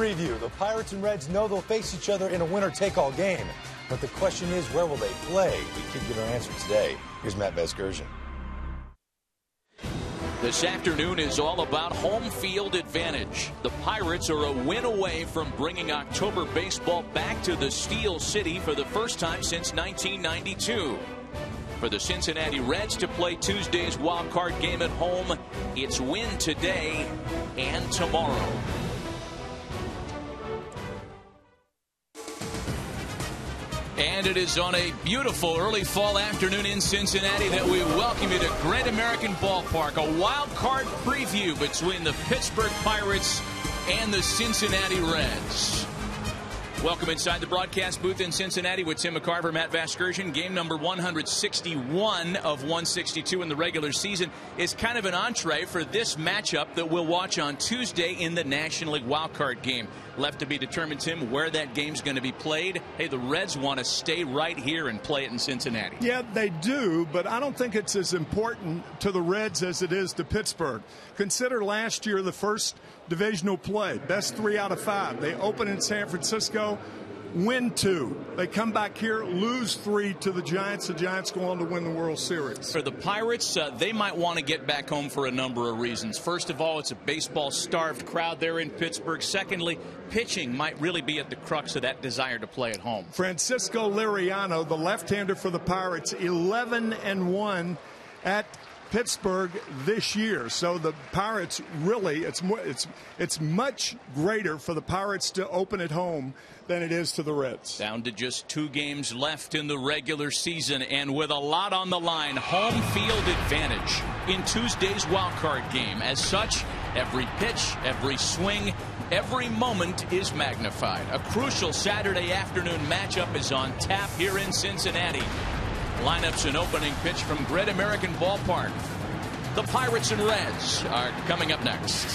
preview. The Pirates and Reds know they'll face each other in a winner-take-all game. But the question is, where will they play? We could get our answer today. Here's Matt Vasgersian. This afternoon is all about home field advantage. The Pirates are a win away from bringing October baseball back to the Steel City for the first time since 1992. For the Cincinnati Reds to play Tuesday's wild card game at home, it's win today and tomorrow. And it is on a beautiful early fall afternoon in Cincinnati that we welcome you to Great American Ballpark. A wild card preview between the Pittsburgh Pirates and the Cincinnati Reds. Welcome inside the broadcast booth in Cincinnati with Tim McCarver, Matt Vasgersian. Game number 161 of 162 in the regular season is kind of an entree for this matchup that we'll watch on Tuesday in the National League wildcard game. Left to be determined, Tim, where that game's going to be played. Hey, the Reds want to stay right here and play it in Cincinnati. Yeah, they do, but I don't think it's as important to the Reds as it is to Pittsburgh. Consider last year the first divisional play, best 3 out of 5. They open in San Francisco, win 2. They come back here, lose 3 to the Giants. The Giants go on to win the World Series. For the Pirates, they might want to get back home for a number of reasons. First of all, it's a baseball-starved crowd there in Pittsburgh. Secondly, pitching might really be at the crux of that desire to play at home. Francisco Liriano, the left-hander for the Pirates, 11-1 at Pittsburgh this year. So the Pirates really, it's much greater for the Pirates to open at home than it is to the Reds. Down to just 2 games left in the regular season, and with a lot on the line, home field advantage in Tuesday's wildcard game. As such, every pitch, every swing, every moment is magnified. A crucial Saturday afternoon matchup is on tap here in Cincinnati. Lineups and opening pitch from Great American Ballpark. The Pirates and Reds are coming up next.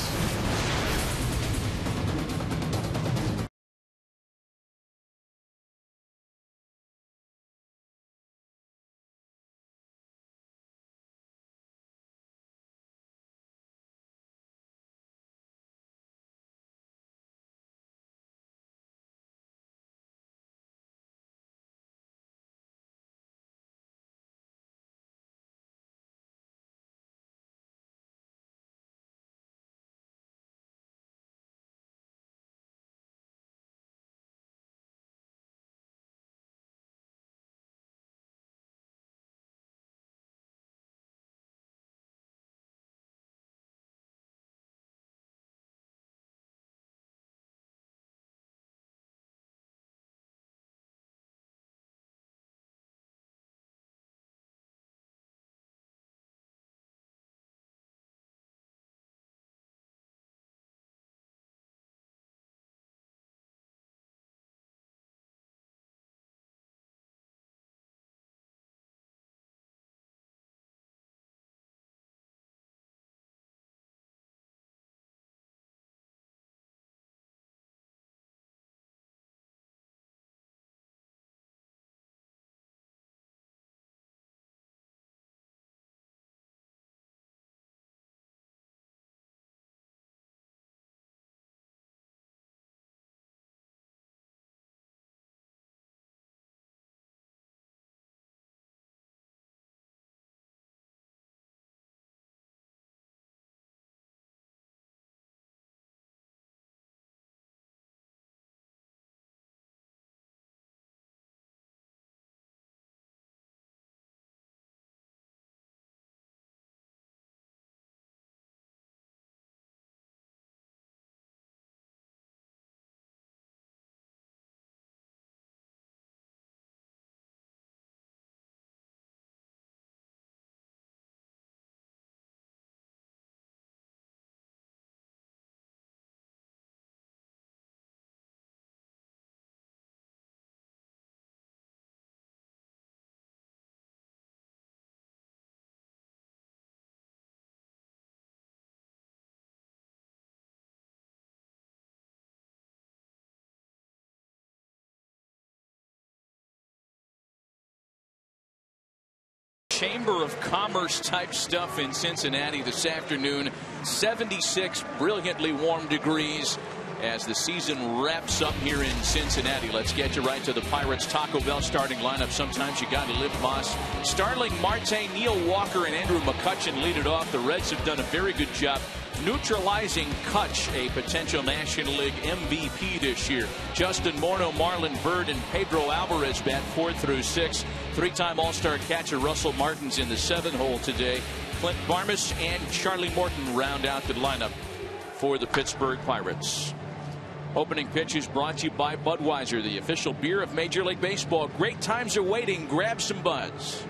Chamber of Commerce type stuff in Cincinnati this afternoon. 76 brilliantly warm degrees as the season wraps up here in Cincinnati. Let's get you right to the Pirates Taco Bell starting lineup. Sometimes you got to live, Moss. Starling Marte, Neil Walker, and Andrew McCutchen lead it off. The Reds have done a very good job neutralizing Kutch, a potential National League MVP this year. Justin Morneau, Marlon Byrd, and Pedro Alvarez bat 4 through 6. Three-time All-Star catcher Russell Martin's in the 7th hole today. Clint Barmas and Charlie Morton round out the lineup for the Pittsburgh Pirates. Opening pitch is brought to you by Budweiser, the official beer of Major League Baseball. Great times are waiting. Grab some buds.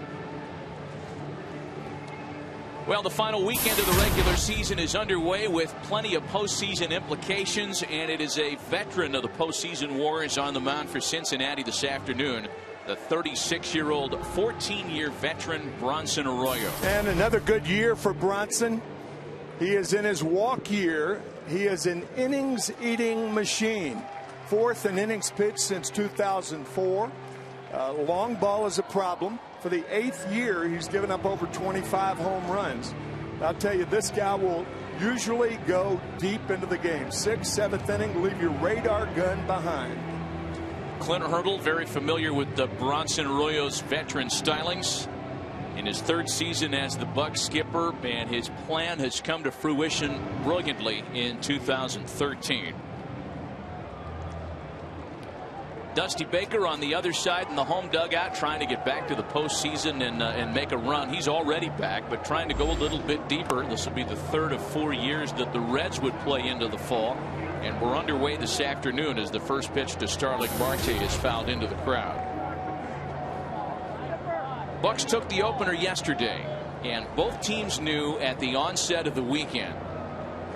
Well, the final weekend of the regular season is underway with plenty of postseason implications, and it is a veteran of the postseason wars on the mound for Cincinnati this afternoon. The 36-year-old, 14-year veteran Bronson Arroyo. And another good year for Bronson. He is in his walk year. He is an innings-eating machine. 4th in innings pitched since 2004. Long ball is a problem. For the 8th year, he's given up over 25 home runs. I'll tell you, this guy will usually go deep into the game. 6th, 7th inning, leave your radar gun behind. Clint Hurdle, very familiar with the Bronson Arroyo's veteran stylings. In his 3rd season as the Bucs skipper, and his plan has come to fruition brilliantly in 2013. Dusty Baker on the other side in the home dugout, trying to get back to the postseason and make a run. He's already back, but trying to go a little bit deeper. This will be the 3rd of 4 years that the Reds would play into the fall. And we're underway this afternoon as the first pitch to Starling Marte is fouled into the crowd. Bucs took the opener yesterday, and both teams knew at the onset of the weekend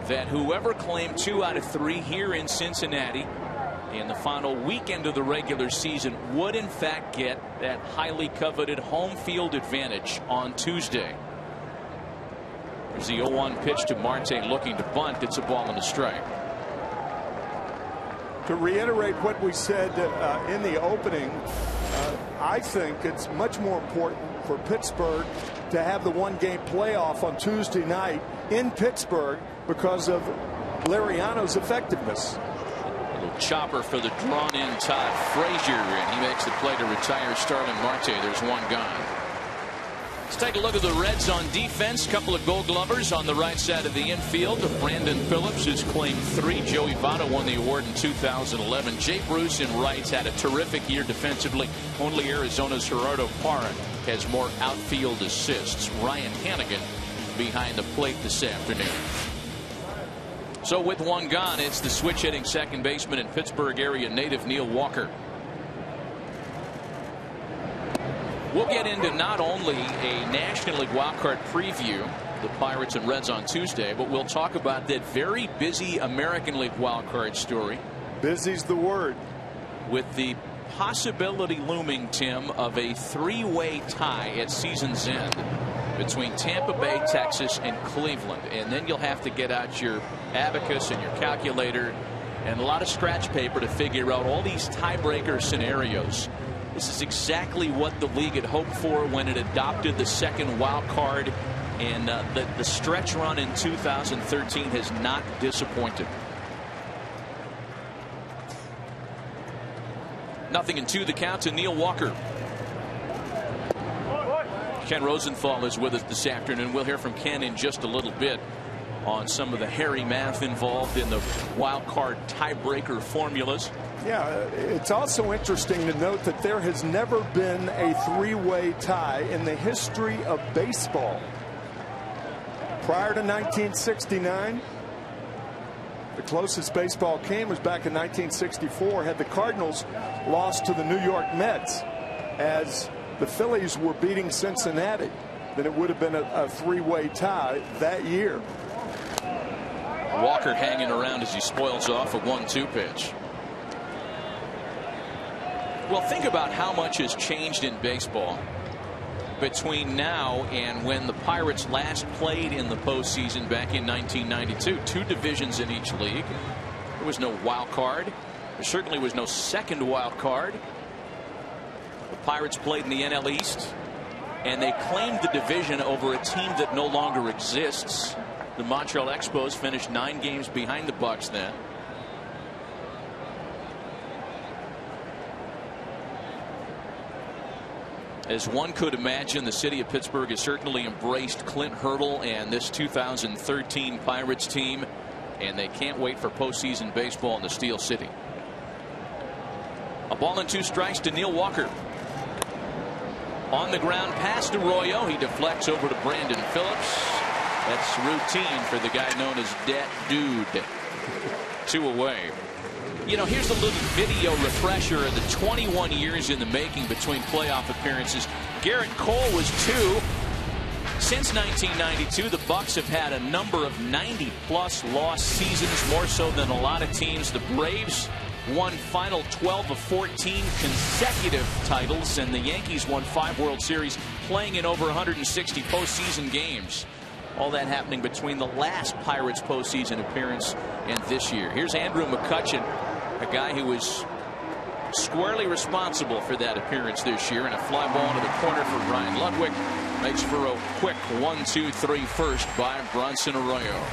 that whoever claimed 2 out of 3 here in Cincinnati in the final weekend of the regular season would in fact get that highly coveted home field advantage on Tuesday. There's the 0-1 pitch to Marte looking to bunt. It's a ball and a strike. To reiterate what we said in the opening, I think it's much more important for Pittsburgh to have the 1-game playoff on Tuesday night in Pittsburgh because of Liriano's effectiveness. Chopper for the drawn-in Todd Frazier, and he makes the play to retire Starling Marte. There's one gone. Let's take a look at the Reds on defense. Couple of Gold Glovers on the right side of the infield. Brandon Phillips has claimed 3. Joey Votto won the award in 2011. Jay Bruce in right had a terrific year defensively. Only Arizona's Gerardo Parra has more outfield assists. Ryan Hannigan behind the plate this afternoon. So with one gone, it's the switch hitting second baseman and Pittsburgh area native Neil Walker. We'll get into not only a National League wildcard preview, the Pirates and Reds on Tuesday, but we'll talk about that very busy American League wildcard story. Busy's the word. With the possibility looming, Tim, of a 3-way tie at season's end between Tampa Bay, Texas, and Cleveland. And then you'll have to get out your abacus and your calculator and a lot of scratch paper to figure out all these tiebreaker scenarios. This is exactly what the league had hoped for when it adopted the second wild card, and the stretch run in 2013 has not disappointed. 0-2 the count to Neil Walker. Ken Rosenthal is with us this afternoon. We'll hear from Ken in just a little bit on some of the hairy math involved in the wild card tiebreaker formulas. Yeah, it's also interesting to note that there has never been a 3-way tie in the history of baseball. Prior to 1969, the closest baseball came was back in 1964. Had the Cardinals lost to the New York Mets as the Phillies were beating Cincinnati, then it would have been a 3-way tie that year. Walker hanging around as he spoils off a 1-2 pitch. Well, think about how much has changed in baseball between now and when the Pirates last played in the postseason back in 1992. 2 divisions in each league. There was no wild card. There certainly was no second wild card. The Pirates played in the NL East, and they claimed the division over a team that no longer exists. The Montreal Expos finished 9 games behind the Bucs then. As one could imagine, the city of Pittsburgh has certainly embraced Clint Hurdle and this 2013 Pirates team, and they can't wait for postseason baseball in the Steel City. A ball and 2 strikes to Neil Walker. On the ground past Arroyo. He deflects over to Brandon Phillips. That's routine for the guy known as Dat Dude. 2 away. You know, here's a little video refresher of the 21 years in the making between playoff appearances. Garrett Cole was 2. Since 1992, the Bucks have had a number of 90-plus loss seasons, more so than a lot of teams. The Braves won final 12 of 14 consecutive titles, and the Yankees won 5 World Series, playing in over 160 postseason games. All that happening between the last Pirates postseason appearance and this year. Here's Andrew McCutchen, a guy who was squarely responsible for that appearance this year, and a fly ball into the corner for Ryan Ludwig. Makes for a quick 1-2-3 first by Bronson Arroyo.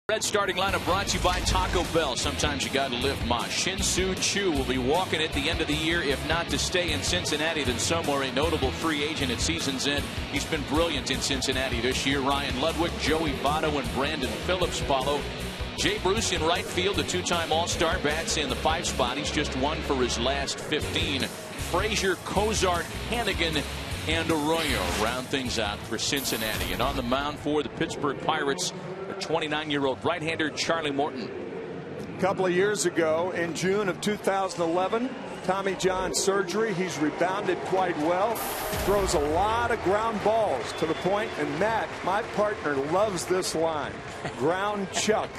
Red starting lineup brought to you by Taco Bell. Sometimes you got to live mosh. Shin-Soo Choo will be walking at the end of the year. If not to stay in Cincinnati, then somewhere a notable free agent at season's end. He's been brilliant in Cincinnati this year. Ryan Ludwig, Joey Votto, and Brandon Phillips follow. Jay Bruce in right field, the 2-time All-Star, bats in the 5 spot. He's just 1 for his last 15. Frazier, Cozart, Hannigan, and Arroyo round things out for Cincinnati. And on the mound for the Pittsburgh Pirates, 29-year-old right-hander Charlie Morton. A couple of years ago, in June of 2011, Tommy John surgery. He's rebounded quite well. Throws a lot of ground balls to the point, and Matt, my partner, loves this line. Ground chuck.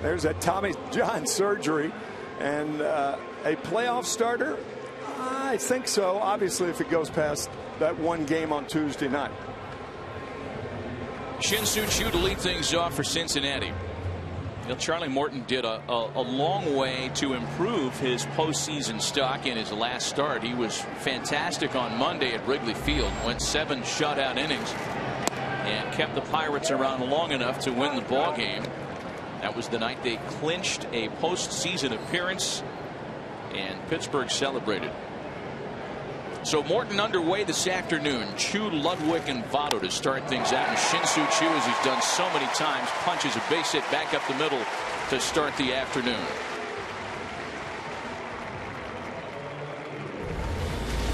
There's that Tommy John surgery. And a playoff starter? I think so, obviously, if it goes past that one game on Tuesday night. Shin-Soo Choo to lead things off for Cincinnati. You know, Charlie Morton did a long way to improve his postseason stock in his last start. He was fantastic on Monday at Wrigley Field. Went 7 shutout innings and kept the Pirates around long enough to win the ball game. That was the night they clinched a postseason appearance, and Pittsburgh celebrated. So Morton underway this afternoon. Choo, Ludwig, and Votto to start things out. And Shin-Soo Choo, as he's done so many times, punches a base hit back up the middle to start the afternoon.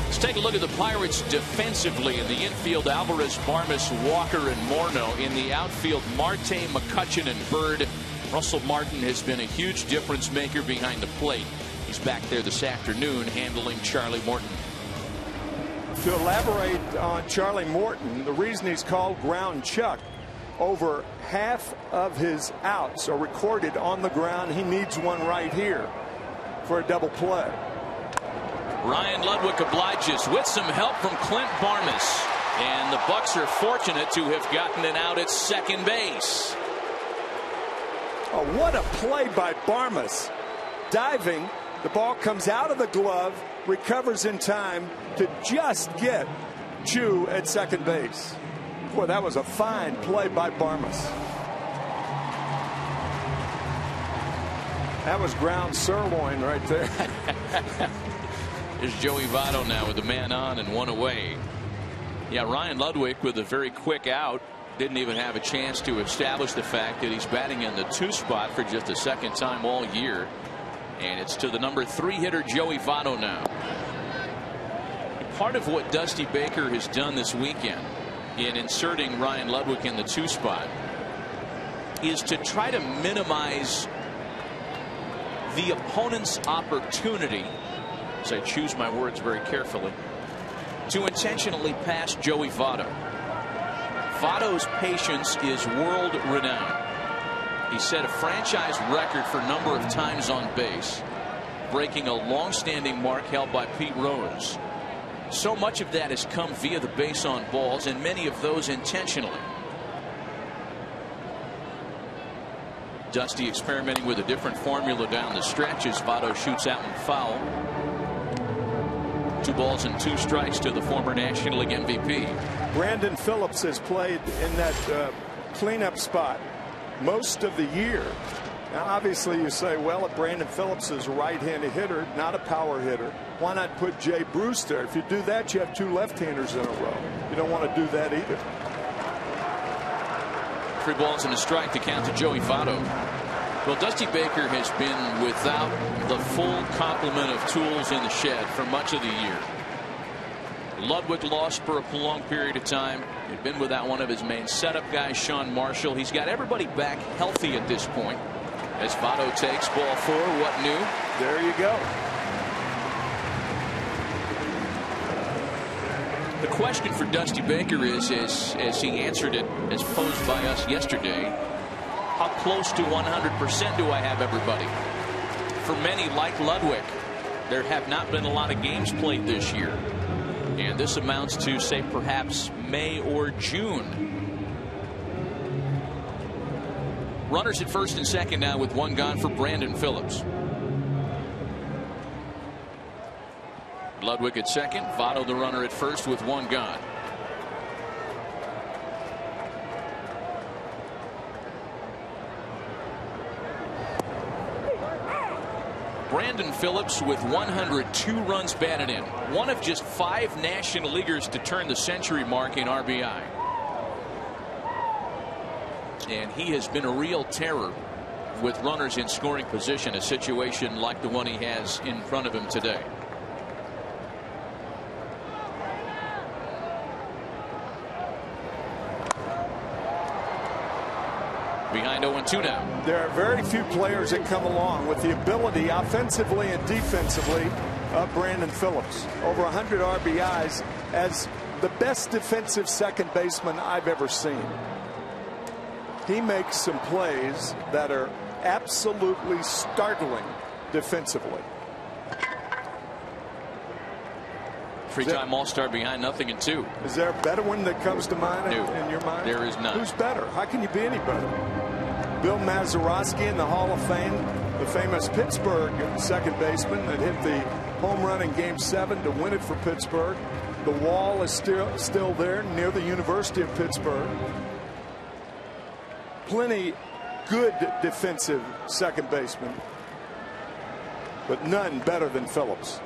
Let's take a look at the Pirates defensively. In the infield, Alvarez, Barmes, Walker, and Morneau. In the outfield, Marte, McCutchen, and Bird. Russell Martin has been a huge difference maker behind the plate. He's back there this afternoon handling Charlie Morton. To elaborate on Charlie Morton, the reason he's called Ground Chuck, over half of his outs are recorded on the ground. He needs one right here for a double play. Ryan Ludwig obliges with some help from Clint Barmas. And the Bucks are fortunate to have gotten it out at second base. Oh, what a play by Barmas. Diving, the ball comes out of the glove, recovers in time to just get Chu at second base. Boy, that was a fine play by Barmas. That was ground sirloin right there. There's Joey Votto now with the man on and one away. Yeah, Ryan Ludwig with a very quick out. Didn't even have a chance to establish the fact that he's batting in the 2 spot for just the second time all year. And it's to the number 3 hitter, Joey Votto now. Part of what Dusty Baker has done this weekend in inserting Ryan Ludwig in the 2 spot is to try to minimize the opponent's opportunity, as I choose my words very carefully, to intentionally pass Joey Votto. Votto's patience is world renowned. He set a franchise record for number of times on base, breaking a long-standing mark held by Pete Rose. So much of that has come via the base on balls, and many of those intentionally. Dusty experimenting with a different formula down the stretch as Votto shoots out and foul. 2 balls and 2 strikes to the former National League MVP. Brandon Phillips has played in that cleanup spot most of the year. Now, obviously, you say, well, if Brandon Phillips is a right-handed hitter, not a power hitter, why not put Jay Bruce there? If you do that, you have 2 left-handers in a row. You don't want to do that either. 3 balls and a strike to count to Joey Votto. Well, Dusty Baker has been without the full complement of tools in the shed for much of the year. Ludwig lost for a prolonged period of time. He'd been without one of his main setup guys, Sean Marshall. He's got everybody back healthy at this point. As Votto takes ball 4, what new? There you go. The question for Dusty Baker is, as he answered it as posed by us yesterday, how close to 100% do I have everybody? For many, like Ludwig, there have not been a lot of games played this year. And this amounts to, say, perhaps May or June. Runners at first and second now with 1 gone for Brandon Phillips. Ludwig at second. Votto the runner at first with 1 gone. Brandon Phillips with 102 runs batted in. One of just 5 National Leaguers to turn the century mark in RBI. And he has been a real terror with runners in scoring position, a situation like the one he has in front of him today. Behind 0-2 now. There are very few players that come along with the ability offensively and defensively of Brandon Phillips. Over 100 RBIs as the best defensive second baseman I've ever seen. He makes some plays that are absolutely startling defensively. Three-time All-Star behind 0-2. Is there a better one that comes to mind in your mind? There is none. Who's better? How can you be any better? Bill Mazeroski in the Hall of Fame, the famous Pittsburgh second baseman that hit the home run in Game 7 to win it for Pittsburgh. The wall is still there near the University of Pittsburgh. Plenty good defensive second baseman, but none better than Phillips.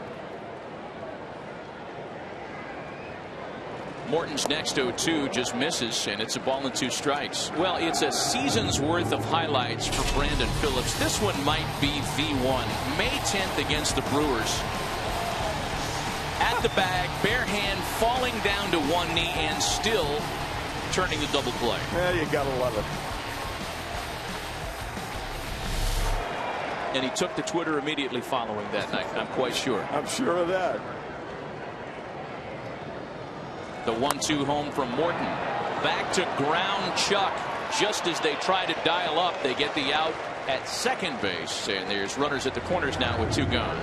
Morton's next 0-2 just misses, and it's a ball and 2 strikes. Well, it's a season's worth of highlights for Brandon Phillips. This one might be the one. May 10th against the Brewers. At the bag, bare hand, falling down to 1 knee, and still turning the double play. Yeah, you gotta love it. And he took to Twitter immediately following that night, I'm quite sure. I'm sure of that. The 1-2 home from Morton. Back to ground Chuck. just as they try to dial up, they get the out at second base, and there's runners at the corners now with 2 gone.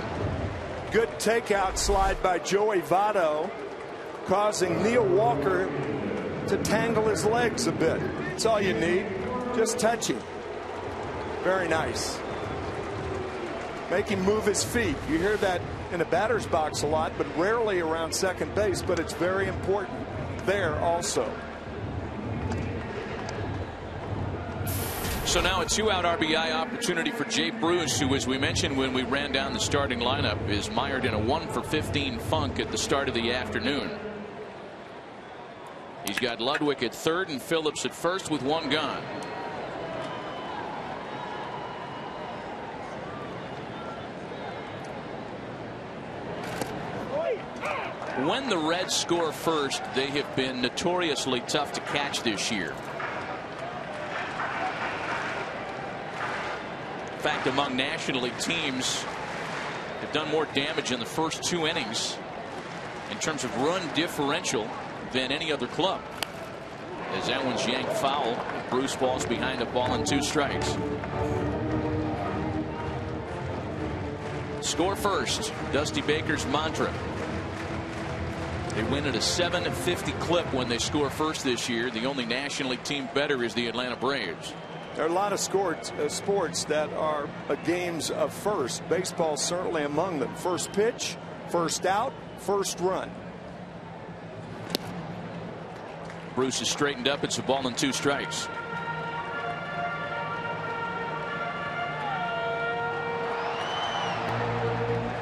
Good takeout slide by Joey Votto, causing Neil Walker to tangle his legs a bit. That's all you need. Just touch him. Very nice. Make him move his feet. You hear that in a batter's box a lot, but rarely around second base, but it's very important there also. So now a 2-out RBI opportunity for Jay Bruce, who, as we mentioned when we ran down the starting lineup, is mired in a 1-for-15 funk at the start of the afternoon. He's got Ludwig at third and Phillips at first with 1 gone. When the Reds score first, they have been notoriously tough to catch this year. In fact, among National League teams, have done more damage in the first 2 innings in terms of run differential than any other club. As that one's yanked foul, Bruce falls behind a ball and 2 strikes. Score first, Dusty Baker's mantra. They win at a 750 clip when they score first this year. The only National League team better is the Atlanta Braves. There are a lot of sports that are games of first. Baseball certainly among them. First pitch, first out, first run. Bruce is straightened up. It's a ball and 2 strikes.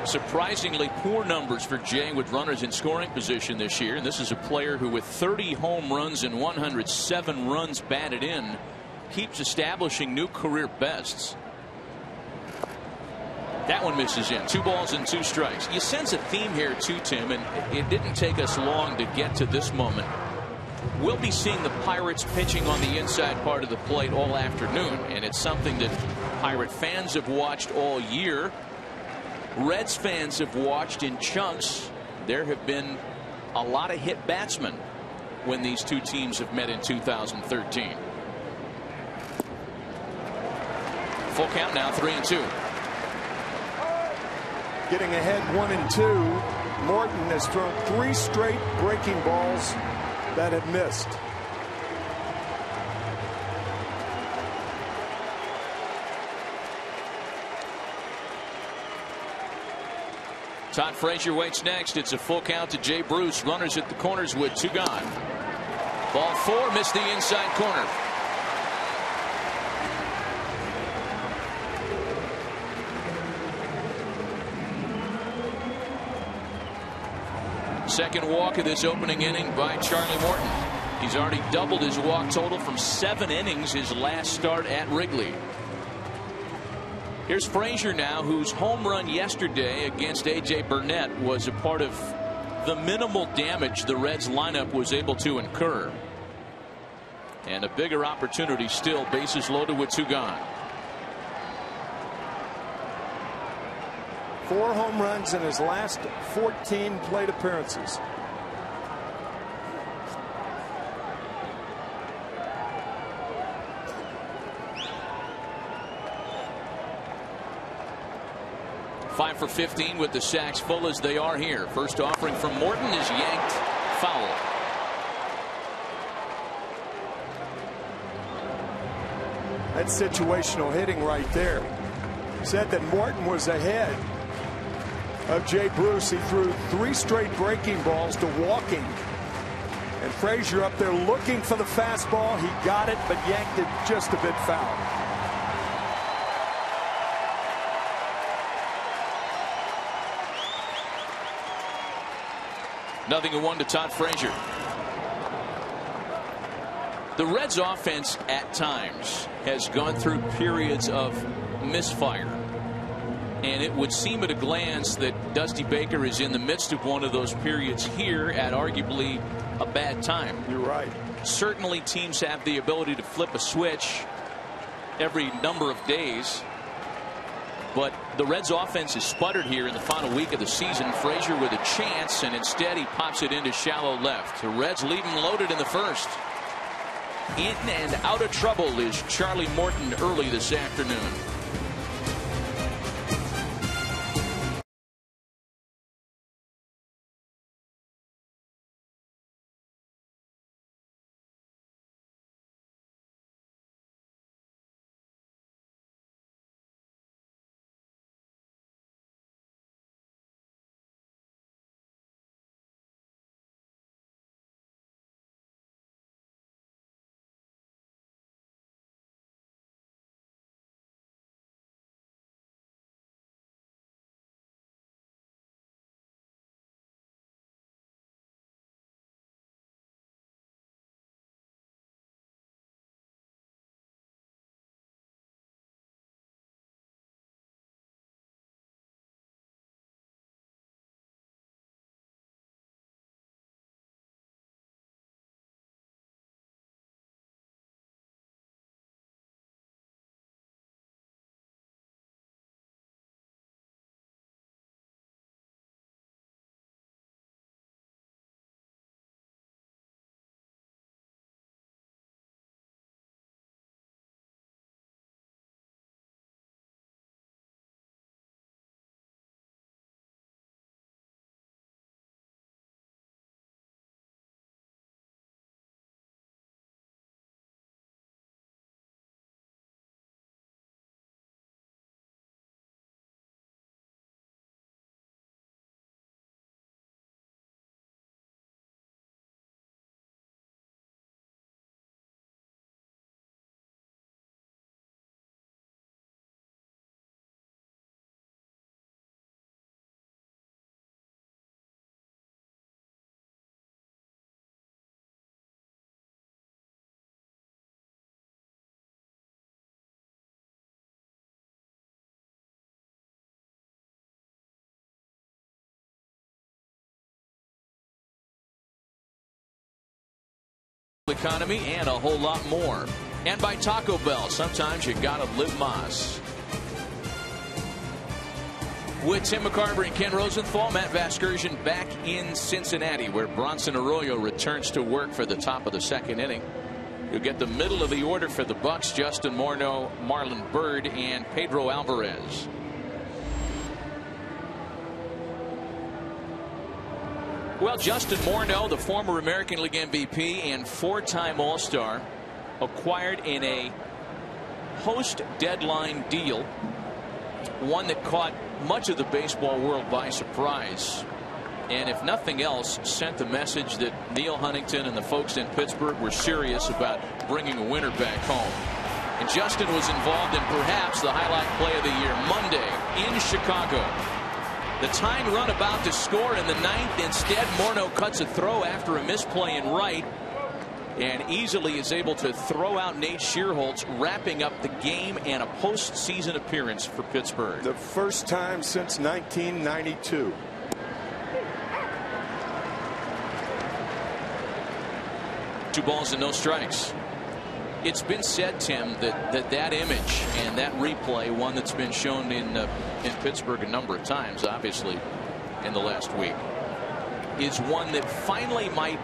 Surprisingly poor numbers for Jay with runners in scoring position this year. And this is a player who, with 30 home runs and 107 runs batted in, keeps establishing new career bests. That one misses in. 2 balls and 2 strikes. You sense a theme here too, Tim, and it didn't take us long to get to this moment. We'll be seeing the Pirates pitching on the inside part of the plate all afternoon, and it's something that Pirate fans have watched all year. Reds fans have watched in chunks. There have been a lot of hit batsmen when these 2 teams have met in 2013. Full count now, 3-2. Getting ahead 1-2. Morton has thrown 3 straight breaking balls that have missed. Todd Frazier waits next. It's a full count to Jay Bruce. Runners at the corners with 2 gone. Ball 4, missed the inside corner. Second walk of this opening inning by Charlie Morton. He's already doubled his walk total from 7 innings his last start at Wrigley. Here's Frazier now, whose home run yesterday against A.J. Burnett was a part of the minimal damage the Reds lineup was able to incur. And a bigger opportunity still, bases loaded with 2 gone. 4 home runs in his last 14 plate appearances. Five for 15 with the sacks full as they are here. First offering from Morton is yanked foul. That's situational hitting right there. Said that Morton was ahead of Jay Bruce. He threw 3 straight breaking balls to walking. And Frazier up there looking for the fastball. He got it, but yanked it just a bit foul. Nothing to 1 to Todd Frazier. The Reds offense at times has gone through periods of misfire. And it would seem at a glance that Dusty Baker is in the midst of one of those periods here at arguably a bad time. You're right. Certainly teams have the ability to flip a switch every number of days. But the Reds offense is sputtered here in the final week of the season. Frazier with a chance, and instead he pops it into shallow left. The Reds leave him loaded in the first. In and out of trouble is Charlie Morton early this afternoon. Economy and a whole lot more. And by Taco Bell, sometimes you gotta live Mas. With Tim McCarver and Ken Rosenthal, Matt Vasgersian back in Cincinnati, where Bronson Arroyo returns to work for the top of the second inning. You'll get the middle of the order for the Bucks: Justin Morneau, Marlon Byrd, and Pedro Alvarez. Well, Justin Morneau, the former American League MVP and four-time All-Star, acquired in a post-deadline deal, one that caught much of the baseball world by surprise, and if nothing else, sent the message that Neil Huntington and the folks in Pittsburgh were serious about bringing a winner back home. And Justin was involved in perhaps the highlight play of the year Monday in Chicago. The tying run about to score in the ninth. Instead, Morneau cuts a throw after a misplay in right and easily is able to throw out Nate Schierholtz, wrapping up the game and a postseason appearance for Pittsburgh. The first time since 1992. Two balls and no strikes. It's been said, Tim, that image and that replay, one that's been shown in Pittsburgh a number of times, obviously, in the last week, is one that finally might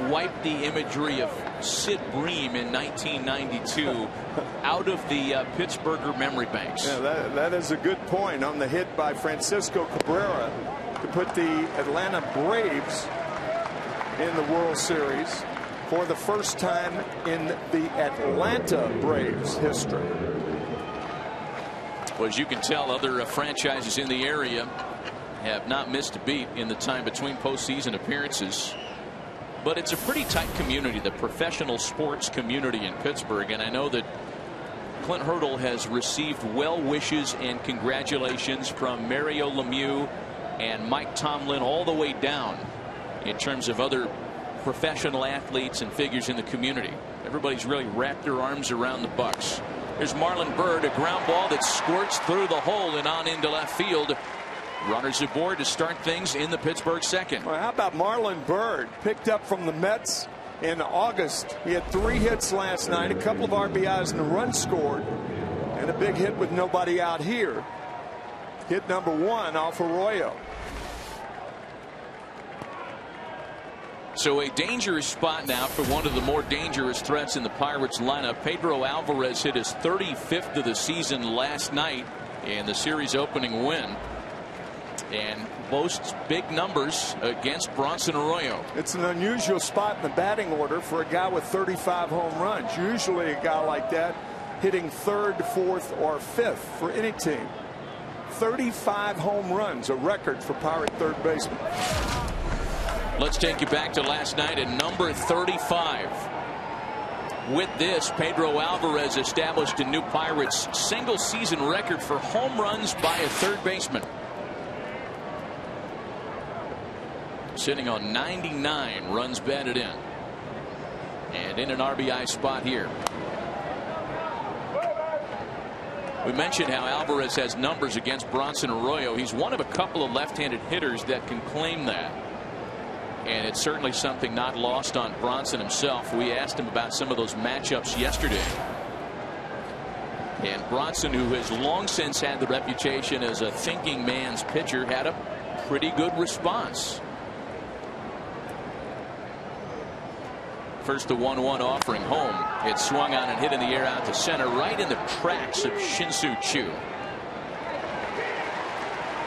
wipe the imagery of Sid Bream in 1992 out of the Pittsburgher memory banks. Yeah, that is a good point on the hit by Francisco Cabrera to put the Atlanta Braves in the World Series for the first time in the Atlanta Braves history. Well, as you can tell, other franchises in the area have not missed a beat in the time between postseason appearances. But it's a pretty tight community, the professional sports community in Pittsburgh. And I know that Clint Hurdle has received well wishes and congratulations from Mario Lemieux and Mike Tomlin all the way down in terms of other professional athletes and figures in the community. Everybody's really wrapped their arms around the Bucks. Here's Marlon Byrd, a ground ball that squirts through the hole and on into left field. Runners aboard to start things in the Pittsburgh second. Well, how about Marlon Byrd, picked up from the Mets in August? He had 3 hits last night, a couple of RBIs and a run scored, and a big hit with nobody out here. Hit number 1 off Arroyo. So a dangerous spot now for one of the more dangerous threats in the Pirates lineup. Pedro Alvarez hit his 35th of the season last night in the series opening win, and boasts big numbers against Bronson Arroyo. It's an unusual spot in the batting order for a guy with 35 home runs. Usually a guy like that hitting third, fourth, or fifth for any team. 35 home runs, a record for Pirate third baseman. Let's take you back to last night at number 35. With this, Pedro Alvarez established a new Pirates single season record for home runs by a third baseman. Sitting on 99 runs batted in. And in an RBI spot here. We mentioned how Alvarez has numbers against Bronson Arroyo. He's one of a couple of left-handed hitters that can claim that. And it's certainly something not lost on Bronson himself. We asked him about some of those matchups yesterday. And Bronson, who has long since had the reputation as a thinking man's pitcher, had a pretty good response. First the 1-1 offering home. It swung on and hit in the air out to center, right in the tracks of Shin-Soo Choo.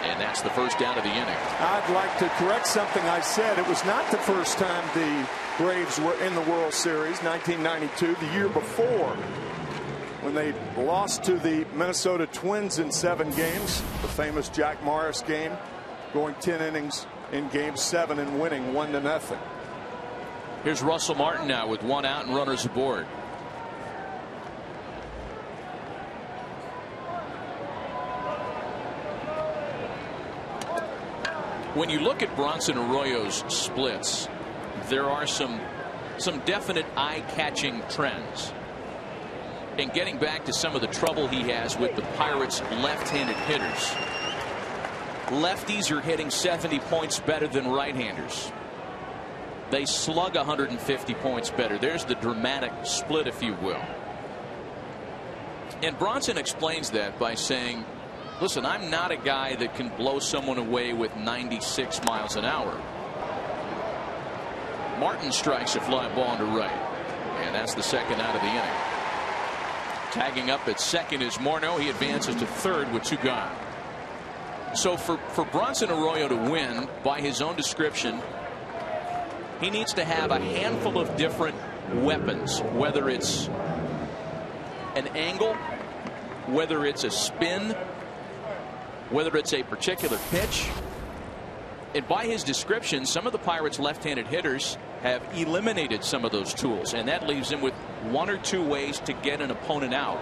And that's the first down of the inning. I'd like to correct something I said. It was not the first time the Braves were in the World Series, 1992, the year before, when they lost to the Minnesota Twins in 7 games, the famous Jack Morris game, going 10 innings in Game 7 and winning 1-0. Here's Russell Martin now with 1 out and runners aboard. When you look at Bronson Arroyo's splits, there are some definite eye-catching trends. And getting back to some of the trouble he has with the Pirates' left-handed hitters. Lefties are hitting 70 points better than right-handers. They slug 150 points better. There's the dramatic split, if you will. And Bronson explains that by saying, listen, I'm not a guy that can blow someone away with 96 miles an hour. Martin strikes a fly ball to right. And that's the second out of the inning. Tagging up at second is Morneau. He advances to third with 2 gone. So for Bronson Arroyo to win, by his own description, he needs to have a handful of different weapons, whether it's an angle, whether it's a spin, whether it's a particular pitch. And by his description, some of the Pirates' left-handed hitters have eliminated some of those tools, and that leaves him with 1 or 2 ways to get an opponent out.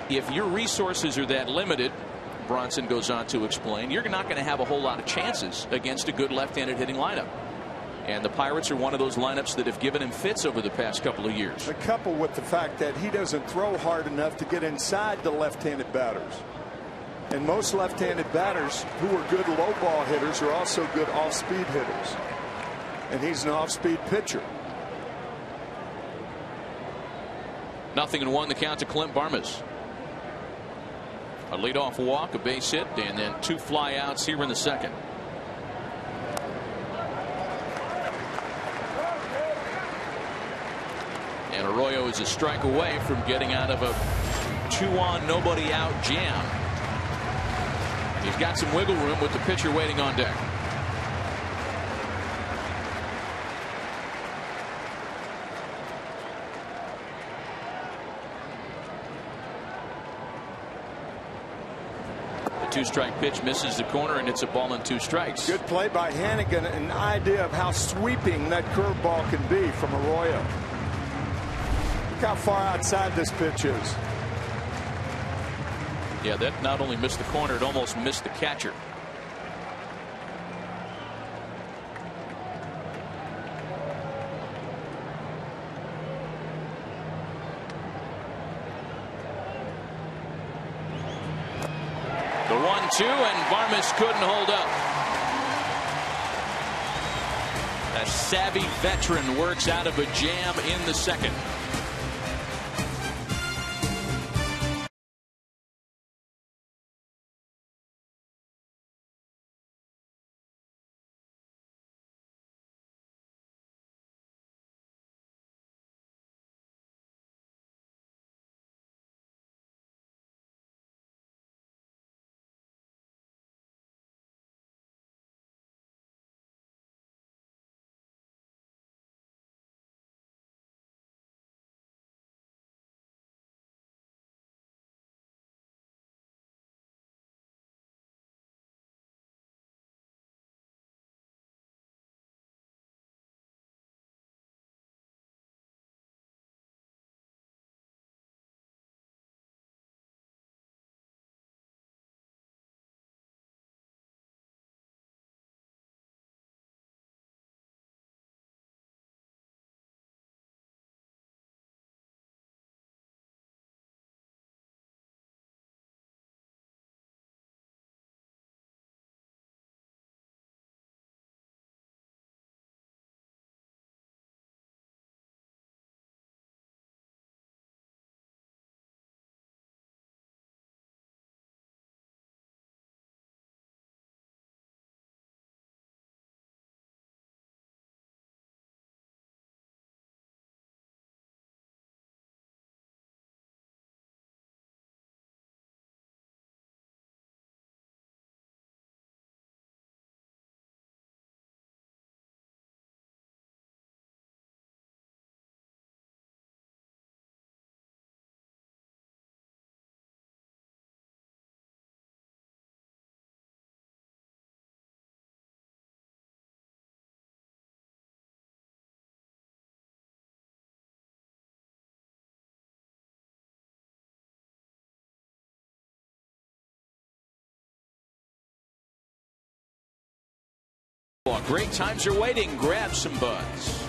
If your resources are that limited, Bronson goes on to explain, you're not going to have a whole lot of chances against a good left-handed hitting lineup. And the Pirates are one of those lineups that have given him fits over the past couple of years. Coupled with the fact that he doesn't throw hard enough to get inside the left-handed batters. And most left-handed batters who are good low ball hitters are also good off-speed hitters. And he's an off-speed pitcher. 0-1 the count to Clint Barmes. A leadoff walk, a base hit, and then 2 fly outs here in the second. And Arroyo is a strike away from getting out of a 2-on nobody out jam. He's got some wiggle room with the pitcher waiting on deck. The 2-strike pitch misses the corner, and it's a ball and 2 strikes. Good play by Hannigan, an idea of how sweeping that curveball can be from Arroyo. Look how far outside this pitch is. Yeah, that not only missed the corner, it almost missed the catcher. The 1-2, and Barmes couldn't hold up. A savvy veteran works out of a jam in the second. Well, great times are waiting. Grab some buds.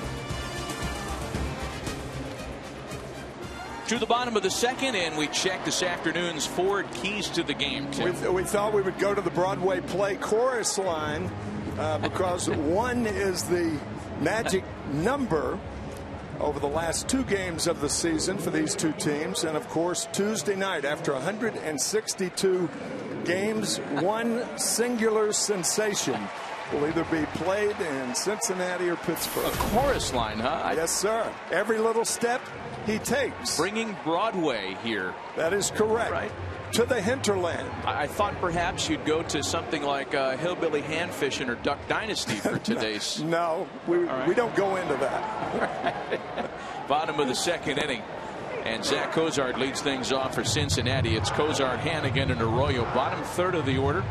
To the bottom of the second, and we check this afternoon's Ford keys to the game. We thought we would go to the Broadway play chorus line because 1 is the magic number over the last 2 games of the season for these two teams. And of course, Tuesday night, after 162 games, one singular sensation will either be played in Cincinnati or Pittsburgh. A chorus line, huh? Yes, sir. Every little step he takes. Bringing Broadway here. That is correct. Right. To the hinterland. I thought perhaps you'd go to something like Hillbilly Hand Fishing or Duck Dynasty for today's. No, we don't go into that. Bottom of the second inning. And Zach Cozart leads things off for Cincinnati. It's Cozart, Hannigan, and Arroyo. Bottom third of the order.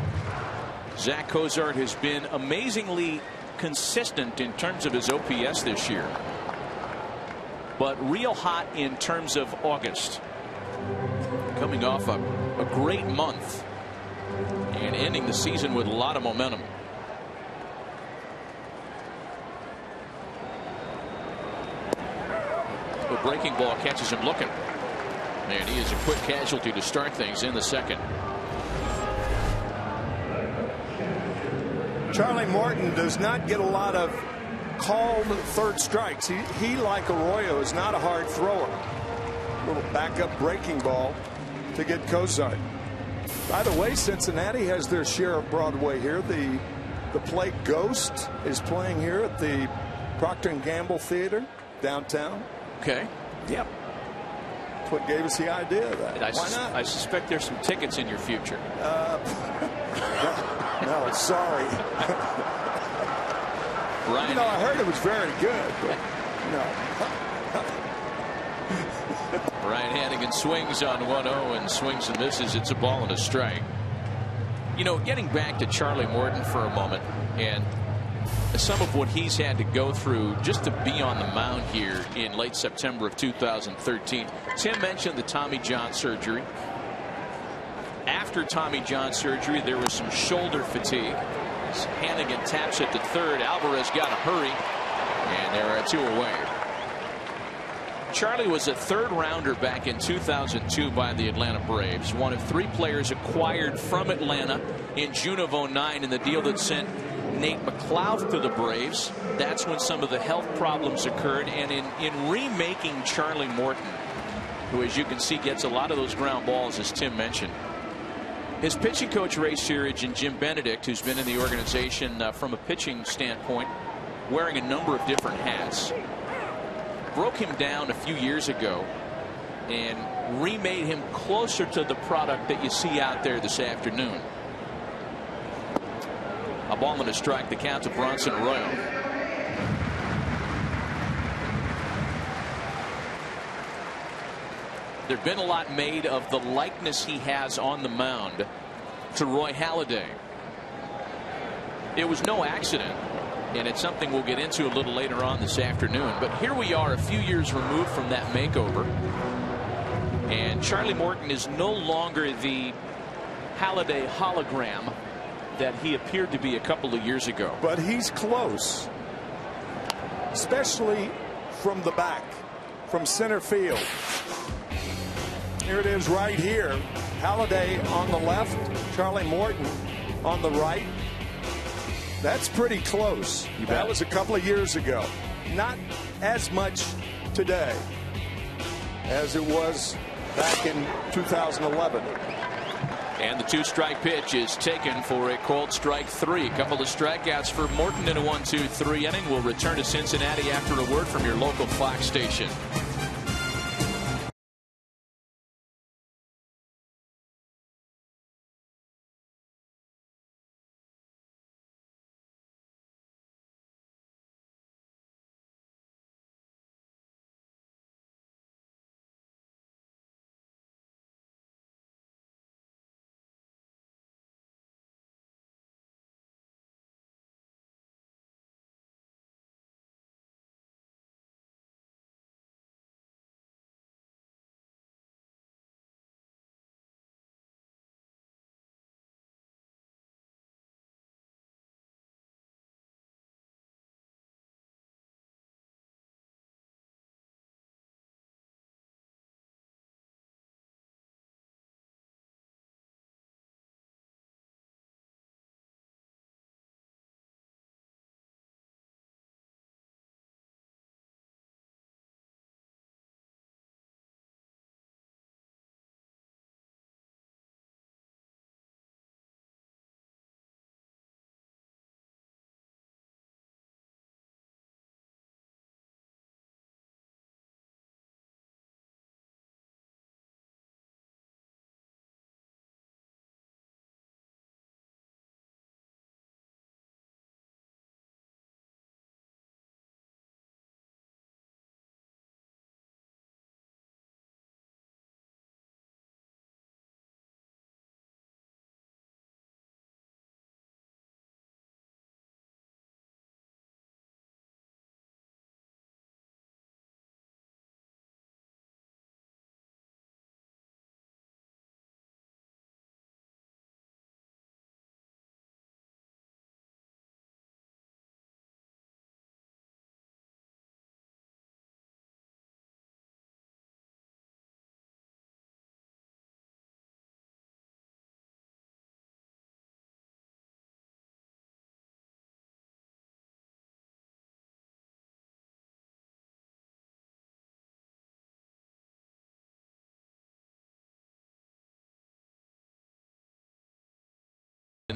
Zach Cozart has been amazingly consistent in terms of his OPS this year, but real hot in terms of August. Coming off a great month and ending the season with a lot of momentum. The breaking ball catches him looking, and he is a quick casualty to start things in the second. Charlie Morton does not get a lot of called third strikes. He like Arroyo, is not a hard thrower. Little backup breaking ball to get Cozart. By the way, Cincinnati has their share of Broadway here. The play Ghost is playing here at the Procter & Gamble Theater downtown. Okay. Yep. That's what gave us the idea of that. Why not? I suspect there's some tickets in your future. No, sorry. Ryan, you know, I heard it was very good, but no. Ryan Hannigan swings on 1-0 and swings and misses. It's a ball and a strike. You know, getting back to Charlie Morton for a moment and some of what he's had to go through just to be on the mound here in late September of 2013. Tim mentioned the Tommy John surgery. After Tommy John surgery, there was some shoulder fatigue. As Hannigan taps it to third. Alvarez got to hurry, and there are 2 away. Charlie was a third rounder back in 2002 by the Atlanta Braves. One of 3 players acquired from Atlanta in June of '09 in the deal that sent Nate McLeod to the Braves. That's when some of the health problems occurred, and in remaking Charlie Morton, who, as you can see, gets a lot of those ground balls, as Tim mentioned. His pitching coach, Ray Searage, and Jim Benedict, who's been in the organization from a pitching standpoint, wearing a number of different hats, broke him down a few years ago and remade him closer to the product that you see out there this afternoon. A ball and a strike. The count to Bronson Arroyo. There's been a lot made of the likeness he has on the mound to Roy Halladay. It was no accident, and it's something we'll get into a little later on this afternoon. But here we are, a few years removed from that makeover, and Charlie Morton is no longer the Halladay hologram that he appeared to be a couple of years ago. But he's close, especially from the back, from center field. Here it is right here. Halladay on the left, Charlie Morton on the right. That's pretty close. That was a couple of years ago. Not as much today as it was back in 2011. And the 2-strike pitch is taken for a called strike 3. A couple of strikeouts for Morton in a 1-2-3 inning. We'll return to Cincinnati after a word from your local Fox station.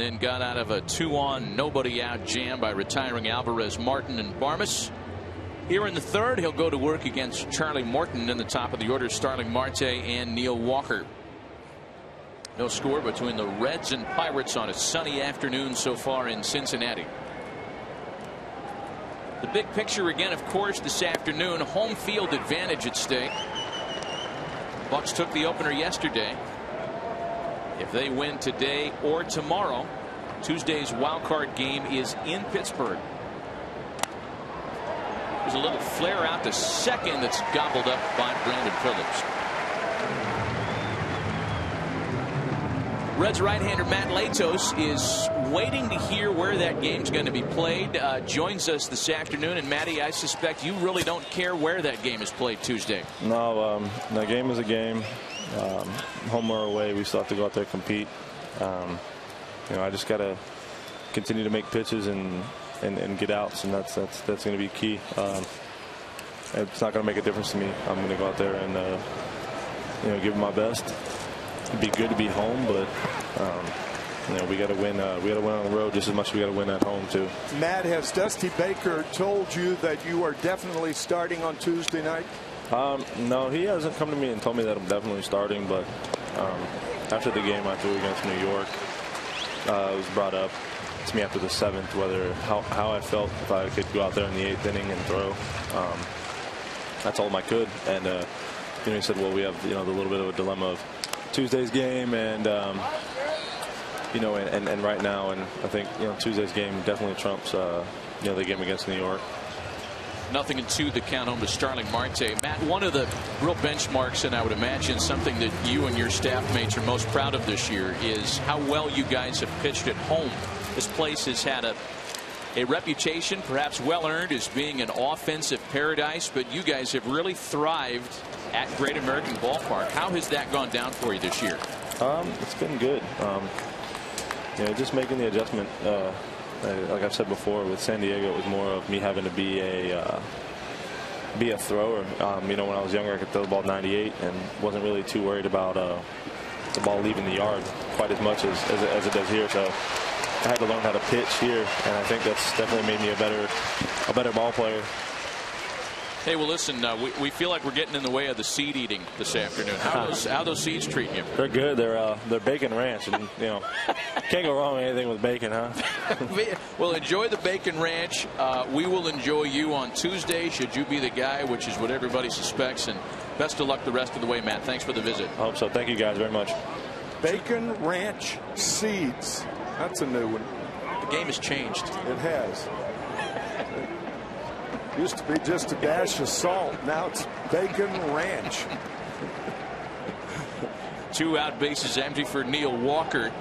and then got out of a 2-on nobody out jam by retiring Alvarez, Martin, and Barmes. Here in the third, he'll go to work against Charlie Morton in the top of the order, Starling Marte and Neil Walker. No score between the Reds and Pirates on a sunny afternoon so far in Cincinnati. The big picture again, of course, this afternoon, home field advantage at stake. Bucks took the opener yesterday. If they win today or tomorrow, Tuesday's wild card game is in Pittsburgh. There's a little flare out to second that's gobbled up by Brandon Phillips. Reds right-hander Matt Latos is waiting to hear where that game's going to be played. Joins us this afternoon. And Matty, I suspect you really don't care where that game is played Tuesday. No, the game is a game. Home or away, we still have to go out there and compete. I just got to continue to make pitches and get outs, and that's going to be key. It's not going to make a difference to me. I'm going to go out there and give it my best. It'd be good to be home, but we got to win. We got to win on the road just as much as we got to win at home too. Matt, has Dusty Baker told you that you are definitely starting on Tuesday night? No, he hasn't come to me and told me that I'm definitely starting. But after the game I threw against New York, it was brought up to me after the 7th how I felt if I could go out there in the 8th inning and throw. I told him I could, and he said, well, we have the little bit of a dilemma of Tuesday's game and and right now, and I think Tuesday's game definitely trumps the game against New York. 0-2 the count home to Starling Marte. Matt, one of the real benchmarks, and I would imagine something that you and your staff mates are most proud of this year, is how well you guys have pitched at home. This place has had a reputation, perhaps well earned, as being an offensive paradise, but you guys have really thrived at Great American Ballpark. How has that gone down for you this year? It's been good. Just making the adjustment. Like I've said before, with San Diego, it was more of me having to be a thrower. When I was younger, I could throw the ball 98 and wasn't really too worried about the ball leaving the yard quite as much as it does here. So I had to learn how to pitch here, and I think that's definitely made me a better ball player. Hey, well, listen, we feel like we're getting in the way of the seed eating this afternoon. How those seeds treating you? They're good. They're bacon ranch, and can't go wrong with anything with bacon, huh? Well, enjoy the bacon ranch. We will enjoy you on Tuesday, should you be the guy, which is what everybody suspects. And best of luck the rest of the way, Matt. Thanks for the visit. I hope so. Thank you guys very much. Bacon ranch seeds. That's a new one. The game has changed. It has. Used to be just a dash of salt. Now it's bacon ranch. 2 out, bases empty for Neil Walker.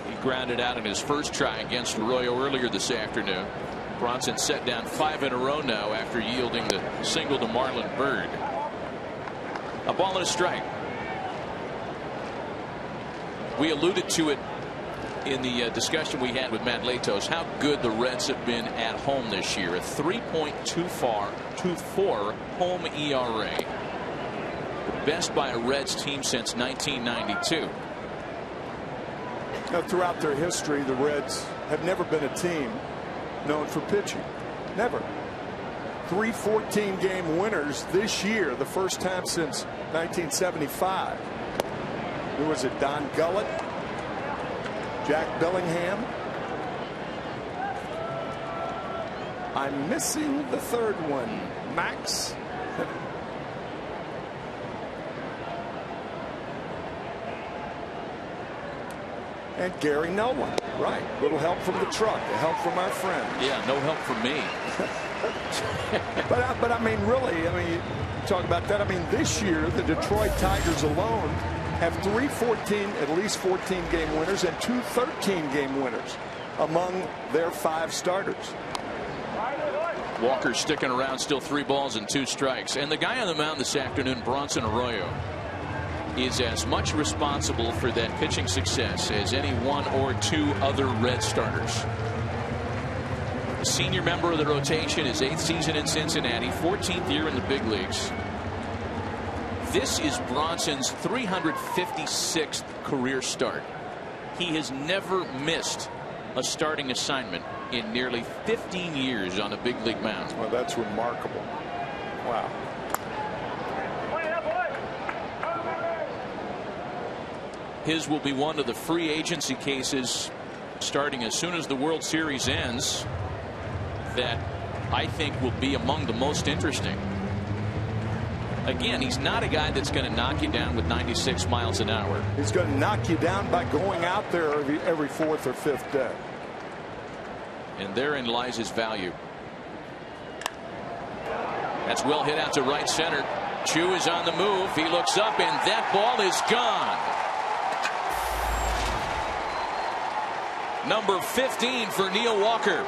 He grounded out in his first try against Arroyo earlier this afternoon. Bronson set down 5 in a row now after yielding the single to Marlon Byrd. A ball and a strike. We alluded to it in the discussion we had with Matt Latos, how good the Reds have been at home this year. A 3.24 home ERA. The best by a Reds team since 1992. Throughout their history, the Reds have never been a team known for pitching. Never. 3 14-game winners this year, the first time since 1975. Who was it? Don Gullett? Jack Bellingham. I'm missing the third one. Max. And Gary Nolan. Right. Little help from the truck. A help from our friend. Yeah, no help from me. but I mean, really, you talk about that. This year, the Detroit Tigers alone have 3 at least 14-game winners and 2 13-game winners among their 5 starters. Walker sticking around, still 3 balls and 2 strikes. And the guy on the mound this afternoon, Bronson Arroyo, is as much responsible for that pitching success as any 1 or 2 other Red starters. A senior member of the rotation, his 8th season in Cincinnati, 14th year in the big leagues. This is Bronson's 356th career start. He has never missed a starting assignment in nearly 15 years on a big league mound. Well, that's remarkable. Wow. His will be one of the free agency cases starting as soon as the World Series ends that I think will be among the most interesting. Again, he's not a guy that's going to knock you down with 96 miles an hour. He's going to knock you down by going out there every fourth or fifth day. And therein lies his value. That's well hit out to right center. Chu is on the move. He looks up, and that ball is gone. Number 15 for Neil Walker.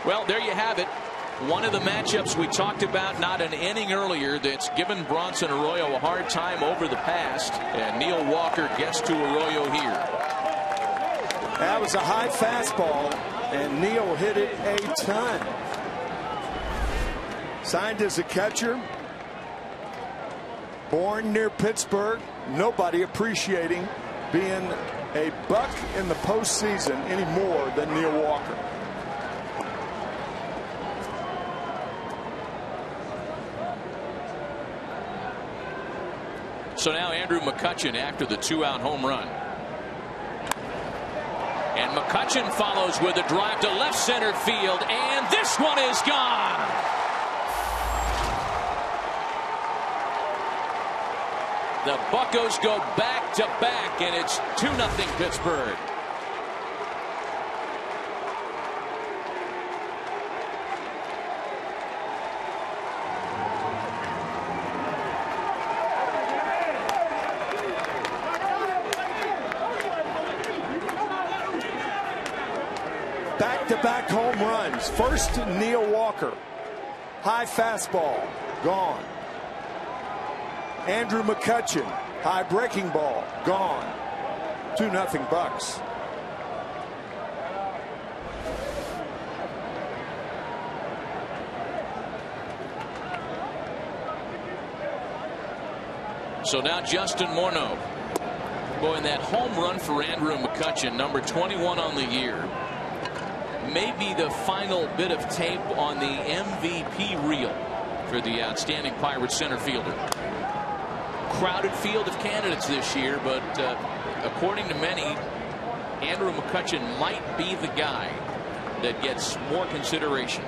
Well, there you have it. One of the matchups we talked about not an inning earlier that's given Bronson Arroyo a hard time over the past. And Neil Walker gets to Arroyo here. That was a high fastball, and Neil hit it a ton. Signed as a catcher. Born near Pittsburgh. Nobody appreciating being a Buck in the postseason any more than Neil Walker. So now Andrew McCutchen after the 2-out home run. And McCutchen follows with a drive to left center field, and this one is gone. The Buccos go back to back, and it's 2-0 Pittsburgh. Back-to-back home runs. First, Neil Walker. High fastball. Gone. Andrew McCutchen. High breaking ball. Gone. 2-0 Bucks. So now Justin Morneau. Boy, and that home run for Andrew McCutchen, number 21 on the year. Maybe the final bit of tape on the MVP reel for the outstanding Pirates center fielder. Crowded field of candidates this year, but according to many, Andrew McCutchen might be the guy that gets more consideration.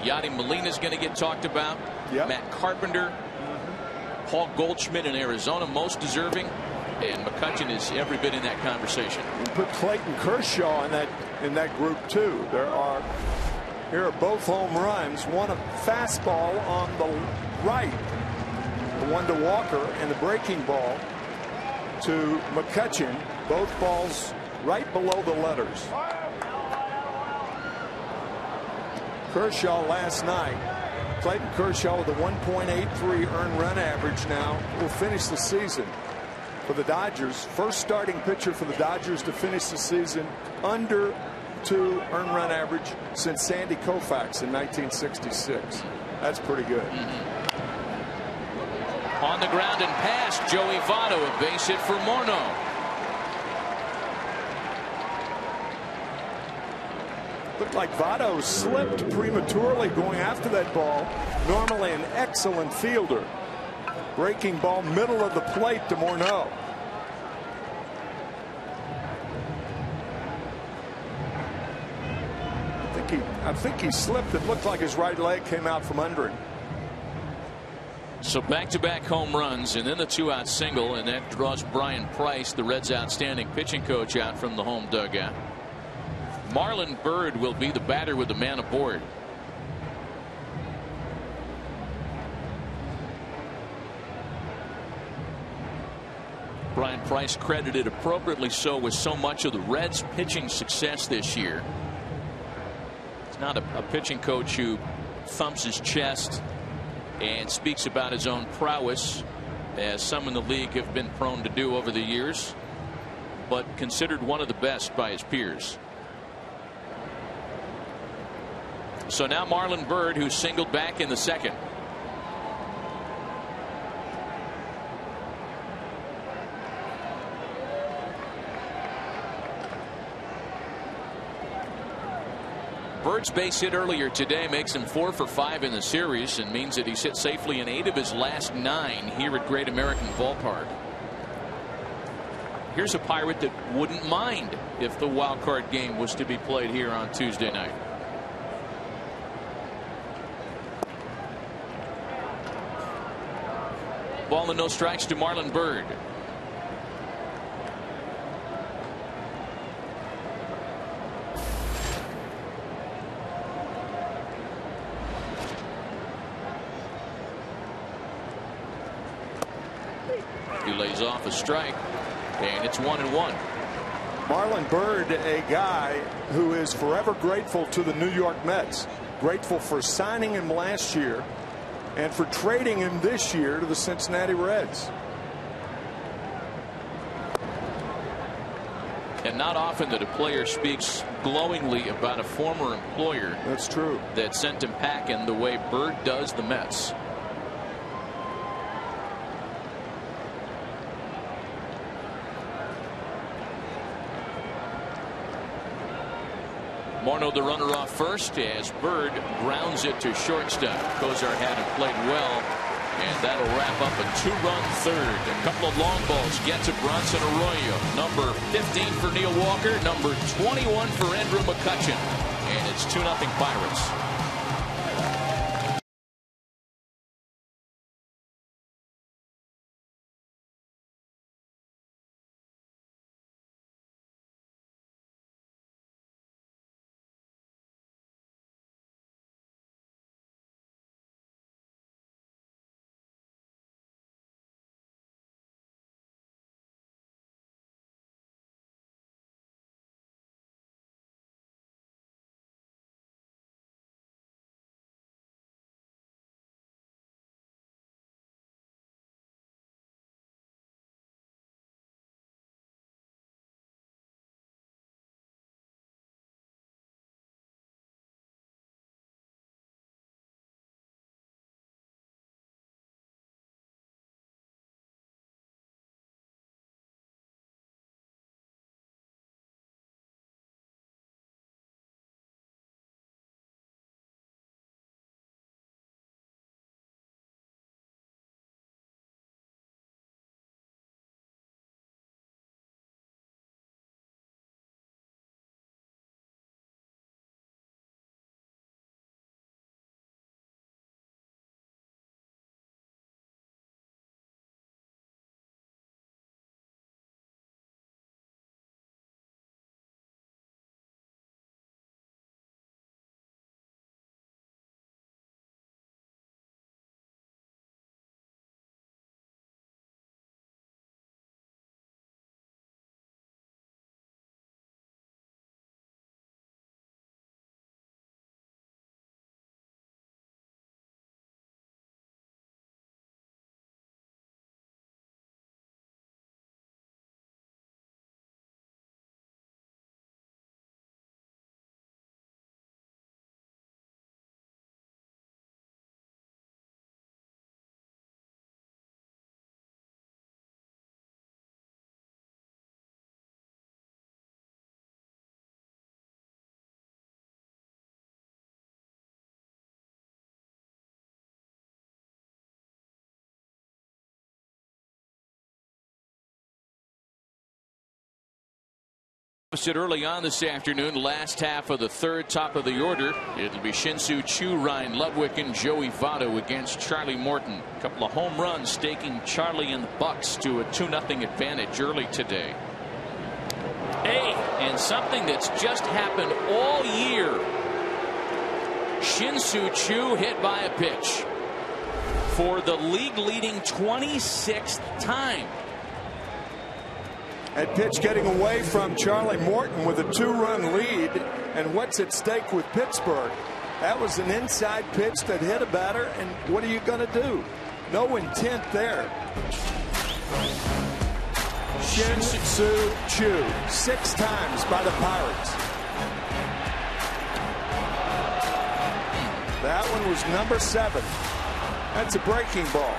Yadi Molina is going to get talked about. Yep. Matt Carpenter, Paul Goldschmidt in Arizona, most deserving. And McCutchen is every bit in that conversation. You put Clayton Kershaw in that group too. Here are both home runs. One a fastball on the right, the one to Walker, and the breaking ball to McCutchen. Both balls right below the letters. Kershaw last night. Clayton Kershaw with a 1.83 earned run average now will finish the season for the Dodgers. First starting pitcher for the Dodgers to finish the season under 2 earned run average since Sandy Koufax in 1966. That's pretty good. On the ground and past Joey Votto, a base hit for Morneau. Looked like Votto slipped prematurely going after that ball. Normally an excellent fielder. Breaking ball middle of the plate to Morneau. I think he slipped. It looked like his right leg came out from under him. So back-to-back home runs and then the 2-out single, and that draws Brian Price, the Reds' outstanding pitching coach, out from the home dugout. Marlon Byrd will be the batter with the man aboard. Brian Price credited appropriately so with so much of the Reds' pitching success this year. He's not a pitching coach who thumps his chest and speaks about his own prowess, as some in the league have been prone to do over the years, but considered one of the best by his peers. So now Marlon Byrd, who singled back in the second. Bird's base hit earlier today makes him 4 for 5 in the series and means that he's hit safely in 8 of his last 9 here at Great American Ballpark. Here's a Pirate that wouldn't mind if the wild card game was to be played here on Tuesday night. Ball and no strikes to Marlon Byrd. He lays off a strike, and it's 1-1. Marlon Byrd, a guy who is forever grateful to the New York Mets. Grateful for signing him last year and for trading him this year to the Cincinnati Reds. And not often that a player speaks glowingly about a former employer. That's true. That sent him packing the way Byrd does the Mets. Morneau the runner off first as Byrd grounds it to shortstop. Kozar had it played well, and that'll wrap up a 2-run third. A couple of long balls get to Bronson Arroyo. Number 15 for Neil Walker, number 21 for Andrew McCutchen, and it's 2-0 Pirates. Early on this afternoon, last half of the third, top of the order. It'll be Shin-Soo Choo, Ryan Ludwig, and Joey Votto against Charlie Morton. A couple of home runs staking Charlie and the Bucks to a 2-0 advantage early today. And something that's just happened all year. Shin-Soo Choo hit by a pitch for the league leading 26th time. That pitch getting away from Charlie Morton with a 2-run lead. And what's at stake with Pittsburgh? That was an inside pitch that hit a batter. And what are you going to do? No intent there. Shin-Soo Choo, 6 times by the Pirates. That one was number 7. That's a breaking ball.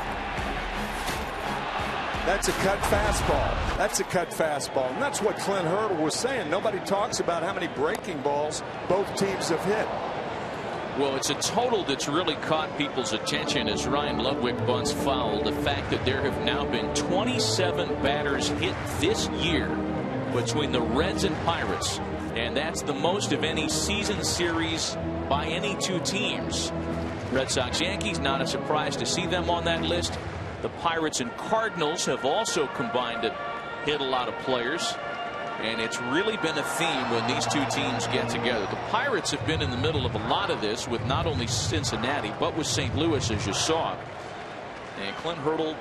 That's a cut fastball. That's a cut fastball. And that's what Clint Hurdle was saying. Nobody talks about how many breaking balls both teams have hit. Well, it's a total that's really caught people's attention as Ryan Ludwig bunts foul. The fact that there have now been 27 batters hit this year between the Reds and Pirates. And that's the most of any season series by any two teams. Red Sox Yankees, not a surprise to see them on that list. The Pirates and Cardinals have also combined to hit a lot of players. And it's really been a theme when these two teams get together. The Pirates have been in the middle of a lot of this with not only Cincinnati, but with St. Louis, as you saw. And Clint Hurdle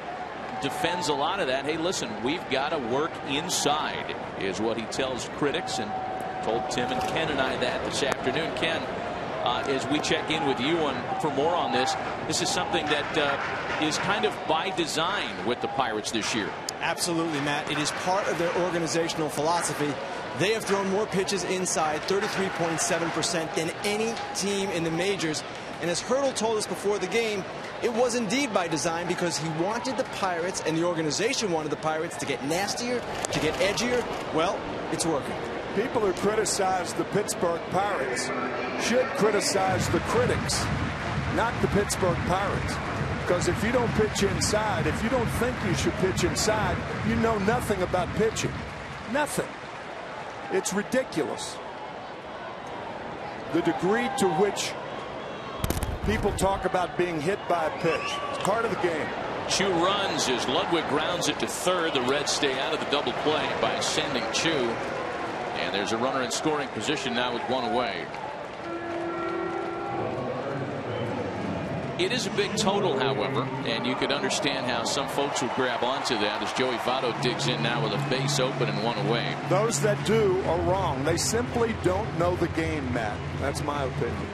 defends a lot of that. Hey, listen, we've got to work inside, is what he tells critics, and told Tim and Ken and I that this afternoon. Ken, as we check in with you for more on this is something that is kind of by design with the Pirates this year. Absolutely, Matt. It is part of their organizational philosophy. They have thrown more pitches inside, 33.7%, than any team in the majors. And as Hurdle told us before the game, it was indeed by design, because he wanted the Pirates, and the organization wanted the Pirates, to get nastier, to get edgier. Well, it's working. People who criticize the Pittsburgh Pirates should criticize the critics, not the Pittsburgh Pirates. Because if you don't pitch inside, if you don't think you should pitch inside, you know nothing about pitching. Nothing. It's ridiculous. The degree to which people talk about being hit by a pitch. It's part of the game. Chu runs as Ludwig grounds it to third. The Reds stay out of the double play by sending Chu. And there's a runner in scoring position now with one away. It is a big total, however, and you could understand how some folks would grab onto that as Joey Votto digs in now with a base open and one away. Those that do are wrong. They simply don't know the game, Matt. That's my opinion.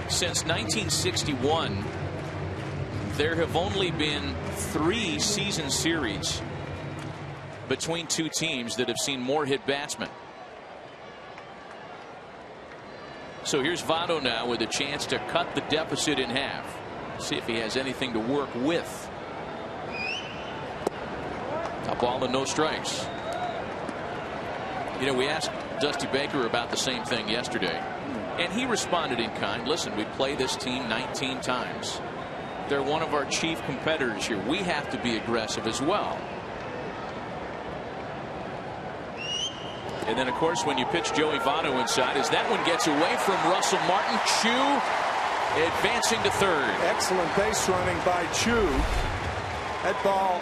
Since 1961, there have only been 3 season series between two teams that have seen more hit batsmen. So here's Votto now with a chance to cut the deficit in half. See if he has anything to work with. A ball and no strikes. You know, we asked Dusty Baker about the same thing yesterday, and he responded in kind. Listen, we play this team 19 times. They're one of our chief competitors here. We have to be aggressive as well. And then, of course, when you pitch Joey Votto inside, as that one gets away from Russell Martin, Chu advancing to third. Excellent base running by Chu. That ball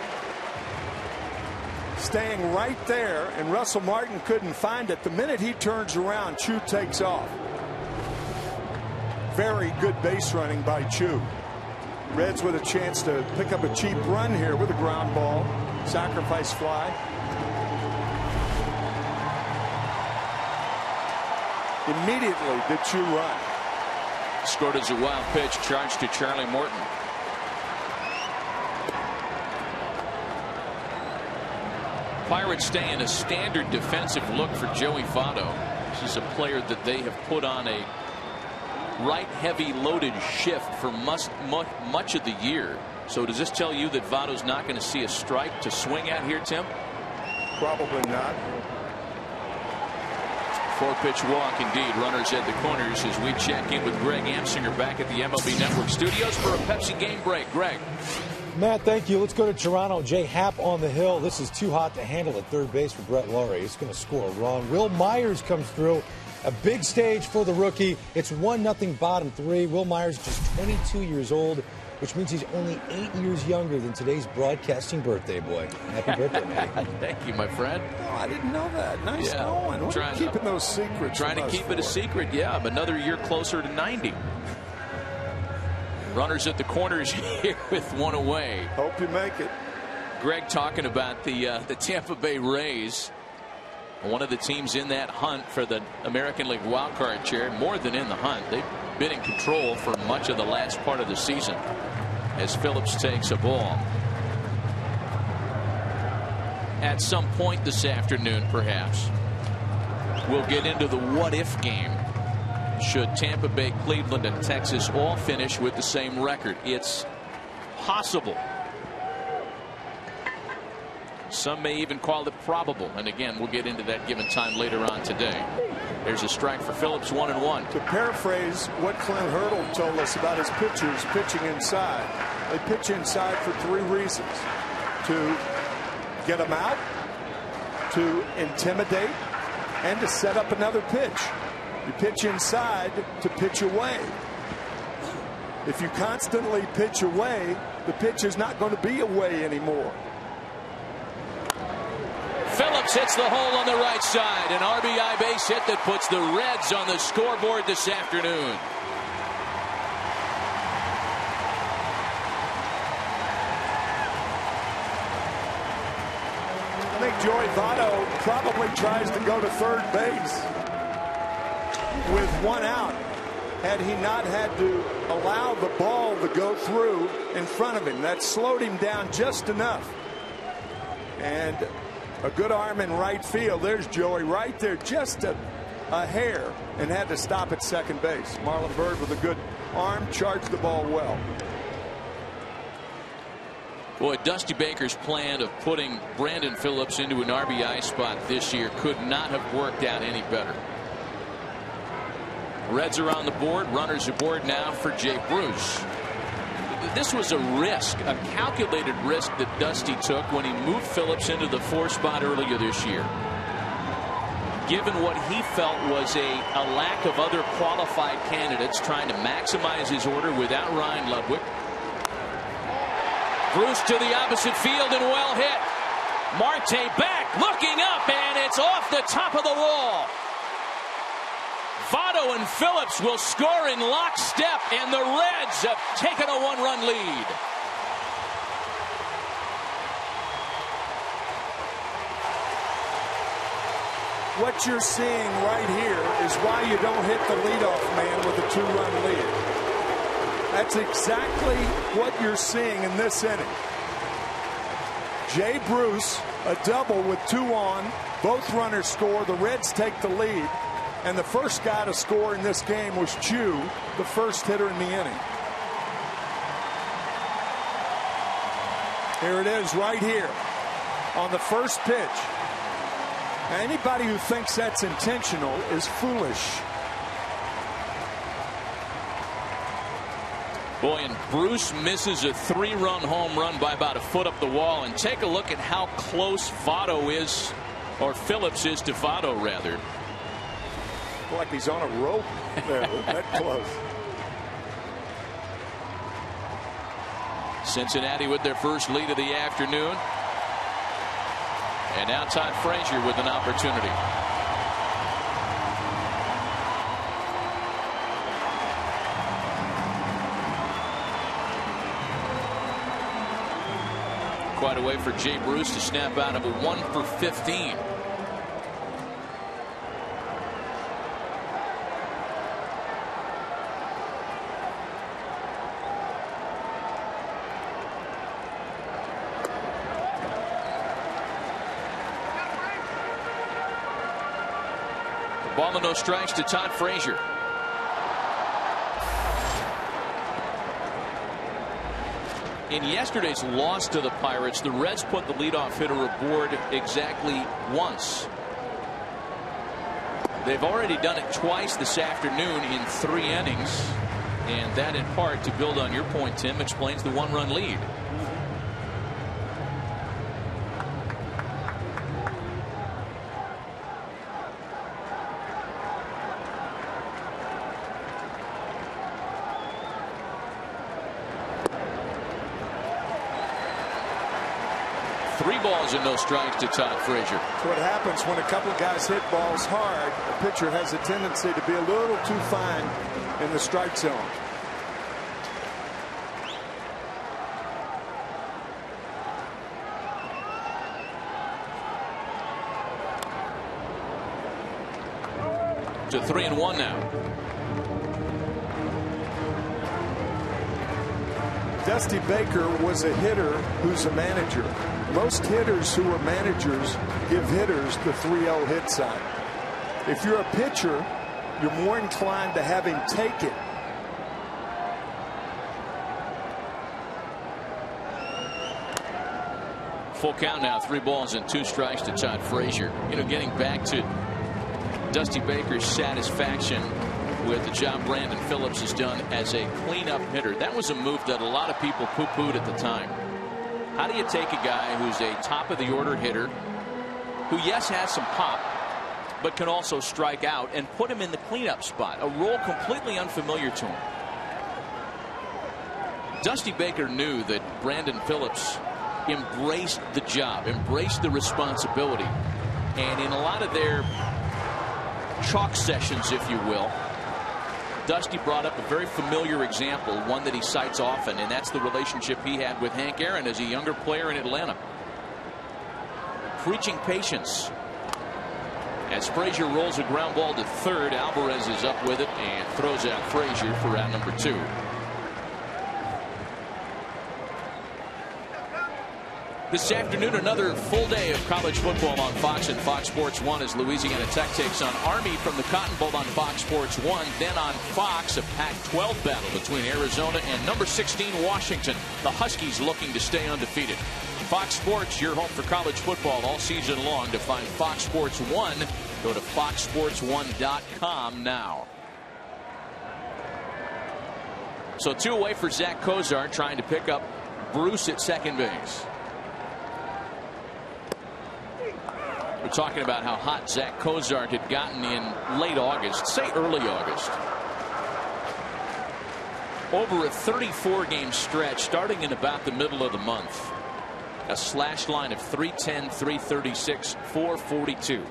staying right there, and Russell Martin couldn't find it. The minute he turns around, Chu takes off. Very good base running by Chu. Reds with a chance to pick up a cheap run here with a ground ball. Sacrifice fly. Immediately did Chu run. Scored as a wild pitch, charged to Charlie Morton. Pirates stay in a standard defensive look for Joey Votto. This is a player that they have put on a right heavy loaded shift for much of the year. So does this tell you that Votto's not going to see a strike to swing at here, Tim? Probably not. 4-pitch walk indeed. Runners at the corners as we check in with Greg Amsinger back at the MLB Network studios for a Pepsi game break. Greg. Matt, thank you. Let's go to Toronto. Jay Happ on the hill. This is too hot to handle at third base for Brett Laurie. He's going to score a run. Will Myers comes through. A big stage for the rookie. It's 1-0 bottom 3. Will Myers just 22 years old, which means he's only 8 years younger than today's broadcasting birthday boy. Happy birthday, man. Thank you, my friend. Oh, I didn't know that. Nice going. We're keeping those secrets. Trying to keep it a secret, yeah. But another year closer to 90. Runners at the corners here with one away. Hope you make it. Greg talking about the Tampa Bay Rays. One of the teams in that hunt for the American League wildcard chair. More than in the hunt. They've been in control for much of the last part of the season as Phillips takes a ball. At some point this afternoon, perhaps, we'll get into the what-if game. should Tampa Bay, Cleveland, and Texas all finish with the same record. It's possible. Some may even call it probable. And again, we'll get into that given time later on today. There's a strike for Phillips, 1-1. To paraphrase what Clint Hurdle told us about his pitchers pitching inside, they pitch inside for 3 reasons: to get them out, to intimidate, and to set up another pitch. You pitch inside to pitch away. If you constantly pitch away, the pitch is not going to be away anymore. Phillips hits the hole on the right side. An RBI base hit that puts the Reds on the scoreboard this afternoon. I think Joey Votto probably tries to go to third base with 1 out, had he not had to allow the ball to go through in front of him. That slowed him down just enough. And a good arm in right field. There's Joey right there, just a hair, and had to stop at second base. Marlon Byrd with a good arm charged the ball well. Boy, Dusty Baker's plan of putting Brandon Phillips into an RBI spot this year could not have worked out any better. Reds are on the board. Runners aboard now for Jay Bruce. This was a risk, a calculated risk that Dusty took when he moved Phillips into the 4 spot earlier this year. Given what he felt was a lack of other qualified candidates, trying to maximize his order without Ryan Ludwig. Bruce to the opposite field and well hit. Marte back, looking up, and it's off the top of the wall. Votto and Phillips will score in lockstep, and the Reds have taken a 1-run lead. What you're seeing right here is why you don't hit the leadoff man with a 2-run lead. That's exactly what you're seeing in this inning. Jay Bruce, a double with 2 on. Both runners score. The Reds take the lead. And the first guy to score in this game was Chu, the first hitter in the inning. Here it is right here on the first pitch. Now, anybody who thinks that's intentional is foolish. Boy, and Bruce misses a 3-run home run by about a foot up the wall. And take a look at how close Votto is, or Phillips is to Votto, rather. Like he's on a rope there, that close. Cincinnati with their first lead of the afternoon. And now Todd Frazier with an opportunity. Quite a way for Jay Bruce to snap out of a 1 for 15. Ball and no strikes to Todd Frazier. In yesterday's loss to the Pirates, the Reds put the leadoff hitter aboard exactly once. They've already done it twice this afternoon in 3 innings. And that, in part, to build on your point, Tim, explains the 1-run lead. And no strikes to Todd Frazier. That's what happens when a couple of guys hit balls hard. A pitcher has a tendency to be a little too fine in the strike zone. To 3-1 now. Dusty Baker was a hitter who's a manager. Most hitters who are managers give hitters the 3-0 hit sign. If you're a pitcher you're more inclined to have him take it. Full count now, 3 balls and 2 strikes to Todd Frazier. You know, getting back to Dusty Baker's satisfaction with the job Brandon Phillips has done as a cleanup hitter. That was a move that a lot of people poo-pooed at the time. How do you take a guy who's a top of the order hitter who, yes, has some pop, but can also strike out, and put him in the cleanup spot, a role completely unfamiliar to him? Dusty Baker knew that Brandon Phillips embraced the job, embraced the responsibility, and in a lot of their chalk sessions, if you will, Dusty brought up a very familiar example, one that he cites often, and that's the relationship he had with Hank Aaron as a younger player in Atlanta. Preaching patience. As Frazier rolls a ground ball to third, Alvarez is up with it and throws out Frazier for out number 2. This afternoon, another full day of college football on Fox and Fox Sports 1 as Louisiana Tech takes on Army from the Cotton Bowl on Fox Sports 1. Then on Fox, a Pac-12 battle between Arizona and number 16 Washington. The Huskies looking to stay undefeated. Fox Sports, your home for college football all season long. To find Fox Sports 1, go to foxsports1.com now. So 2 away for Zach Cozart, trying to pick up Bruce at second base. We're talking about how hot Zach Cozart had gotten in late August, say early August. Over a 34-game stretch starting in about the middle of the month. A slash line of 310, 336, 442.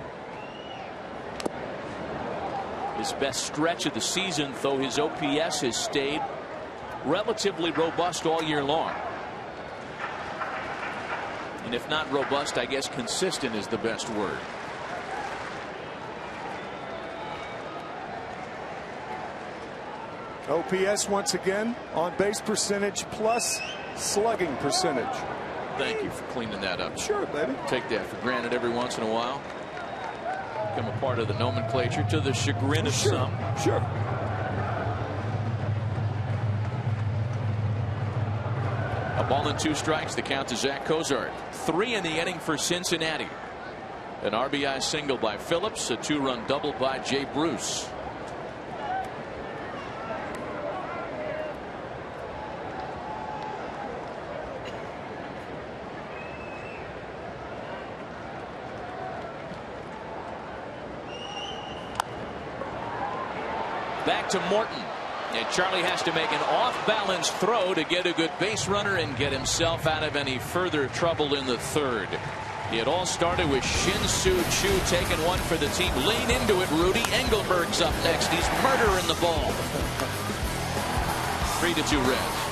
His best stretch of the season, though his OPS has stayed relatively robust all year long. And if not robust, I guess consistent is the best word. OPS once again, on base percentage plus slugging percentage. Thank you for cleaning that up. Sure, baby. Take that for granted every once in a while. Become a part of the nomenclature to the chagrin of some. Sure. A ball and 2 strikes, the count to Zach Cozart. 3 in the inning for Cincinnati. An RBI single by Phillips, a 2-run double by Jay Bruce. Back to Morton. And Charlie has to make an off-balance throw to get a good base runner and get himself out of any further trouble in the third. It all started with Shin-Soo Choo taking one for the team. Lean into it, Rudy. Engelberg's up next. He's murdering the ball. 3-2 Reds.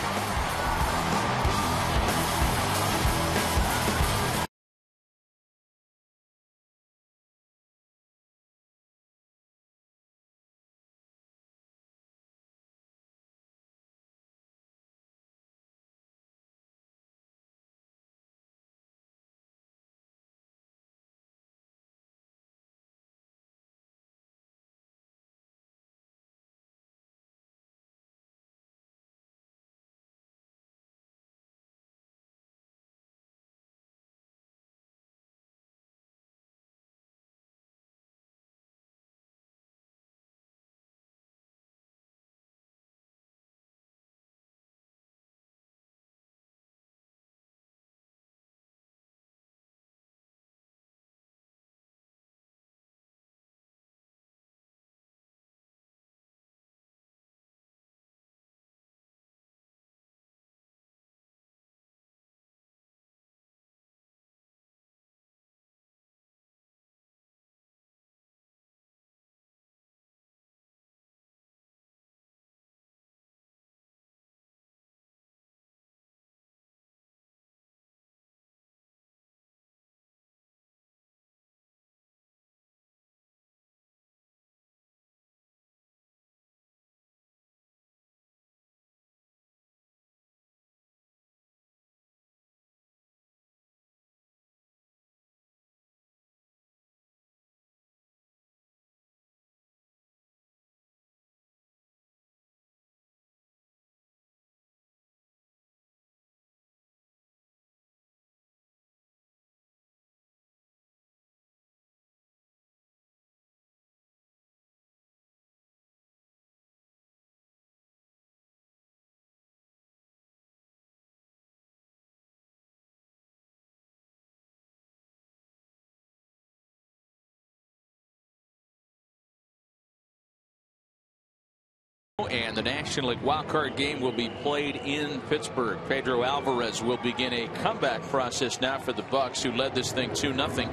And the National League wildcard game will be played in Pittsburgh. Pedro Alvarez will begin a comeback process now for the Bucks, who led this thing 2-0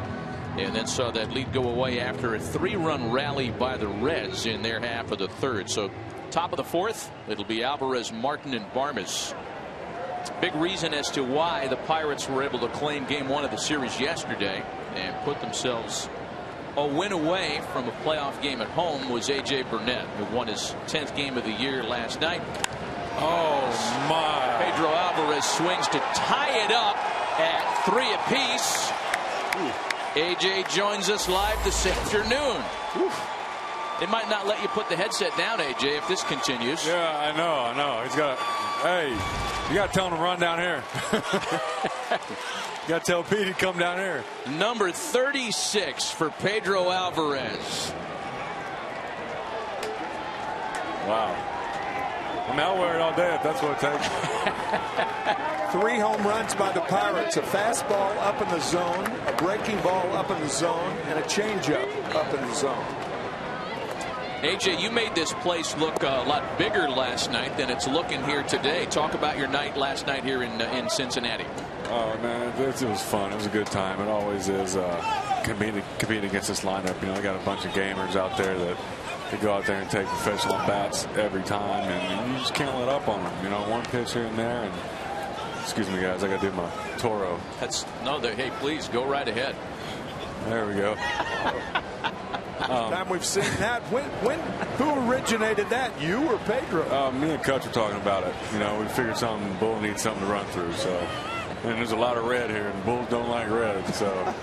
and then saw that lead go away after a 3-run rally by the Reds in their half of the third. So top of the fourth, it'll be Alvarez, Martin, and Barmes. Big reason as to why the Pirates were able to claim game one of the series yesterday and put themselves a win away from a playoff game at home was A.J. Burnett, who won his 10th game of the year last night. Oh, my. Pedro Alvarez swings to tie it up at 3 apiece. A.J. joins us live this afternoon. They might not let you put the headset down, A.J., if this continues. Yeah, I know. He's got to, hey, you got to tell him to run down here. You got to tell Pete to come down here. Number 36 for Pedro Alvarez. Wow. I mean, I'll wear it all day if that's what it takes. 3 home runs by the Pirates. A fastball up in the zone, a breaking ball up in the zone, and a changeup up in the zone. AJ, you made this place look a lot bigger last night than it's looking here today. Talk about your night last night here in Cincinnati. Oh, man, it was fun. It was a good time. It always is competing against this lineup. You know, they got a bunch of gamers out there that go out there and take professional bats every time, and you just can't let up on them. You know, one pitch here and there. And excuse me, guys, I got to do my Toro. Hey, please go right ahead. There we go. Time we've seen that. Who originated that? You or Pedro? Me and Kutch were talking about it. You know, we figured Bull needs something to run through. So, and there's a lot of red here, and Bulls don't like red. So,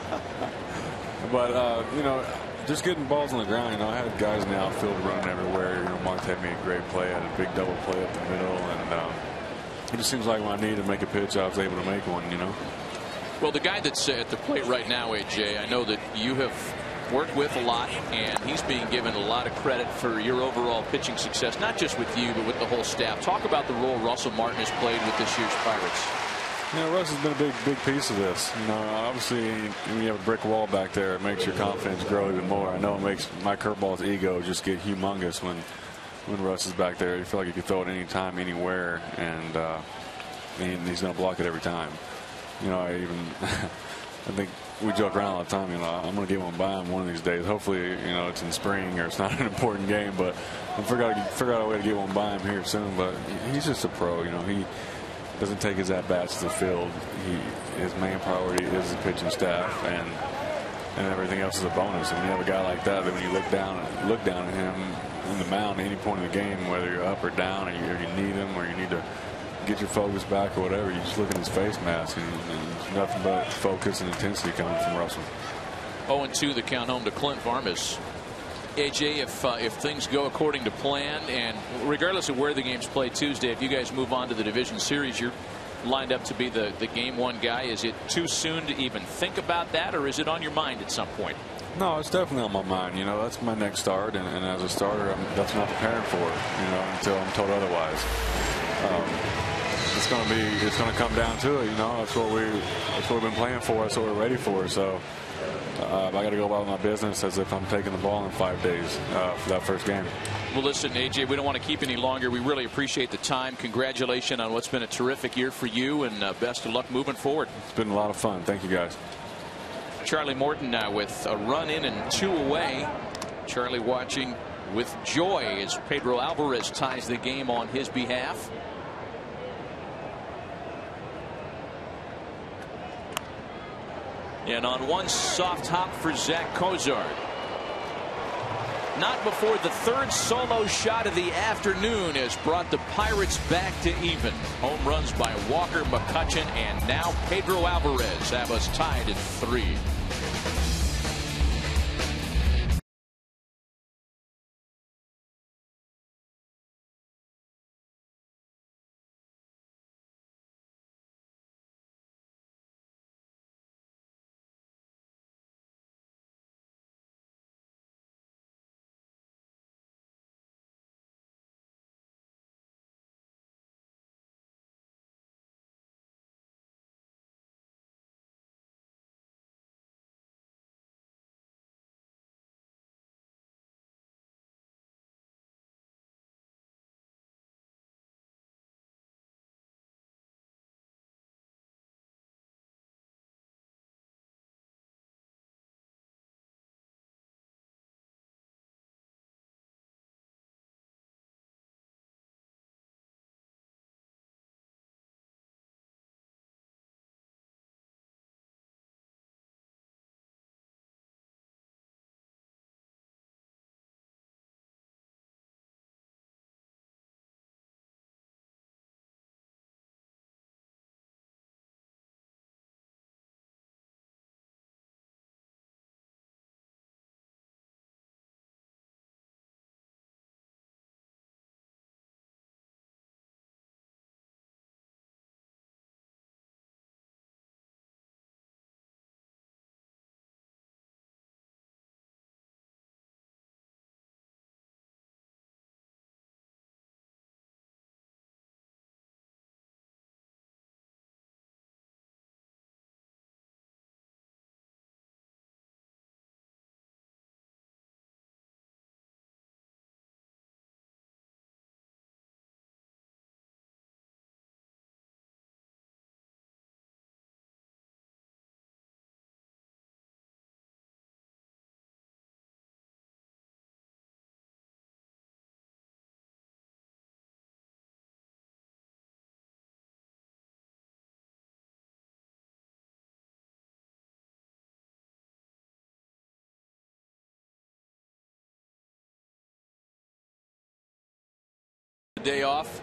but you know, just getting balls on the ground. You know, I had guys in the outfield running everywhere. You know, Monte made a great play, had a big double play up the middle, and it just seems like when I needed to make a pitch, I was able to make one. You know. Well, the guy that's at the plate right now, AJ, I know that you have worked with a lot, and he's being given a lot of credit for your overall pitching success, not just with you, but with the whole staff. Talk about the role Russell Martin has played with this year's Pirates. You know, Russ has been a big piece of this. You know, obviously, when you have a brick wall back there, it makes your confidence grow even more. I know it makes my curveball's ego just get humongous when Russ is back there. You feel like you can throw it anytime, anywhere, and he's going to block it every time. You know, I think we joke around all the time. You know, I'm going to get one by him one of these days. Hopefully, you know, it's in spring or it's not an important game, but I'm figure out a way to get one by him here soon. But he's just a pro. You know, he doesn't take his at bats to the field. His main priority is the pitching staff, and everything else is a bonus. And when you have a guy like that, when you look down at him in the mound at any point in the game, whether you're up or down, or you need him, or you need to get your focus back or whatever, you just look at his face mask, and there's nothing but focus and intensity coming from Russell. 0-2 the count home to Clint Varmus. AJ, if things go according to plan, and regardless of where the game's played Tuesday, if you guys move on to the division series, you're lined up to be the game one guy. Is it too soon to even think about that, or is it on your mind at some point? No, it's definitely on my mind. You know, that's my next start, and as a starter, that's not preparing for it, you know, until I'm told otherwise. It's going to come down to it. You know, that's what we've been playing for. That's what we're ready for. So I got to go about my business as if I'm taking the ball in 5 days for that first game. Well, listen, AJ, we don't want to keep any longer. We really appreciate the time. Congratulations on what's been a terrific year for you, and best of luck moving forward. It's been a lot of fun. Thank you, guys. Charlie Morton now with a run in and 2 away. Charlie watching with joy as Pedro Alvarez ties the game on his behalf. And on one soft hop for Zach Kozar. Not before the third solo shot of the afternoon has brought the Pirates back to even. Home runs by Walker, McCutchen, and now Pedro Alvarez have us tied at 3. Day off.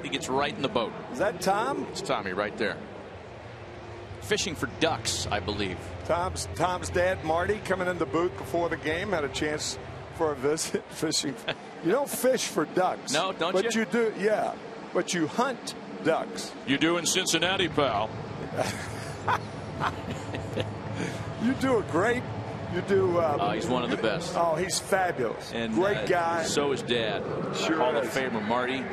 He gets right in the boat. Is that Tom? It's Tommy right there. Fishing for ducks, I believe. Tom's dad, Marty, coming in the booth before the game, had a chance for a visit fishing. You don't fish for ducks. No, don't but you? You do, yeah. But you hunt ducks. You do in Cincinnati, pal. You do a great. You do. He's one of the best. Oh, he's fabulous. And great guy. So is Dad. Sure. Hall of Famer Marty.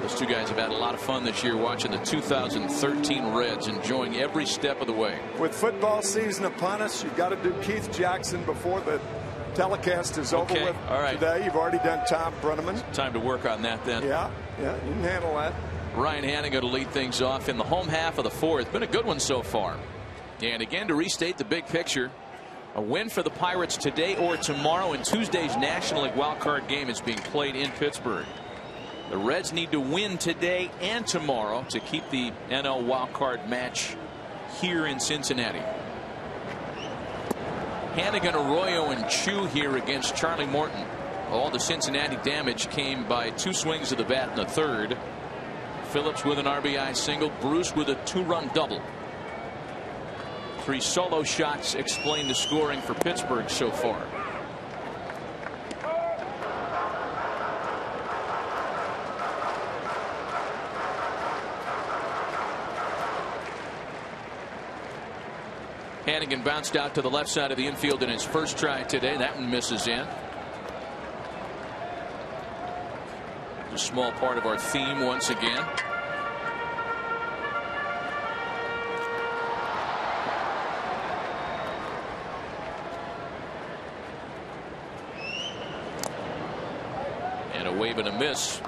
Those two guys have had a lot of fun this year watching the 2013 Reds, enjoying every step of the way. With football season upon us, you've got to do Keith Jackson before the telecast is over with. All right. Today. You've already done Tom Brenneman. Time to work on that then. Yeah, you can handle that. Ryan Hannigan to lead things off in the home half of the fourth. Been a good one so far. And again, to restate the big picture, a win for the Pirates today or tomorrow in Tuesday's National League wildcard game is being played in Pittsburgh. The Reds need to win today and tomorrow to keep the NL wildcard match here in Cincinnati. Hannigan, Arroyo, and Chu here against Charlie Morton. All the Cincinnati damage came by 2 swings of the bat in the third. Phillips with an RBI single, Bruce with a 2-run double. 3 solo shots explain the scoring for Pittsburgh so far. Hannigan bounced out to the left side of the infield in his first try today. That one misses in. A small part of our theme once again. And a wave and a miss.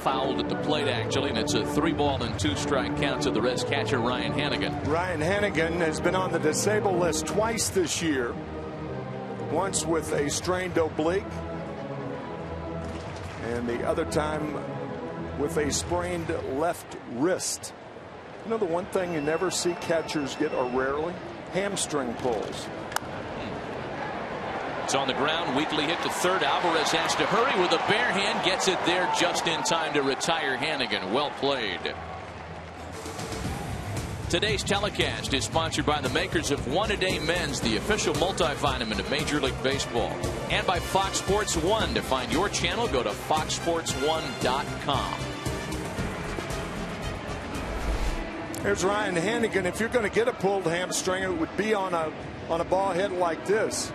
Fouled at the plate, actually, and it's a 3-ball and 2-strike count to the Reds catcher Ryan Hannigan. Ryan Hannigan has been on the disabled list twice this year. Once with a strained oblique, and the other time with a sprained left wrist. You know, the one thing you never see catchers get, or rarely, hamstring pulls. It's on the ground. Weakly hit to third. Alvarez has to hurry with a bare hand. Gets it there just in time to retire Hannigan. Well played. Today's telecast is sponsored by the makers of One A Day Men's, the official multivitamin of Major League Baseball, and by Fox Sports 1. To find your channel, go to foxsports1.com. Here's Ryan Hannigan. If you're going to get a pulled hamstring, it would be on a ball hit like this.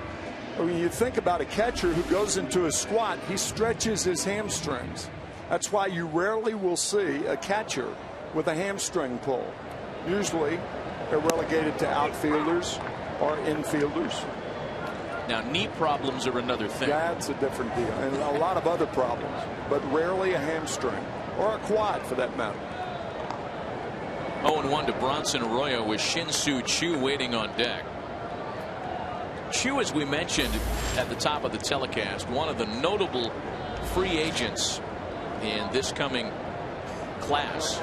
When you think about a catcher who goes into a squat, he stretches his hamstrings. That's why you rarely will see a catcher with a hamstring pull. Usually they're relegated to outfielders or infielders. Now, knee problems are another thing. That's a different deal, and a lot of other problems, but rarely a hamstring or a quad for that matter. 0-1 to Bronson Arroyo with Shin-Soo Choo waiting on deck. Chu, as we mentioned at the top of the telecast, one of the notable free agents in this coming class.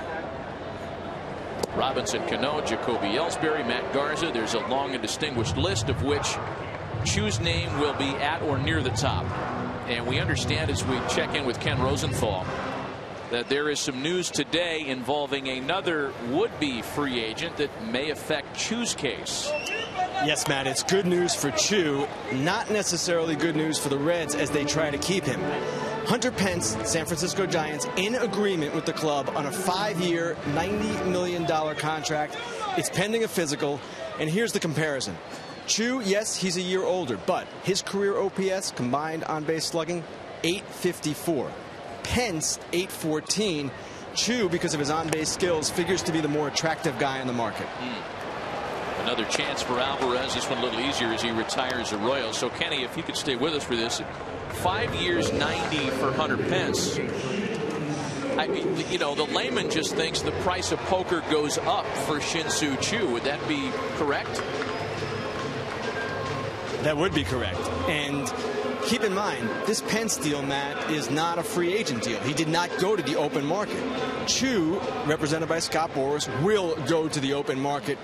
Robinson Cano, Jacoby Ellsbury, Matt Garza. There's a long and distinguished list of which Chu's name will be at or near the top. And we understand as we check in with Ken Rosenthal that there is some news today involving another would-be free agent that may affect Chu's case. Yes, Matt, it's good news for Chu, not necessarily good news for the Reds as they try to keep him. Hunter Pence, San Francisco Giants, in agreement with the club on a 5-year, $90 million contract. It's pending a physical, and here's the comparison. Chu, yes, he's a year older, but his career OPS, combined on-base slugging, .854. Pence, .814. Chu, because of his on-base skills, figures to be the more attractive guy in the market. Another chance for Alvarez. This one a little easier as he retires Arroyo. So, Kenny, if you could stay with us for this, 5 years, 90 for Hunter Pence. You know, the layman just thinks the price of poker goes up for Shin-Soo Choo. Would that be correct? That would be correct. And keep in mind, this Pence deal, Matt, is not a free agent deal. He did not go to the open market. Chu, represented by Scott Boras, will go to the open market.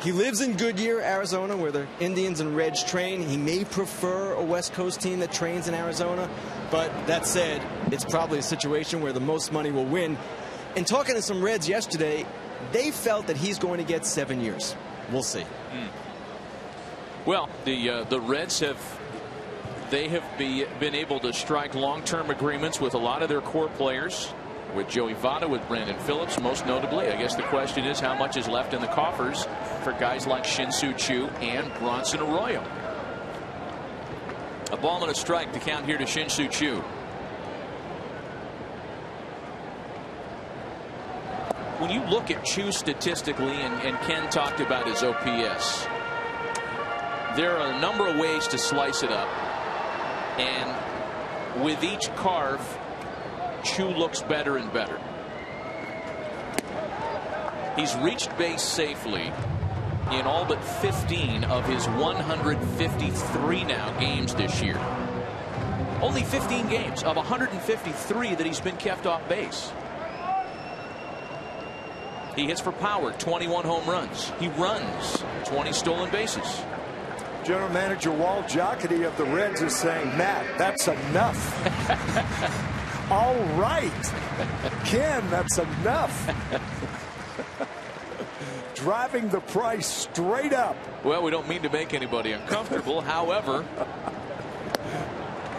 He lives in Goodyear, Arizona, where the Indians and Reds train. He may prefer a West Coast team that trains in Arizona. But that said, it's probably a situation where the most money will win. And talking to some Reds yesterday, they felt that he's going to get 7 years. We'll see. Well, the Reds have been able to strike long-term agreements with a lot of their core players. With Joey Votto, with Brandon Phillips, most notably. I guess the question is how much is left in the coffers for guys like Shin-Soo Choo and Bronson Arroyo. A ball and a strike to count here to Shin-Soo Choo. When you look at Choo statistically, and Ken talked about his OPS, there are a number of ways to slice it up. And with each carve, Choo looks better and better. He's reached base safely in all but 15 of his 153 now games this year. Only 15 games of 153 that he's been kept off base. He hits for power, 21 home runs. He runs 20 stolen bases. General Manager Walt Jocketty of the Reds is saying, Matt, that's enough. All right, Ken, that's enough. Driving the price straight up. Well, we don't mean to make anybody uncomfortable. However,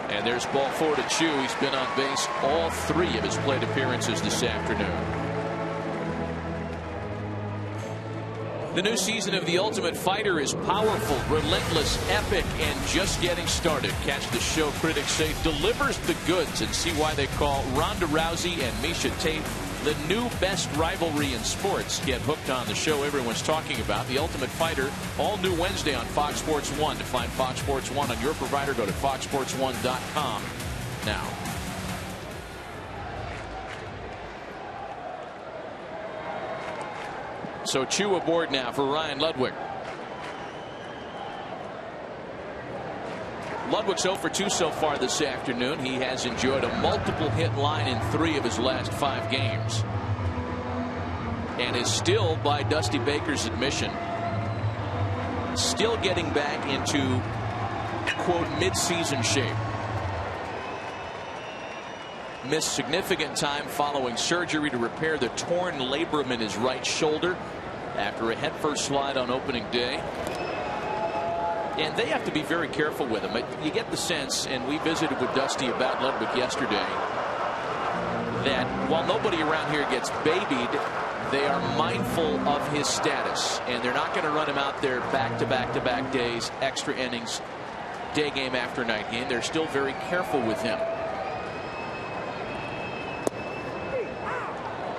and there's ball 4 to Choo. He's been on base all 3 of his plate appearances this afternoon. The new season of The Ultimate Fighter is powerful, relentless, epic, and just getting started. Catch the show critics say delivers the goods and see why they call Ronda Rousey and Miesha Tate the new best rivalry in sports. Get hooked on the show everyone's talking about. The Ultimate Fighter, all new Wednesday on Fox Sports 1. To find Fox Sports 1 on your provider, go to foxsports1.com now. So Choo aboard now for Ryan Ludwig. Ludwig's 0 for 2 so far this afternoon. He has enjoyed a multiple hit line in 3 of his last 5 games. And is still, by Dusty Baker's admission, still getting back into, quote, mid-season shape. Missed significant time following surgery to repair the torn labrum in his right shoulder after a headfirst slide on opening day. And they have to be very careful with him. You get the sense, and we visited with Dusty about Ludwig yesterday, that while nobody around here gets babied, they are mindful of his status, and they're not going to run him out there back-to-back-to-back days, extra innings, day game after night game. They're still very careful with him.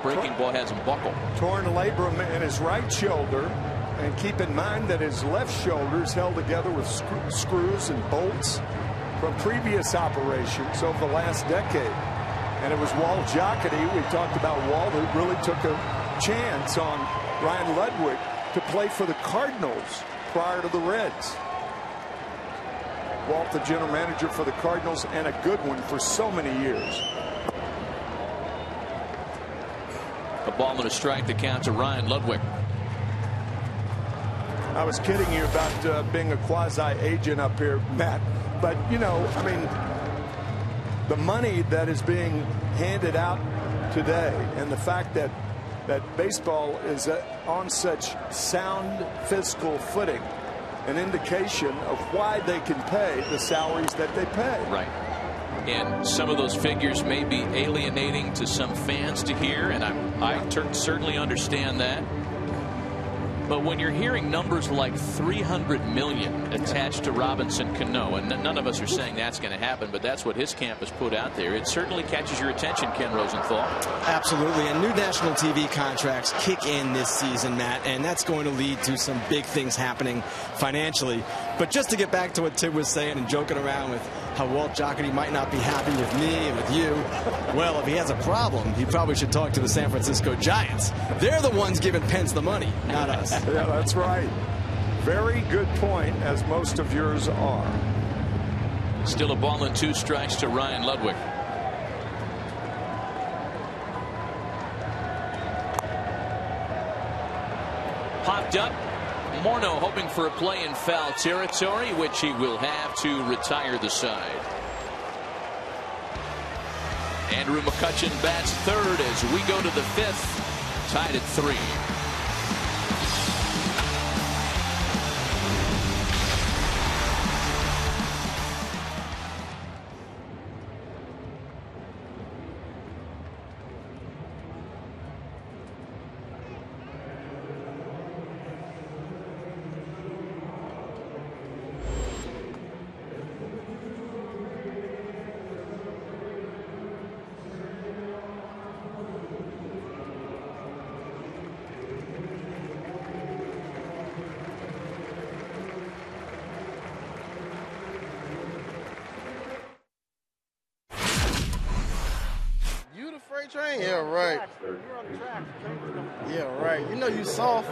Breaking ball has him buckled. Torn labrum in his right shoulder, and keep in mind that his left shoulder is held together with screws and bolts from previous operations over the last decade. And it was Walt Jocketty, we talked about Walt, who really took a chance on Ryan Ludwig to play for the Cardinals prior to the Reds. Walt, the general manager for the Cardinals, and a good one for so many years. A ball and a strike to count to Ryan Ludwig. I was kidding you about being a quasi-agent up here, Matt. But, you know, I mean, the money that is being handed out today and the fact that baseball is on such sound fiscal footing, an indication of why they can pay the salaries that they pay. Right. And some of those figures may be alienating to some fans to hear, and I certainly understand that. But when you're hearing numbers like $300 million attached to Robinson Cano, and none of us are saying that's going to happen, but that's what his camp has put out there, it certainly catches your attention, Ken Rosenthal. Absolutely. And new national TV contracts kick in this season, Matt, and that's going to lead to some big things happening financially. But just to get back to what Tim was saying and joking around with how Walt Jocketty might not be happy with me and with you, well, if he has a problem, he probably should talk to the San Francisco Giants. They're the ones giving Pence the money, not us. Yeah, that's right. Very good point, as most of yours are. Still a ball and 2 strikes to Ryan Ludwig. Popped up Morneau hoping for a play in foul territory, which he will have to retire the side. Andrew McCutchen bats third as we go to the fifth, tied at 3. Train? Yeah, right. Yeah, right. You know you soft.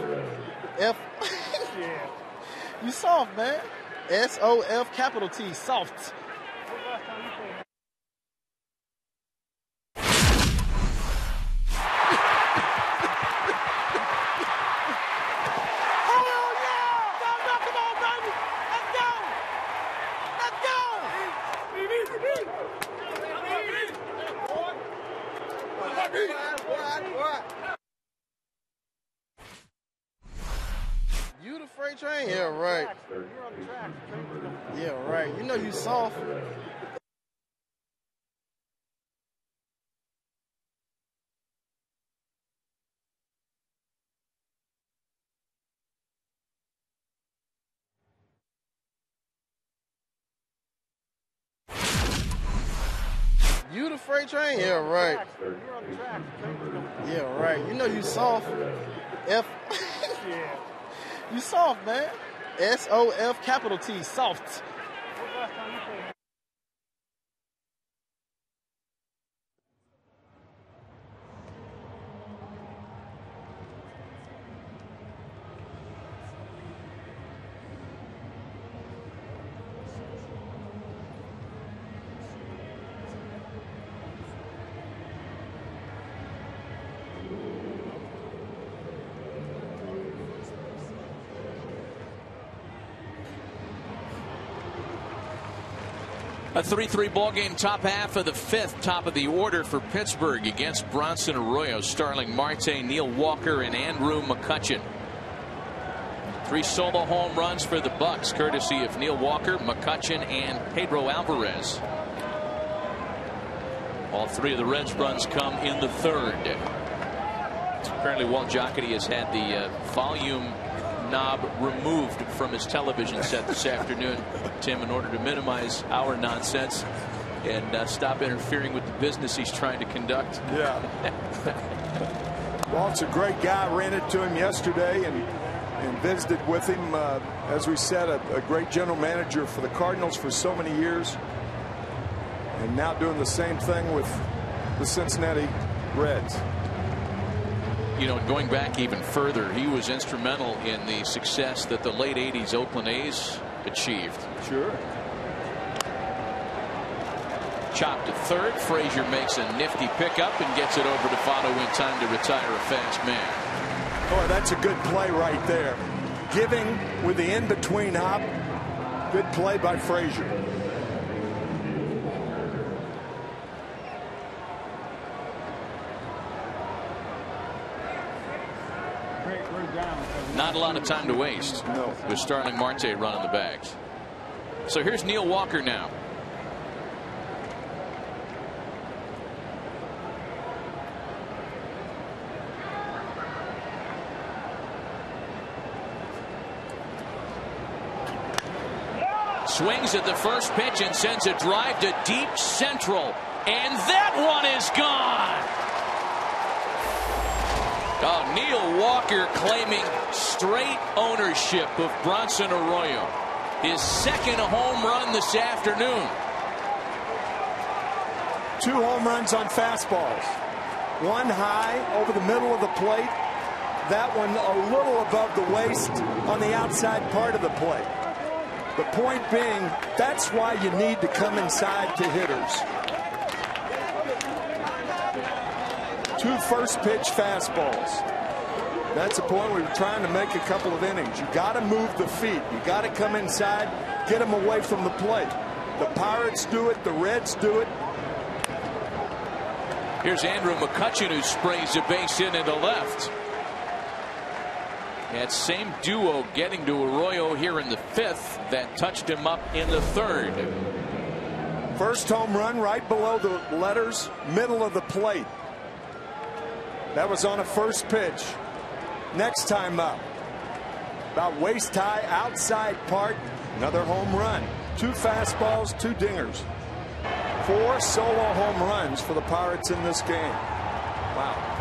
F. You soft, man. S-O-F capital T, soft. You the freight train? Yeah, right. Yeah, right. You know you soft. You the freight train? Yeah, right. Yeah, right. You know you soft. F. You soft, man. S-O-F capital T, soft. A 3-3 ball game, top half of the fifth, top of the order for Pittsburgh against Bronson Arroyo, Starling Marte, Neil Walker, and Andrew McCutchen. 3 solo home runs for the Bucks, courtesy of Neil Walker, McCutchen, and Pedro Alvarez. All 3 of the Reds' runs come in the third. Apparently, Walt Jocketty has had the volume knob removed from his television set this afternoon, Tim, in order to minimize our nonsense and stop interfering with the business he's trying to conduct. Yeah. Walt's a great guy. Ran into him yesterday and visited with him. As we said, a great general manager for the Cardinals for so many years, and now doing the same thing with the Cincinnati Reds. You know, going back even further, he was instrumental in the success that the late 80s Oakland A's achieved. Sure. Chopped to third. Frazier makes a nifty pickup and gets it over to Votto in time to retire a fast man. Boy, that's a good play right there. Giving with the in-between hop. Good play by Frazier. Not a lot of time to waste with Starling Marte running the bags. So here's Neil Walker now. Swings at the first pitch and sends a drive to deep central. And that one is gone. Oh, Neil Walker claiming straight ownership of Bronson Arroyo. His second home run this afternoon. 2 home runs on fastballs. One high over the middle of the plate. That one a little above the waist on the outside part of the plate. The point being, that's why you need to come inside to hitters. 2 first pitch fastballs. That's the point. We were trying to make a couple of innings. You got to move the feet. You got to come inside, get them away from the plate. The Pirates do it. The Reds do it. Here's Andrew McCutchen, who sprays a base hit into left. That same duo getting to Arroyo here in the 5th that touched him up in the 3rd. First home run right below the letters, middle of the plate. That was on a first pitch. Next time up, about waist high, outside part, another home run. 2 fastballs, 2 dingers. 4 solo home runs for the Pirates in this game. Wow.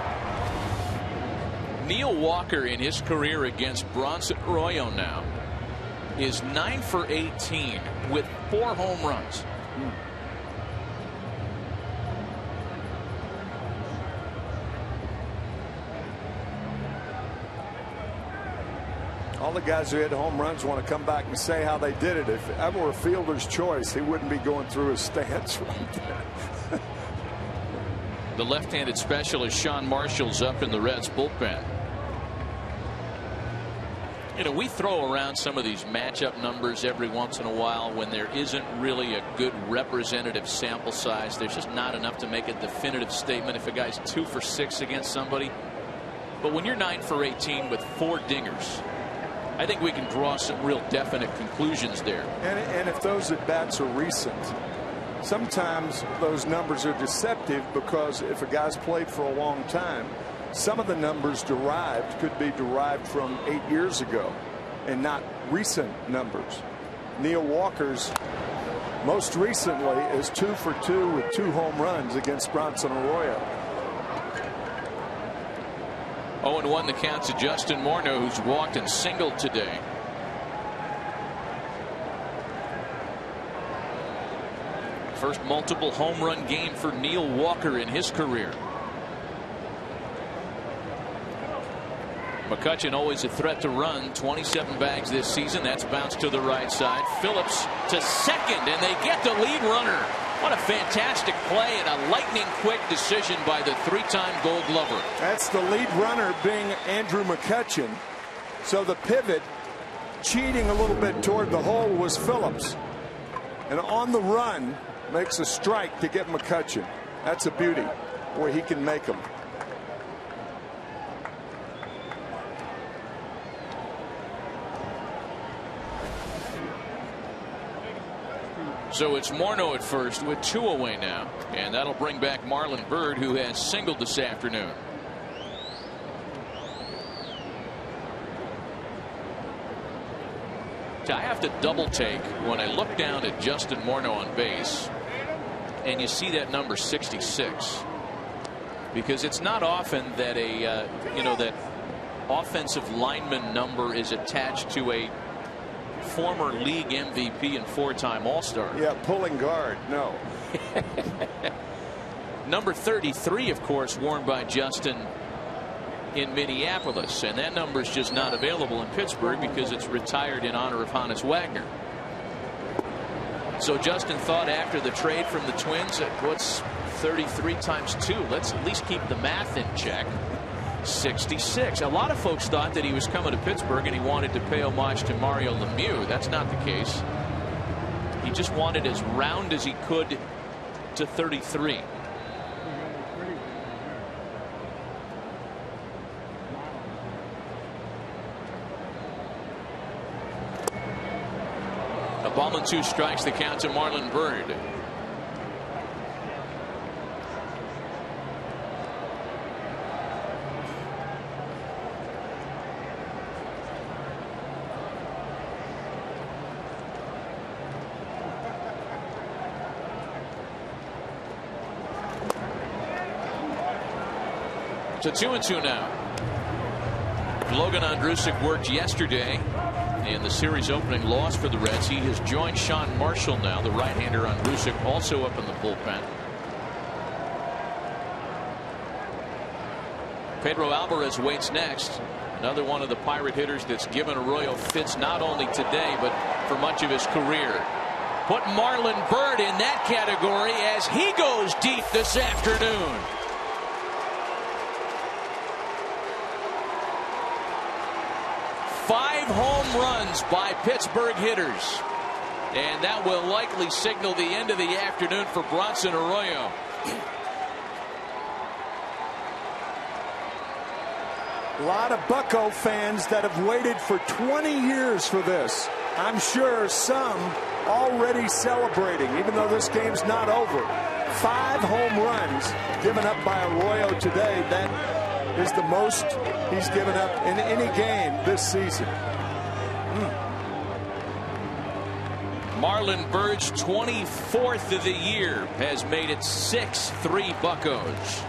Neil Walker in his career against Bronson Arroyo now is 9 for 18 with 4 home runs. All the guys who hit home runs want to come back and say how they did it. If that were a fielder's choice, he wouldn't be going through his stance right there. The left-handed specialist Sean Marshall's up in the Reds bullpen. You know, we throw around some of these matchup numbers every once in a while when there isn't really a good representative sample size. There's just not enough to make a definitive statement if a guy's 2 for 6 against somebody. But when you're 9 for 18 with 4 dingers, I think we can draw some real definite conclusions there. And if those at bats are recent, sometimes those numbers are deceptive, because if a guy's played for a long time, some of the numbers could be derived from 8 years ago and not recent numbers. Neil Walker's most recently is 2 for 2 with 2 home runs against Bronson Arroyo. 0-1 the count to Justin Morneau, who's walked and singled today. First multiple home run game for Neil Walker in his career. McCutchen always a threat to run. 27 bags this season. That's bounced to the right side. Phillips to second, and they get the lead runner. What a fantastic play and a lightning quick decision by the 3-time Gold Glover. That's the lead runner being Andrew McCutchen. So the pivot cheating a little bit toward the hole was Phillips. And on the run makes a strike to get McCutchen. That's a beauty where he can make them. So it's Morneau at first with 2 away now, and that'll bring back Marlon Byrd, who has singled this afternoon. I have to double take when I look down at Justin Morneau on base and you see that number 66, because it's not often that that offensive lineman number is attached to a former league MVP and 4-time All-Star. Yeah, pulling guard. No. Number 33, of course, worn by Justin in Minneapolis, and that number is just not available in Pittsburgh because it's retired in honor of Hannes Wagner. So Justin thought after the trade from the Twins, that what's 33 times 2? Let's at least keep the math in check. 66. A lot of folks thought that he was coming to Pittsburgh and he wanted to pay homage to Mario Lemieux. That's not the case. He just wanted as round as he could to 33. A ball and 2 strikes, the count to Marlon Byrd. To 2-2 now. Logan Ondrusek worked yesterday in the series opening loss for the Reds. He has joined Sean Marshall now, the right-hander. Ondrusek also up in the bullpen. Pedro Alvarez waits next. Another one of the Pirate hitters that's given Arroyo fits not only today but for much of his career. Put Marlon Byrd in that category as he goes deep this afternoon. 5 home runs by Pittsburgh hitters. And that will likely signal the end of the afternoon for Bronson Arroyo. A lot of Bucco fans that have waited for 20 years for this. I'm sure some already celebrating, even though this game's not over. 5 home runs given up by Arroyo today. That is the most he's given up in any game this season. Marlon Bird's 24th of the year has made it 6-3 Buccos.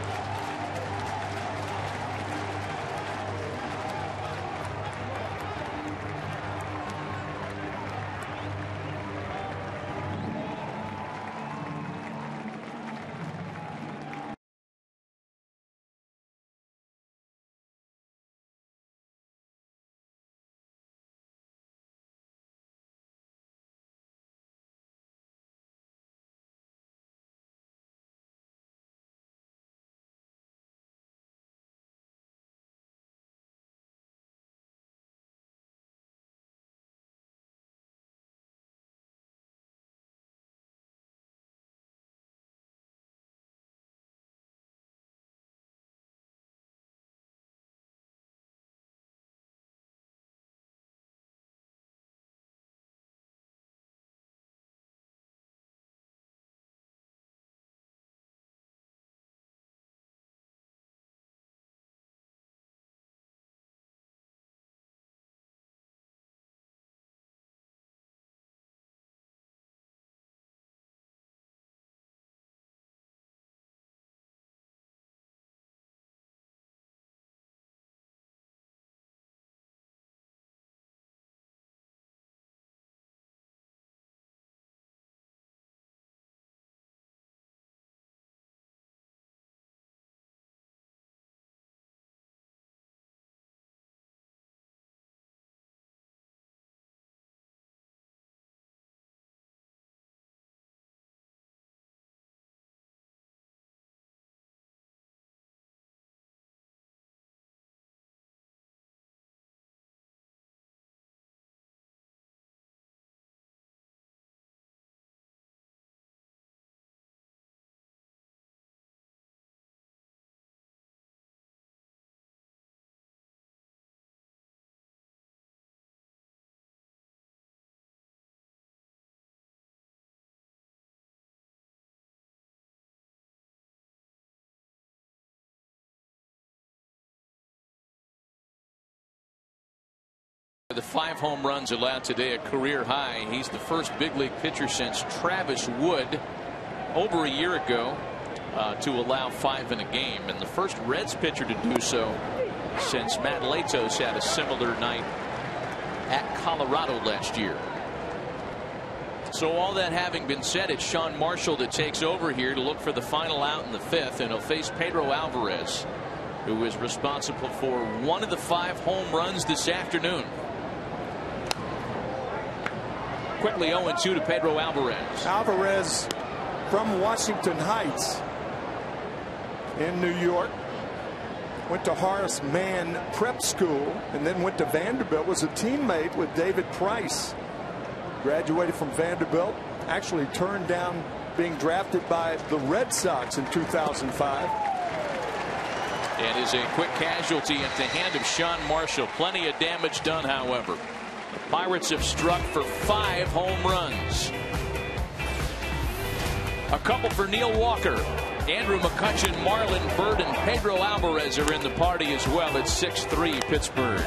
The 5 home runs allowed today, a career high. He's the first big league pitcher since Travis Wood over a year ago to allow 5 in a game, and the first Reds pitcher to do so since Matt Latos had a similar night at Colorado last year. So all that having been said, it's Sean Marshall that takes over here to look for the final out in the 5th, and he'll face Pedro Alvarez, who is responsible for 1 of the 5 home runs this afternoon. Quickly 0-2 to Pedro Alvarez. Alvarez from Washington Heights in New York. Went to Horace Mann Prep School and then went to Vanderbilt. Was a teammate with David Price. Graduated from Vanderbilt. Actually turned down being drafted by the Red Sox in 2005. And is a quick casualty at the hand of Sean Marshall. Plenty of damage done, however. The Pirates have struck for 5 home runs. A couple for Neil Walker. Andrew McCutchen, Marlon Byrd, and Pedro Alvarez are in the party as well. It's 6-3 Pittsburgh.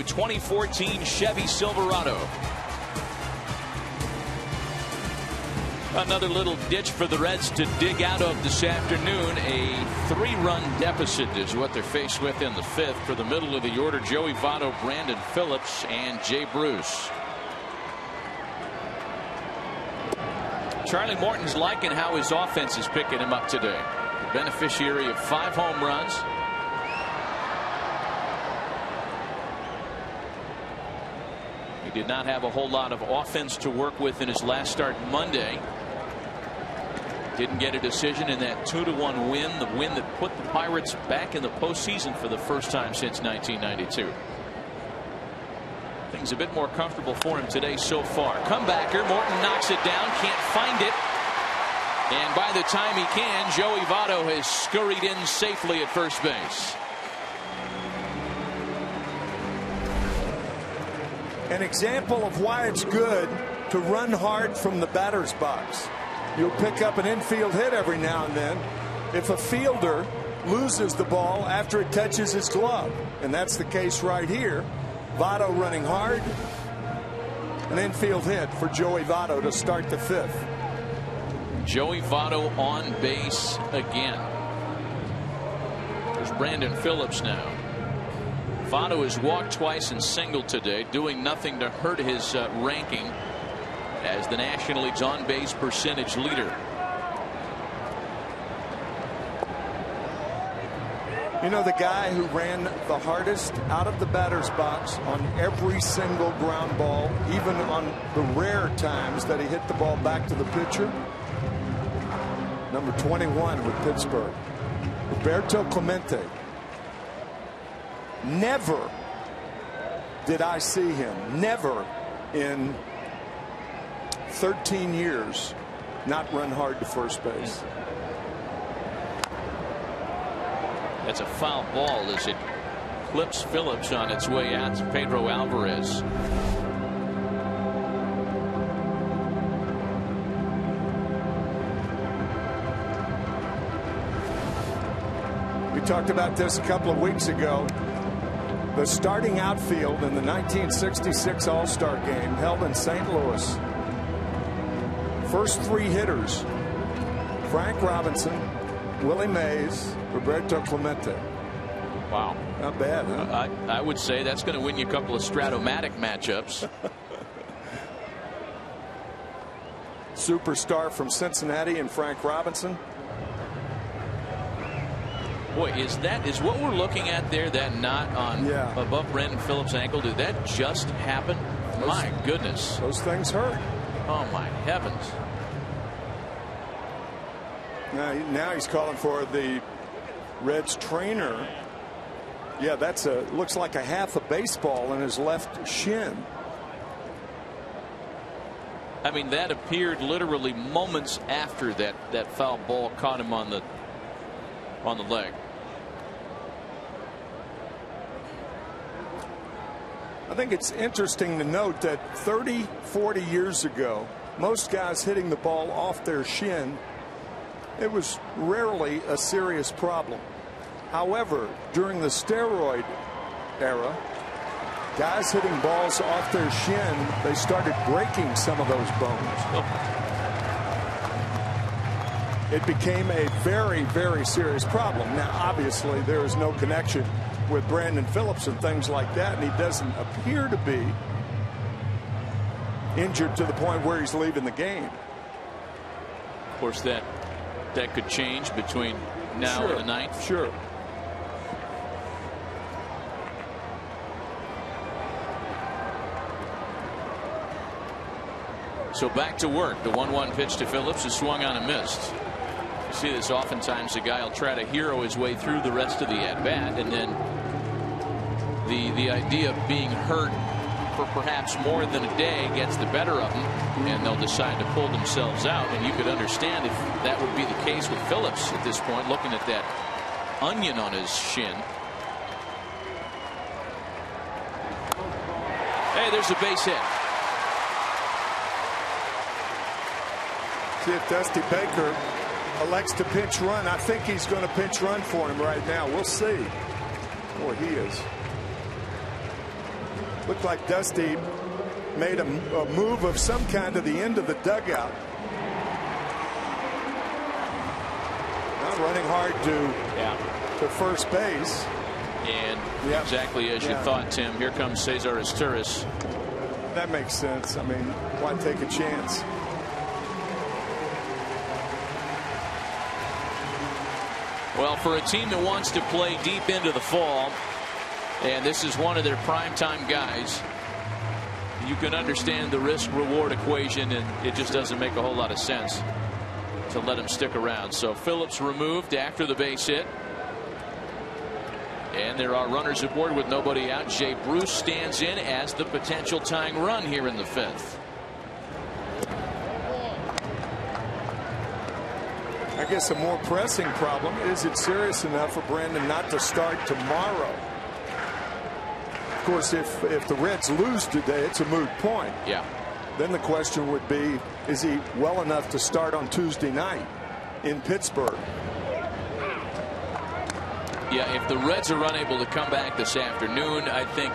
2014 Chevy Silverado. Another little ditch for the Reds to dig out of this afternoon. A 3-run deficit is what they're faced with in the 5th. For the middle of the order, Joey Votto, Brandon Phillips, and Jay Bruce. Charlie Morton's liking how his offense is picking him up today. The beneficiary of 5 home runs. He did not have a whole lot of offense to work with in his last start Monday. Didn't get a decision in that 2-1 win, the win that put the Pirates back in the postseason for the first time since 1992. Things a bit more comfortable for him today so far. Comebacker, Morton knocks it down, can't find it. And by the time he can, Joey Votto has scurried in safely at first base. An example of why it's good to run hard from the batter's box. You'll pick up an infield hit every now and then if a fielder loses the ball after it touches his glove. And that's the case right here. Votto running hard. An infield hit for Joey Votto to start the 5th. Joey Votto on base again. There's Brandon Phillips now. Votto has walked twice and singled today, doing nothing to hurt his ranking as the National League's on-base percentage leader. You know, the guy who ran the hardest out of the batter's box on every single ground ball, even on the rare times that he hit the ball back to the pitcher? Number 21 with Pittsburgh, Roberto Clemente. Never did I see him, never in 13 years, not run hard to first base. That's a foul ball as it clips Phillips on its way out to Pedro Alvarez. We talked about this a couple of weeks ago. The starting outfield in the 1966 All-Star Game held in St. Louis. First 3 hitters: Frank Robinson, Willie Mays, Roberto Clemente. Wow. Not bad, huh? I would say that's going to win you a couple of Stratomatic matchups. Superstar from Cincinnati and Frank Robinson. Boy, is what we're looking at there, that knot on above Brandon Phillips' ankle? Did that just happen? My goodness. Those things hurt. Oh, my heavens. Now he's calling for the Reds trainer. Yeah, that's looks like a half a baseball in his left shin. I mean, that appeared literally moments after that foul ball caught him on the leg. I think it's interesting to note that 30, 40 years ago, most guys hitting the ball off their shin, it was rarely a serious problem. However, during the steroid era, guys hitting balls off their shin, they started breaking some of those bones. It became a very, very serious problem. Now, obviously, there is no connection with Brandon Phillips and things like that, and he doesn't appear to be injured to the point where he's leaving the game. Of course, that could change between now and the 9th. Sure. So back to work. The 1-1 pitch to Phillips is swung on and missed. You see this oftentimes. The guy will try to hero his way through the rest of the at-bat, and then the idea of being hurt for perhaps more than a day gets the better of them, and they'll decide to pull themselves out. And you could understand if that would be the case with Phillips at this point, looking at that onion on his shin. Hey, there's a base hit. See if Dusty Baker elects to pinch run. I think he's going to pinch run for him right now. We'll see. Boy, he is. Looked like Dusty made a move of some kind to the end of the dugout. Not running hard to first base. And exactly as you thought, Tim. Here comes Cesar Izturis. That makes sense. I mean, why take a chance? Well, for a team that wants to play deep into the fall, and this is one of their primetime guys, you can understand the risk-reward equation, and it just doesn't make a whole lot of sense to let him stick around. So Phillips removed after the base hit. And there are runners aboard with nobody out. Jay Bruce stands in as the potential tying run here in the 5th. I guess a more pressing problem, is it serious enough for Brandon not to start tomorrow? Of course, if the Reds lose today, it's a moot point. Yeah. Then the question would be, is he well enough to start on Tuesday night in Pittsburgh? Yeah, if the Reds are unable to come back this afternoon, I think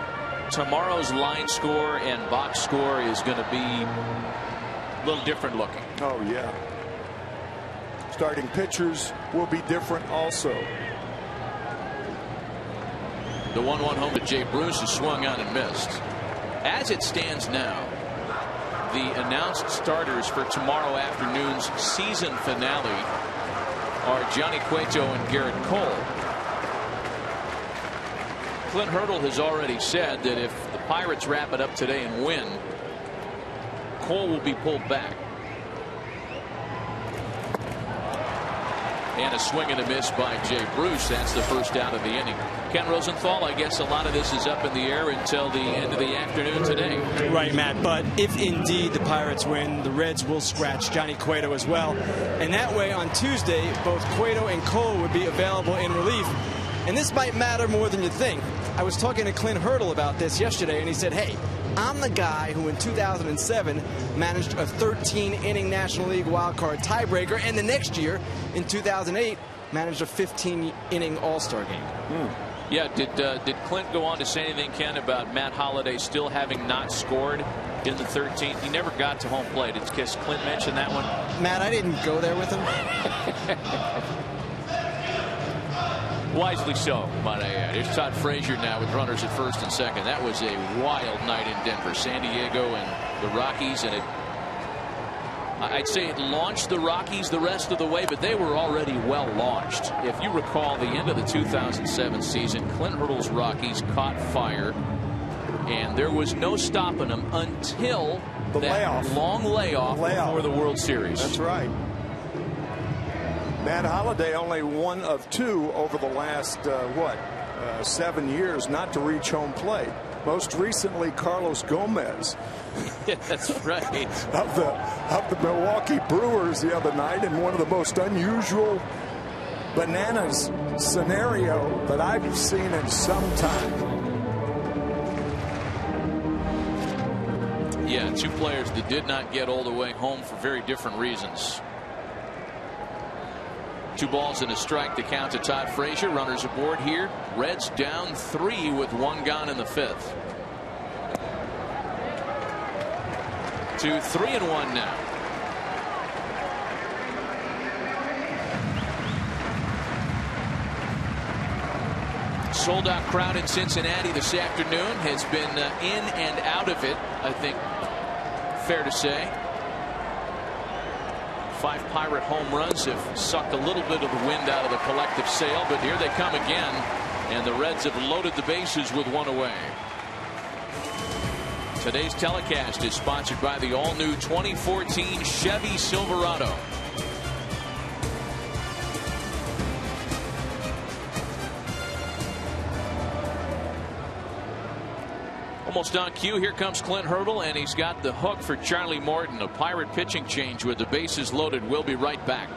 tomorrow's line score and box score is going to be a little different looking. Oh, yeah. Starting pitchers will be different also. The 1-1 home to Jay Bruce is swung on and missed. As it stands now, the announced starters for tomorrow afternoon's season finale are Johnny Cueto and Garrett Cole. Clint Hurdle has already said that if the Pirates wrap it up today and win, Cole will be pulled back. And a swing and a miss by Jay Bruce. That's the first out of the inning. Ken Rosenthal, I guess a lot of this is up in the air until the end of the afternoon today. Right, Matt. But if indeed the Pirates win, the Reds will scratch Johnny Cueto as well. And that way on Tuesday, both Cueto and Cole would be available in relief. And this might matter more than you think. I was talking to Clint Hurdle about this yesterday, and he said, hey, I'm the guy who in 2007 managed a 13-inning National League wildcard tiebreaker, and the next year, in 2008, managed a 15-inning All-Star game. Yeah, did Clint go on to say anything, Ken, about Matt Holliday still having not scored in the 13th? He never got to home plate. Did Clint mention that one? Matt, I didn't go there with him. Wisely so, might I add. Here's Todd Frazier now with runners at first and second. That was a wild night in Denver. San Diego and the Rockies, and I'd say it launched the Rockies the rest of the way, but they were already well launched. If you recall the end of the 2007 season, Clint Hurdle's Rockies caught fire, and there was no stopping them until that long layoff before the World Series. That's right. Matt Holliday only one of two over the last 7 years not to reach home plate. Most recently, Carlos Gomez. Yeah, that's right. of the Milwaukee Brewers the other night, in one of the most unusual bananas scenario that I've seen in some time. Yeah, two players that did not get all the way home for very different reasons. 2 balls and a strike to count to Todd Frazier. Runners aboard here. Reds down 3 with 1 gone in the 5th. 2, 3 and 1 now. Sold out crowd in Cincinnati this afternoon. Has been in and out of it, I think fair to say. 5 Pirate home runs have sucked a little bit of the wind out of the collective sail, but here they come again, and the Reds have loaded the bases with 1 away. Today's telecast is sponsored by the all-new 2014 Chevy Silverado. Almost on cue. Here comes Clint Hurdle, and he's got the hook for Charlie Morton. A Pirate pitching change with the bases loaded. We'll be right back.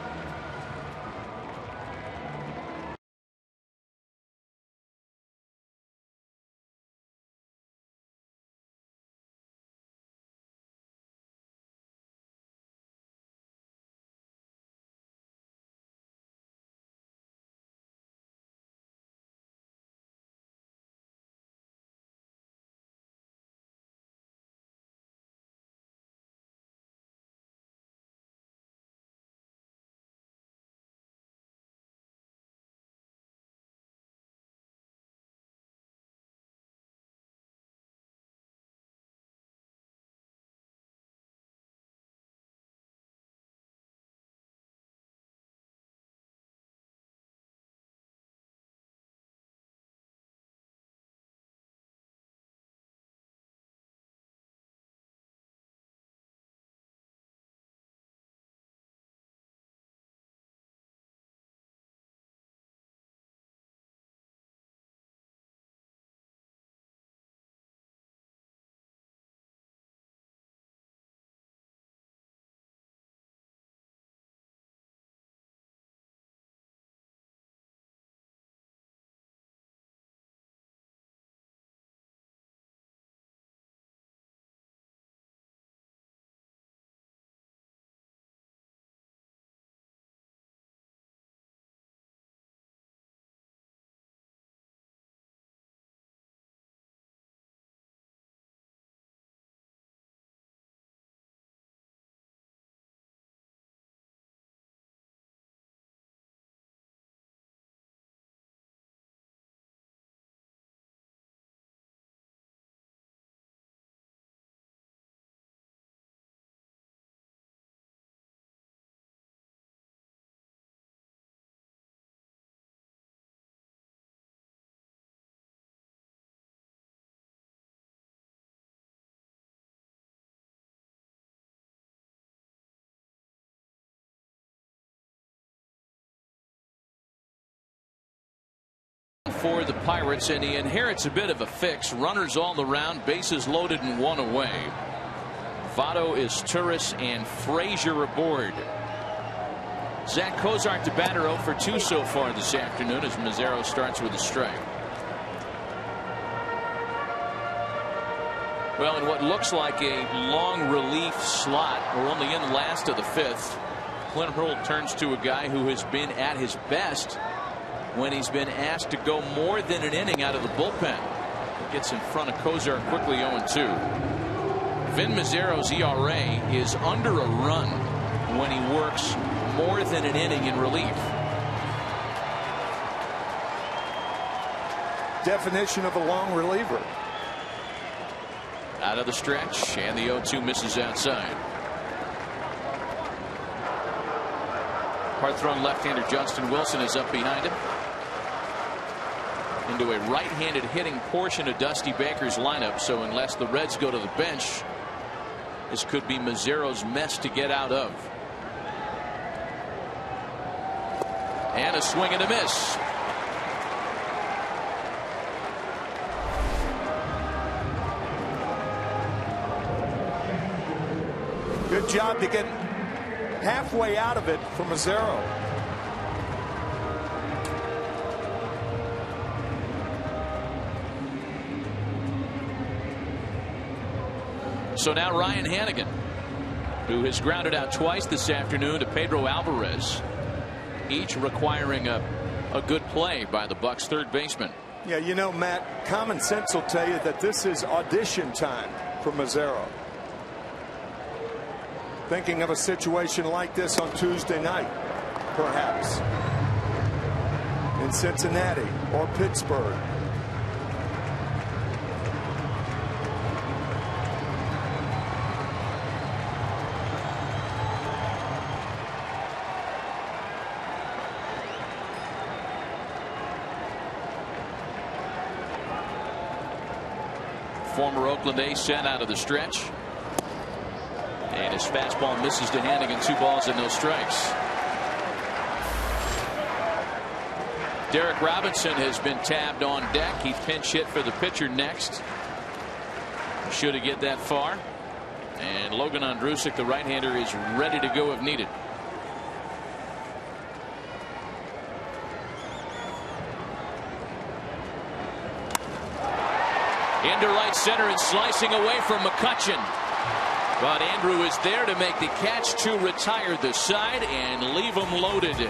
for the Pirates, and he inherits a bit of a fix. Runners all around, bases loaded and one away. Votto is Turris and Frazier aboard. Zach Cozart to batter 0 for 2 so far this afternoon as Mazzaro starts with a strike. Well, in what looks like a long relief slot, we're only in the last of the 5th. Clint Hurl turns to a guy who has been at his best when he's been asked to go more than an inning out of the bullpen. Gets in front of Cozart quickly 0-2. Vin Mazzaro's ERA is under a run when he works more than an inning in relief. Definition of a long reliever. Out of the stretch, and the 0-2 misses outside. Hard thrown left-hander Justin Wilson is up behind him. Into a right-handed hitting portion of Dusty Baker's lineup, so unless the Reds go to the bench, this could be Mazzaro's mess to get out of. And a swing and a miss. Good job to get halfway out of it for Mazzaro. So now Ryan Hannigan, who has grounded out twice this afternoon to Pedro Alvarez, each requiring a good play by the Bucs third baseman. Yeah, you know, Matt, common sense will tell you that this is audition time for Mazzaro. Thinking of a situation like this on Tuesday night, perhaps in Cincinnati or Pittsburgh. Former Oakland ace sent out of the stretch. And his fastball misses to Hannigan. 2 balls and no strikes. Derek Robinson has been tabbed on deck. He pinch hit for the pitcher next. Should he get that far. And Logan Ondrusek, the right-hander, is ready to go if needed. Into right center and slicing away from McCutchen. But Andrew is there to make the catch to retire the side and leave him loaded.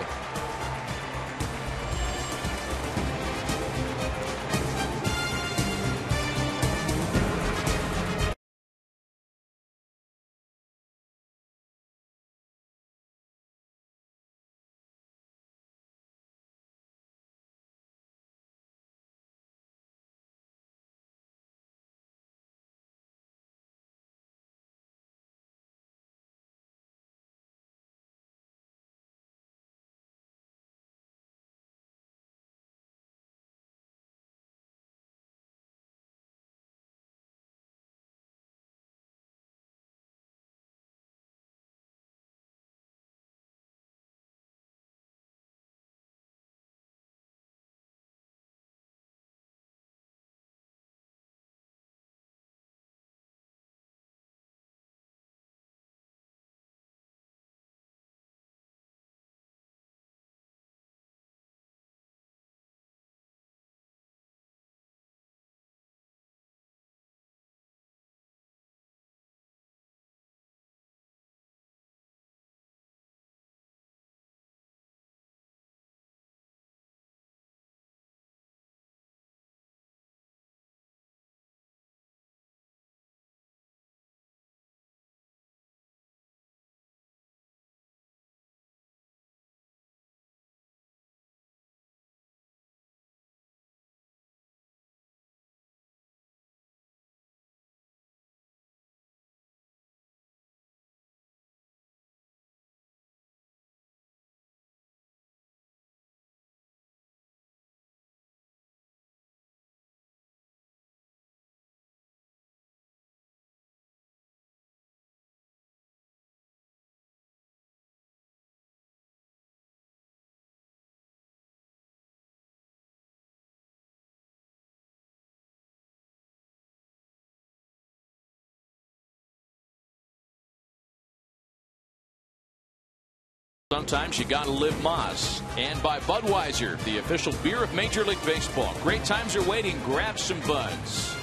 Sometimes you gotta live Moz. And by Budweiser, the official beer of Major League Baseball. Great times are waiting. Grab some buds.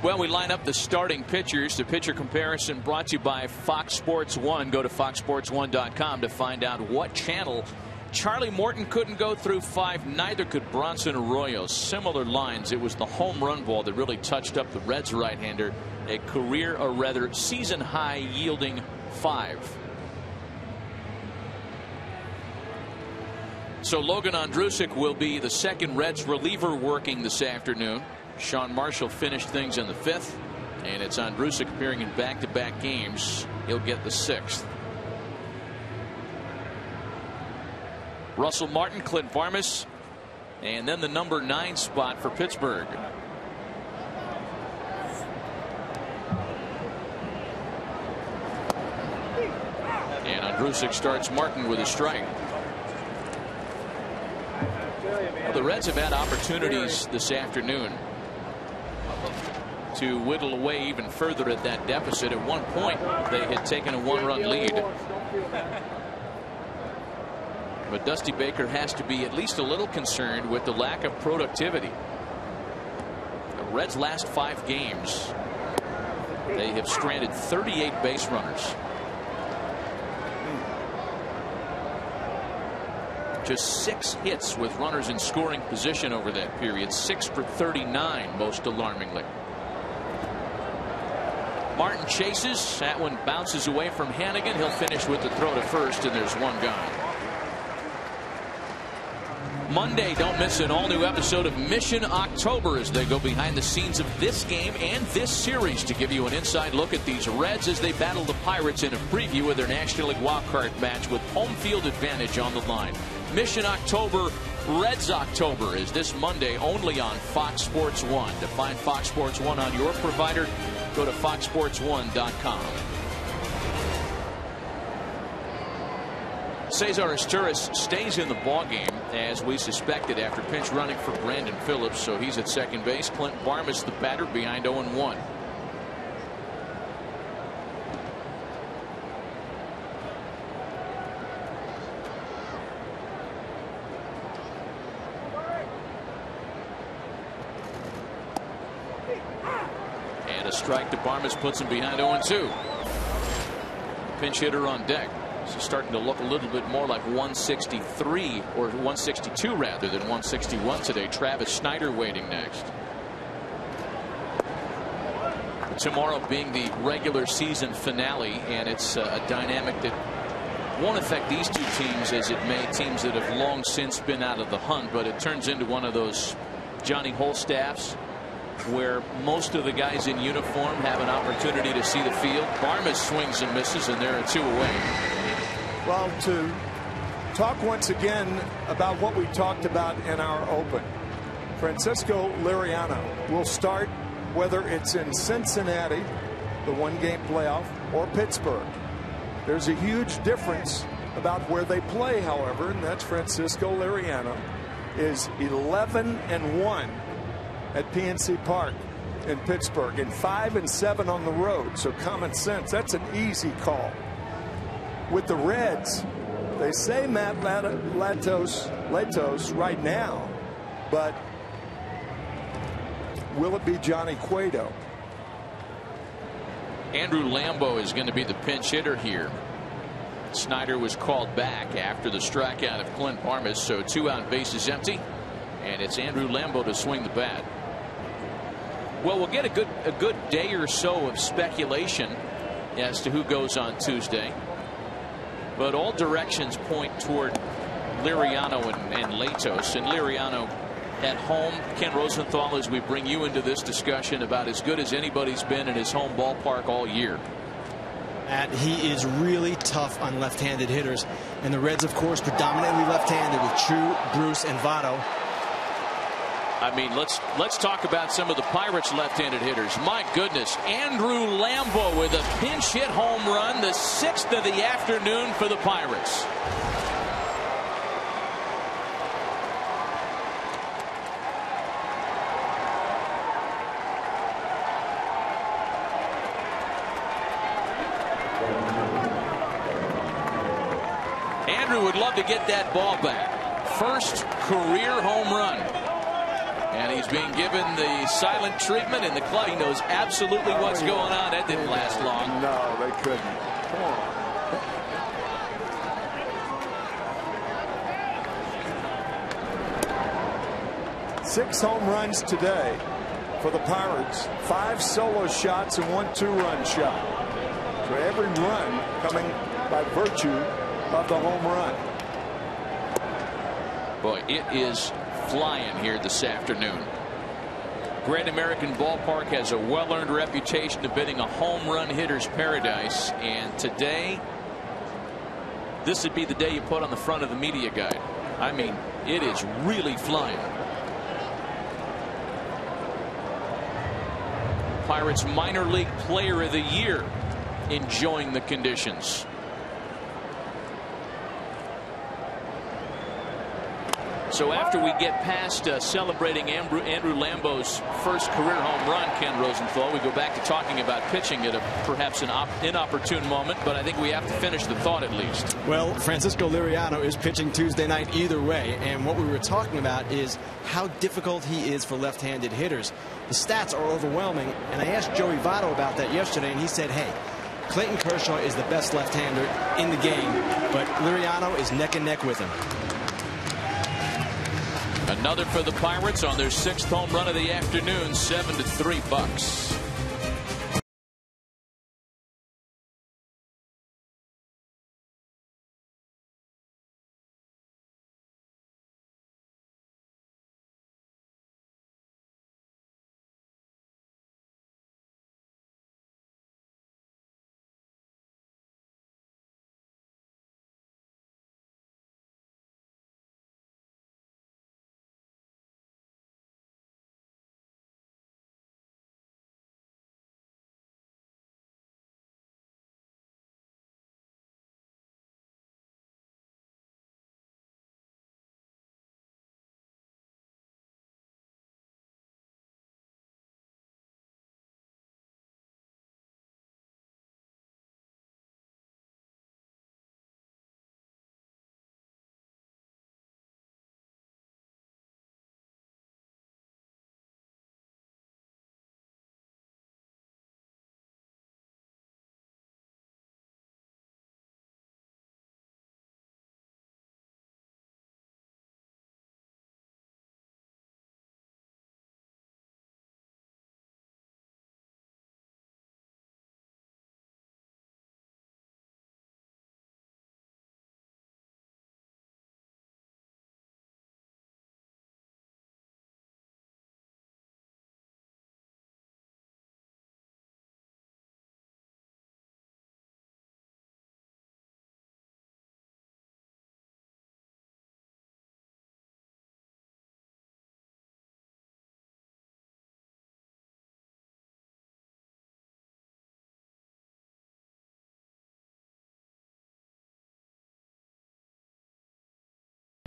Well, we line up the starting pitchers. The pitcher comparison brought to you by Fox Sports 1. Go to foxsports1.com to find out what channel. Charlie Morton couldn't go through 5. Neither could Bronson Arroyo. Similar lines. It was the home run ball that really touched up the Reds right-hander. A career, or rather season high, yielding 5. So Logan Ondrusek will be the second Reds reliever working this afternoon. Sean Marshall finished things in the 5th, and it's Ondrusek appearing in back-to-back games. He'll get the 6th. Russell Martin, Clint Varmus, and then the number 9 spot for Pittsburgh. And Ondrusek starts Martin with a strike. Well, the Reds have had opportunities this afternoon to whittle away even further at that deficit. At one point, they had taken a 1-run lead. But Dusty Baker has to be at least a little concerned with the lack of productivity. The Reds' last 5 games, they have stranded 38 base runners. Just 6 hits with runners in scoring position over that period. 6 for 39, most alarmingly. Martin chases. That one bounces away from Hannigan. He'll finish with the throw to first, and there's one gone. Monday, don't miss an all-new episode of Mission October as they go behind the scenes of this game and this series to give you an inside look at these Reds as they battle the Pirates in a preview of their National League wildcard match with home field advantage on the line. Mission October, Reds October is this Monday only on Fox Sports 1. To find Fox Sports 1 on your provider, go to foxsports1.com. Cesar Asturias stays in the ballgame as we suspected after pinch running for Brandon Phillips, so he's at second base. Clint Varmus, the batter, behind 0-1. And a strike to Varmus puts him behind 0-2. Pinch hitter on deck. It's starting to look a little bit more like 163 or 162 rather than 161 today. Travis Snyder waiting next. Tomorrow being the regular season finale, and it's a dynamic that won't affect these two teams as it may teams that have long since been out of the hunt, but it turns into one of those Johnny Holstaffs where most of the guys in uniform have an opportunity to see the field. Varmus swings and misses, and there are 2 away. Well, to talk once again about what we talked about in our open, Francisco Liriano will start whether it's in Cincinnati, the 1-game playoff, or Pittsburgh. There's a huge difference about where they play, however, and that's Francisco Liriano is 11-1 at PNC Park in Pittsburgh and 5-7 on the road. So common sense, that's an easy call. With the Reds, they say Matt Latos right now, but will it be Johnny Cueto? Andrew Lambo is going to be the pinch hitter here. Snyder was called back after the strikeout of Clint Varmus, so 2 out, bases empty, and it's Andrew Lambo to swing the bat. Well, we'll get a good day or so of speculation as to who goes on Tuesday. But all directions point toward Liriano and Latos. And Liriano at home, Ken Rosenthal, as we bring you into this discussion, about as good as anybody's been in his home ballpark all year. And he is really tough on left-handed hitters. And the Reds, of course, predominantly left-handed with True, Bruce, and Votto. I mean, let's talk about some of the Pirates' left-handed hitters. My goodness, Andrew Lambo with a pinch hit home run, the 6th of the afternoon for the Pirates. Andrew would love to get that ball back. First career home run. And he's being given the silent treatment in the club. He knows absolutely what's going on. That didn't last long. No, they couldn't. Come on. 6 home runs today for the Pirates. 5 solo shots and 1 2-run shot. So every run coming by virtue of the home run. Boy, it is flying here this afternoon. Great American Ballpark has a well-earned reputation of being a home run hitter's paradise, and today this would be the day you put on the front of the media guide. I mean, it is really flying. Pirates minor league player of the year enjoying the conditions. So after we get past celebrating Andrew Lambeau's first career home run, Ken Rosenthal, we go back to talking about pitching at perhaps an inopportune moment, but I think we have to finish the thought at least. Well, Francisco Liriano is pitching Tuesday night either way, and what we were talking about is how difficult he is for left-handed hitters. The stats are overwhelming, and I asked Joey Votto about that yesterday, and he said, hey, Clayton Kershaw is the best left-hander in the game, but Liriano is neck and neck with him. Another for the Pirates on their 6th home run of the afternoon, 7-3 Bucks.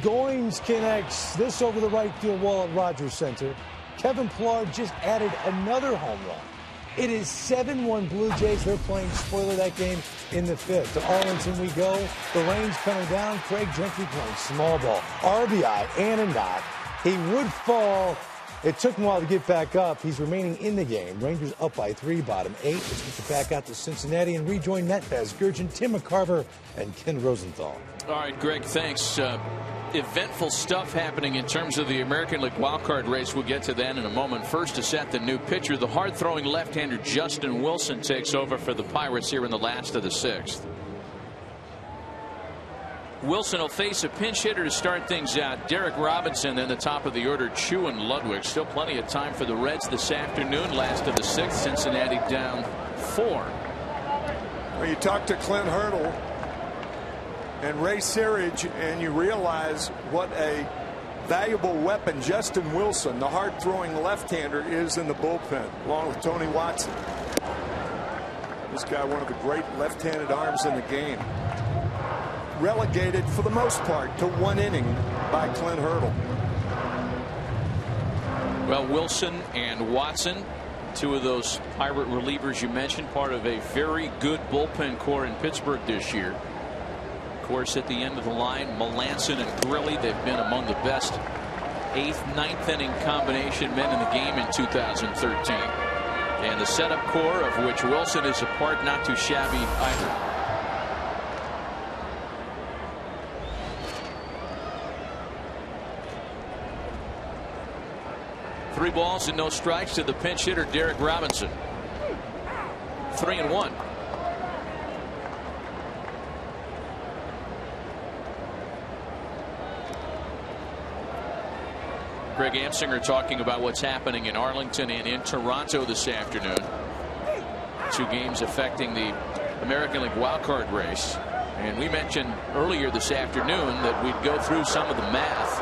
Goins connects this over the right field wall at Rogers Center. Kevin Pillar just added another home run. It is 7-1 Blue Jays. They're playing spoiler that game in the 5th. To Arlington we go. The rain's coming down. Craig Gentry playing small ball. RBI and a knock. He would fall. It took him a while to get back up. He's remaining in the game. Rangers up by 3, bottom 8. Let's get you back out to Cincinnati and rejoin Netbaz Gurgen, Tim McCarver, and Ken Rosenthal. All right, Greg, thanks. Eventful stuff happening in terms of the American League wildcard race. We'll get to that in a moment. First, to set the new pitcher, the hard-throwing left-hander Justin Wilson takes over for the Pirates here in the last of the 6th. Wilson will face a pinch hitter to start things out. Derek Robinson, then the top of the order, Chu and Ludwig. Still plenty of time for the Reds this afternoon. Last of the 6th, Cincinnati down 4. Well, you talk to Clint Hurdle and Ray Searage, and you realize what a valuable weapon Justin Wilson, the hard-throwing left-hander, is in the bullpen, along with Tony Watson. This guy, one of the great left-handed arms in the game. Relegated, for the most part, to 1 inning by Clint Hurdle. Well, Wilson and Watson, 2 of those Pirate relievers you mentioned, part of a very good bullpen core in Pittsburgh this year. course, at the end of the line, Melanson and Grilly, they've been among the best 8th, 9th inning combination men in the game in 2013. And the setup core, of which Wilson is a part, not too shabby either. Three balls and no strikes to the pinch hitter, Derek Robinson. 3-1. Greg Amsinger talking about what's happening in Arlington and in Toronto this afternoon. Two games affecting the American League wildcard race. And we mentioned earlier this afternoon that we'd go through some of the math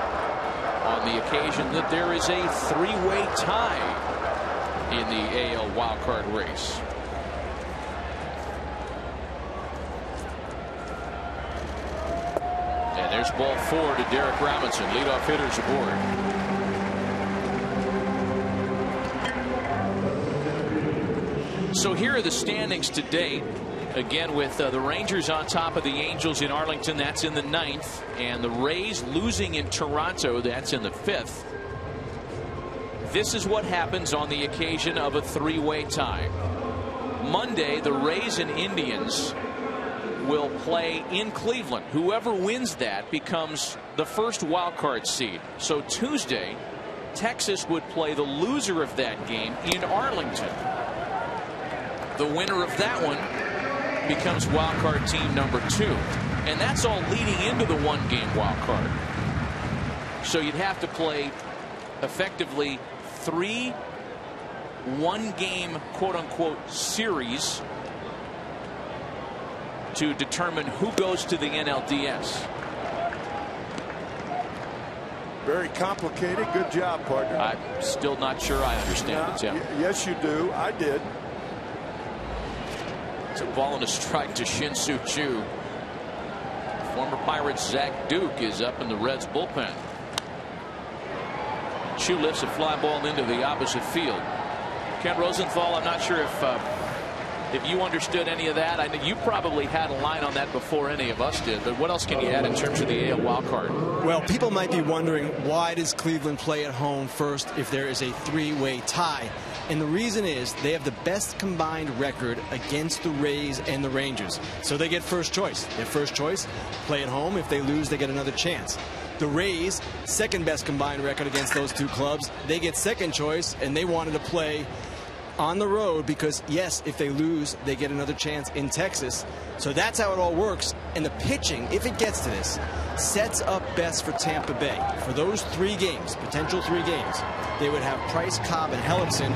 on the occasion that there is a three-way tie in the AL wildcard race. And there's ball 4 to Derek Robinson, leadoff hitters aboard. So here are the standings today. Again, with the Rangers on top of the Angels in Arlington, that's in the 9th, and the Rays losing in Toronto, that's in the 5th. This is what happens on the occasion of a three-way tie. Monday, the Rays and Indians will play in Cleveland. Whoever wins that becomes the first wild card seed. So Tuesday, Texas would play the loser of that game in Arlington. The winner of that one becomes wild card team number 2, and that's all leading into the one-game wild card. So you'd have to play effectively 3 one-game quote-unquote series to determine who goes to the NLDS. Very complicated. Good job, partner. I'm still not sure I understand it, Tim. Yes, you do. I did. It's a ball and a strike to Shin-Soo Choo. Former Pirates Zach Duke is up in the Reds bullpen. Choo lifts a fly ball into the opposite field. Ken Rosenthal, I'm not sure if you understood any of that. I know you probably had a line on that before any of us did, but what else can you add in terms of the AL wild card? Well, people might be wondering, why does Cleveland play at home first if there is a three-way tie? And the reason is they have the best combined record against the Rays and the Rangers. So they get first choice. Their first choice, play at home. If they lose, they get another chance. The Rays, second best combined record against those two clubs. They get second choice, and they wanted to play on the road because, yes, if they lose, they get another chance in Texas. So that's how it all works. And the pitching, if it gets to this, sets up best for Tampa Bay. For those 3 games, potential 3 games, they would have Price, Cobb, and Hellickson,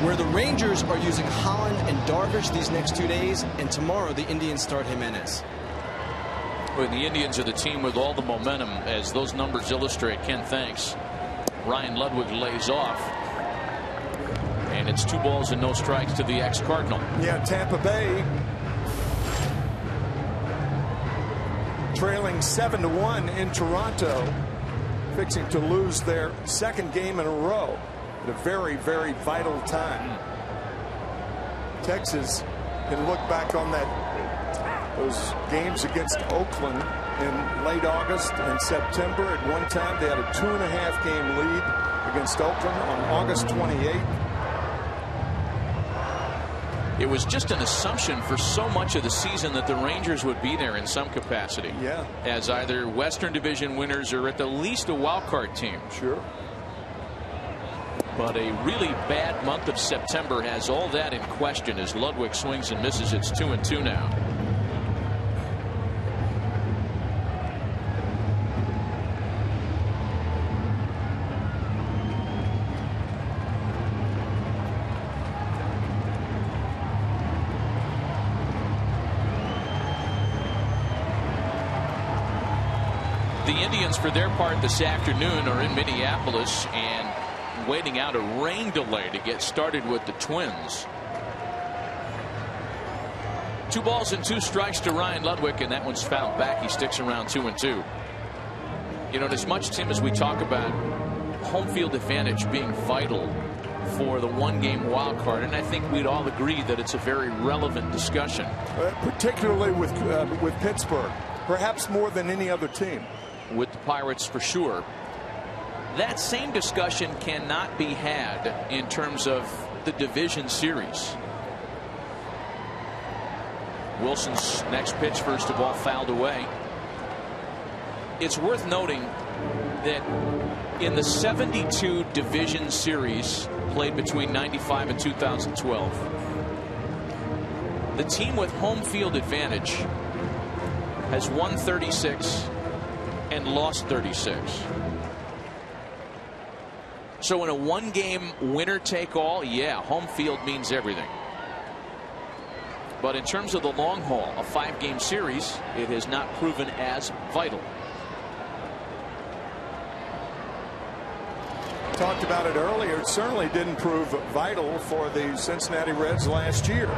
where the Rangers are using Holland and Darvish these next 2 days, and tomorrow the Indians start Jimenez. Well, the Indians are the team with all the momentum, as those numbers illustrate. Ken, thanks. Ryan Ludwig lays off. And it's 2 balls and no strikes to the ex-Cardinal. Yeah, Tampa Bay trailing 7-1 in Toronto, fixing to lose their second game in a row at a very, very vital time. Texas can look back on those games against Oakland in late August and September. At one time, they had a 2.5 game lead against Oakland on August 28th. It was just an assumption for so much of the season that the Rangers would be there in some capacity. Yeah. As either Western Division winners or at the least a wild card team. Sure. But a really bad month of September has all that in question as Ludwig swings and misses. It's 2-2 now. The Indians, for their part this afternoon, are in Minneapolis and waiting out a rain delay to get started with the Twins. 2 balls and 2 strikes to Ryan Ludwig, and that one's fouled back. He sticks around 2-2. You know, as much, Tim, as we talk about home field advantage being vital for the one-game wild card, and I think we'd all agree that it's a very relevant discussion. Particularly with Pittsburgh. perhaps more than any other team. With the Pirates for sure. That same discussion cannot be had in terms of the division series. Wilson's next pitch, first of all, fouled away. It's worth noting that in the 72 division series played between 95 and 2012, the team with home field advantage has won 36 and lost 36. So in a one-game winner-take-all, yeah, home field means everything. But in terms of the long haul, a 5-game series, it has not proven as vital. Talked about it earlier. It certainly didn't prove vital for the Cincinnati Reds last year.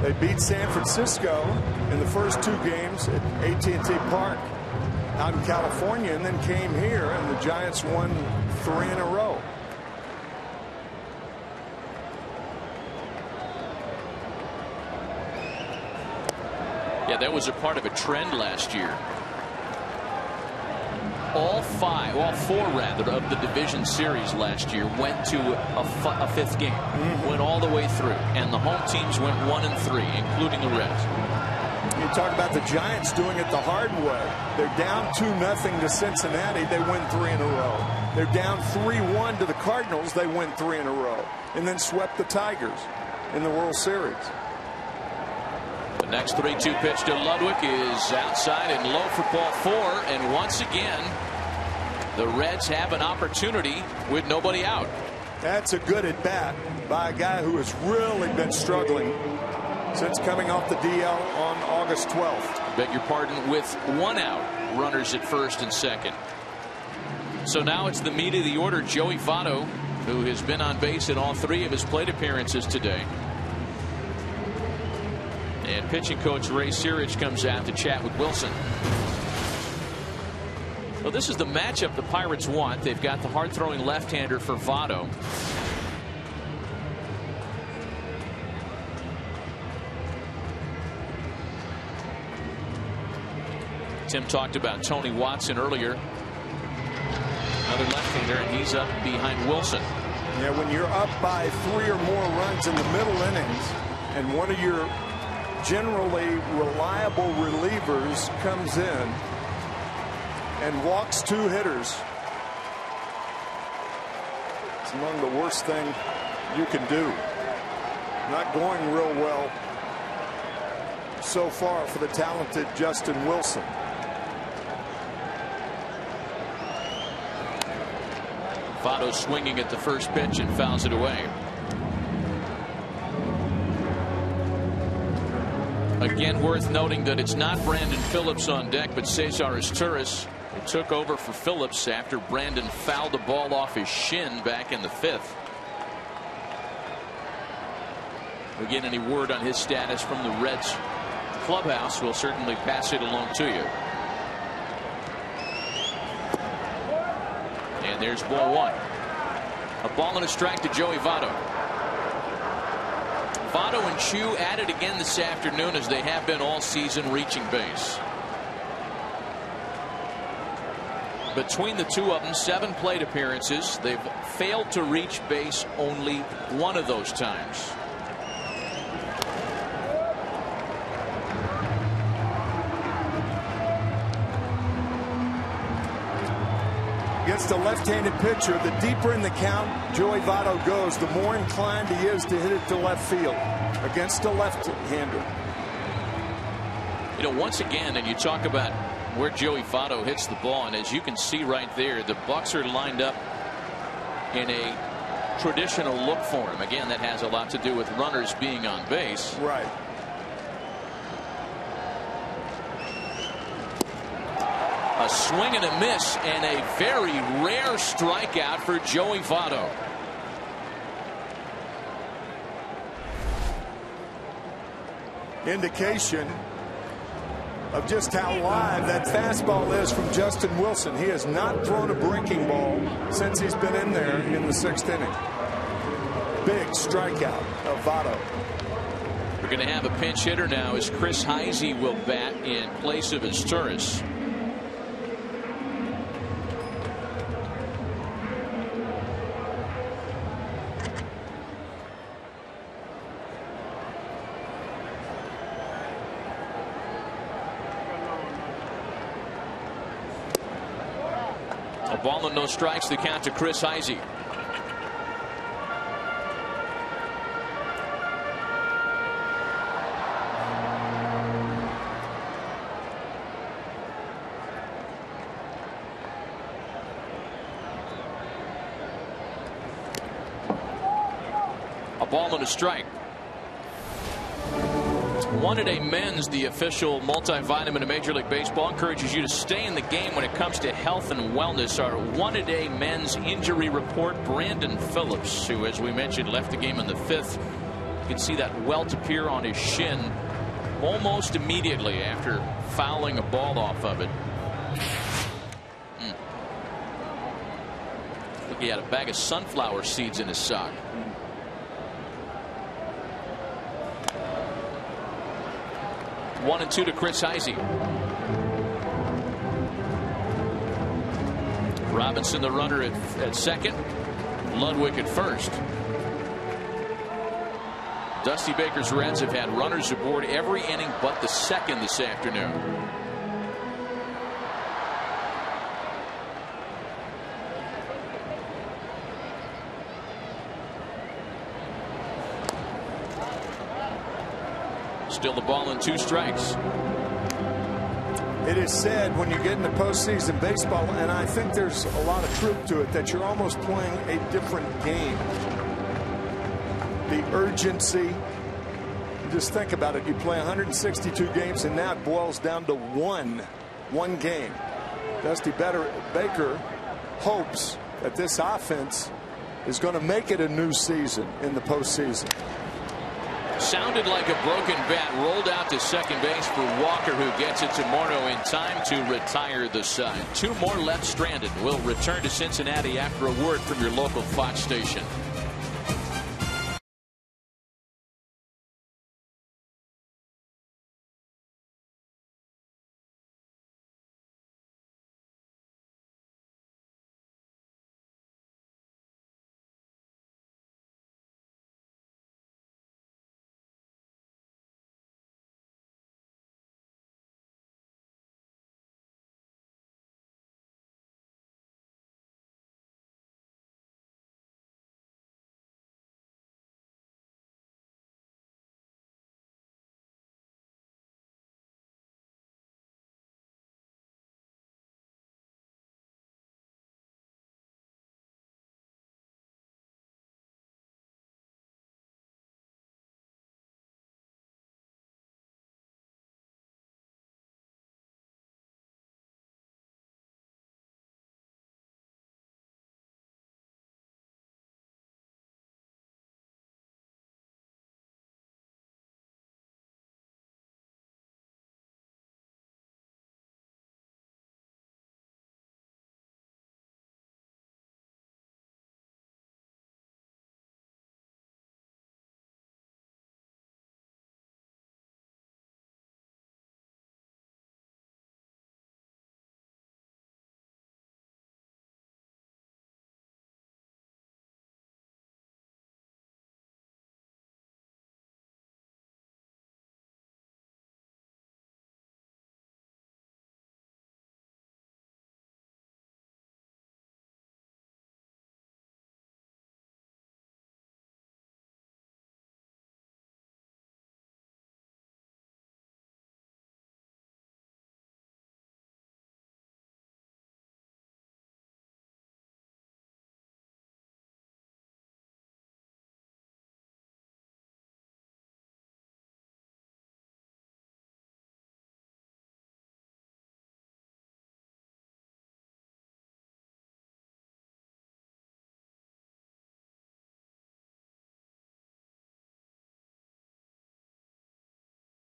They beat San Francisco in the first 2 games at AT&T Park out in California, and then came here, and the Giants won 3 in a row. Yeah, that was a part of a trend last year. All 4 rather of the division series last year went to a 5th game, went all the way through, and the home teams went 1 and 3, including the Reds. You talk about the Giants doing it the hard way. They're down 2-0 to Cincinnati. They win 3 in a row. They're down 3-1 to the Cardinals. They win 3 in a row, and then swept the Tigers in the World Series. The next 3-2 pitch to Ludwig is outside and low for ball 4, and once again the Reds have an opportunity with nobody out. That's a good at bat by a guy who has really been struggling since coming off the DL on August 12th. Beg your pardon, with 1 out, runners at first and second. So now it's the meat of the order. Joey Votto, who has been on base in all 3 of his plate appearances today. And pitching coach Ray Searage comes out to chat with Wilson. Well, this is the matchup the Pirates want. They've got the hard-throwing left-hander for Votto. Tim talked about Tony Watson earlier. Another left-hander, and he's up behind Wilson. Yeah, when you're up by 3 or more runs in the middle innings, and one of your generally reliable relievers comes in and walks 2 hitters, it's among the worst thing you can do. Not going real well so far for the talented Justin Wilson. Votto swinging at the first pitch and fouls it away. Again, worth noting that it's not Brandon Phillips on deck, but Cesar Izturis, who took over for Phillips after Brandon fouled the ball off his shin back in the 5th. Again, any word on his status from the Reds clubhouse, we'll certainly pass it along to you. And there's ball 1. A ball and a strike to Joey Votto. Votto and Chu at it again this afternoon, as they have been all season, reaching base. Between the 2 of them, 7 plate appearances. They've failed to reach base only 1 of those times. Against a left-handed pitcher, the deeper in the count Joey Votto goes, the more inclined he is to hit it to left field against a left-hander. You know, once again, and you talk about where Joey Votto hits the ball, and as you can see right there, the Bucs are lined up in a traditional look for him. Again, that has a lot to do with runners being on base. Right. A swing and a miss, and a very rare strikeout for Joey Votto. Indication of just how live that fastball is from Justin Wilson. He has not thrown a breaking ball since he's been in there in the 6th inning. Big strikeout of Votto. going to have a pinch hitter now as Chris Heisey will bat in place of Asturias. A ball and no strikes, the count to Chris Heisey. A ball and a strike. One-A-Day Men's, the official multivitamin of Major League Baseball, encourages you to stay in the game when it comes to health and wellness. Our One-A-Day Men's injury report, Brandon Phillips, who, as we mentioned, left the game in the 5th. You can see that welt appear on his shin almost immediately after fouling a ball off of it. Look, he had a bag of sunflower seeds in his sock. 1-2 to Chris Heisey. Robinson, the runner at second. Ludwig at first. Dusty Baker's Reds have had runners aboard every inning but the second this afternoon. Still the ball and 2 strikes. It is said when you get into postseason baseball, and I think there's a lot of truth to it, that you're almost playing a different game. The urgency. Just think about it. You play 162 games, and now it boils down to one game. Dusty Baker hopes that this offense is going to make it a new season in the postseason. Sounded like a broken bat, rolled out to second base for Walker, who gets it to Morneau in time to retire the side. 2 more left stranded. We'll return to Cincinnati after a word from your local Fox station.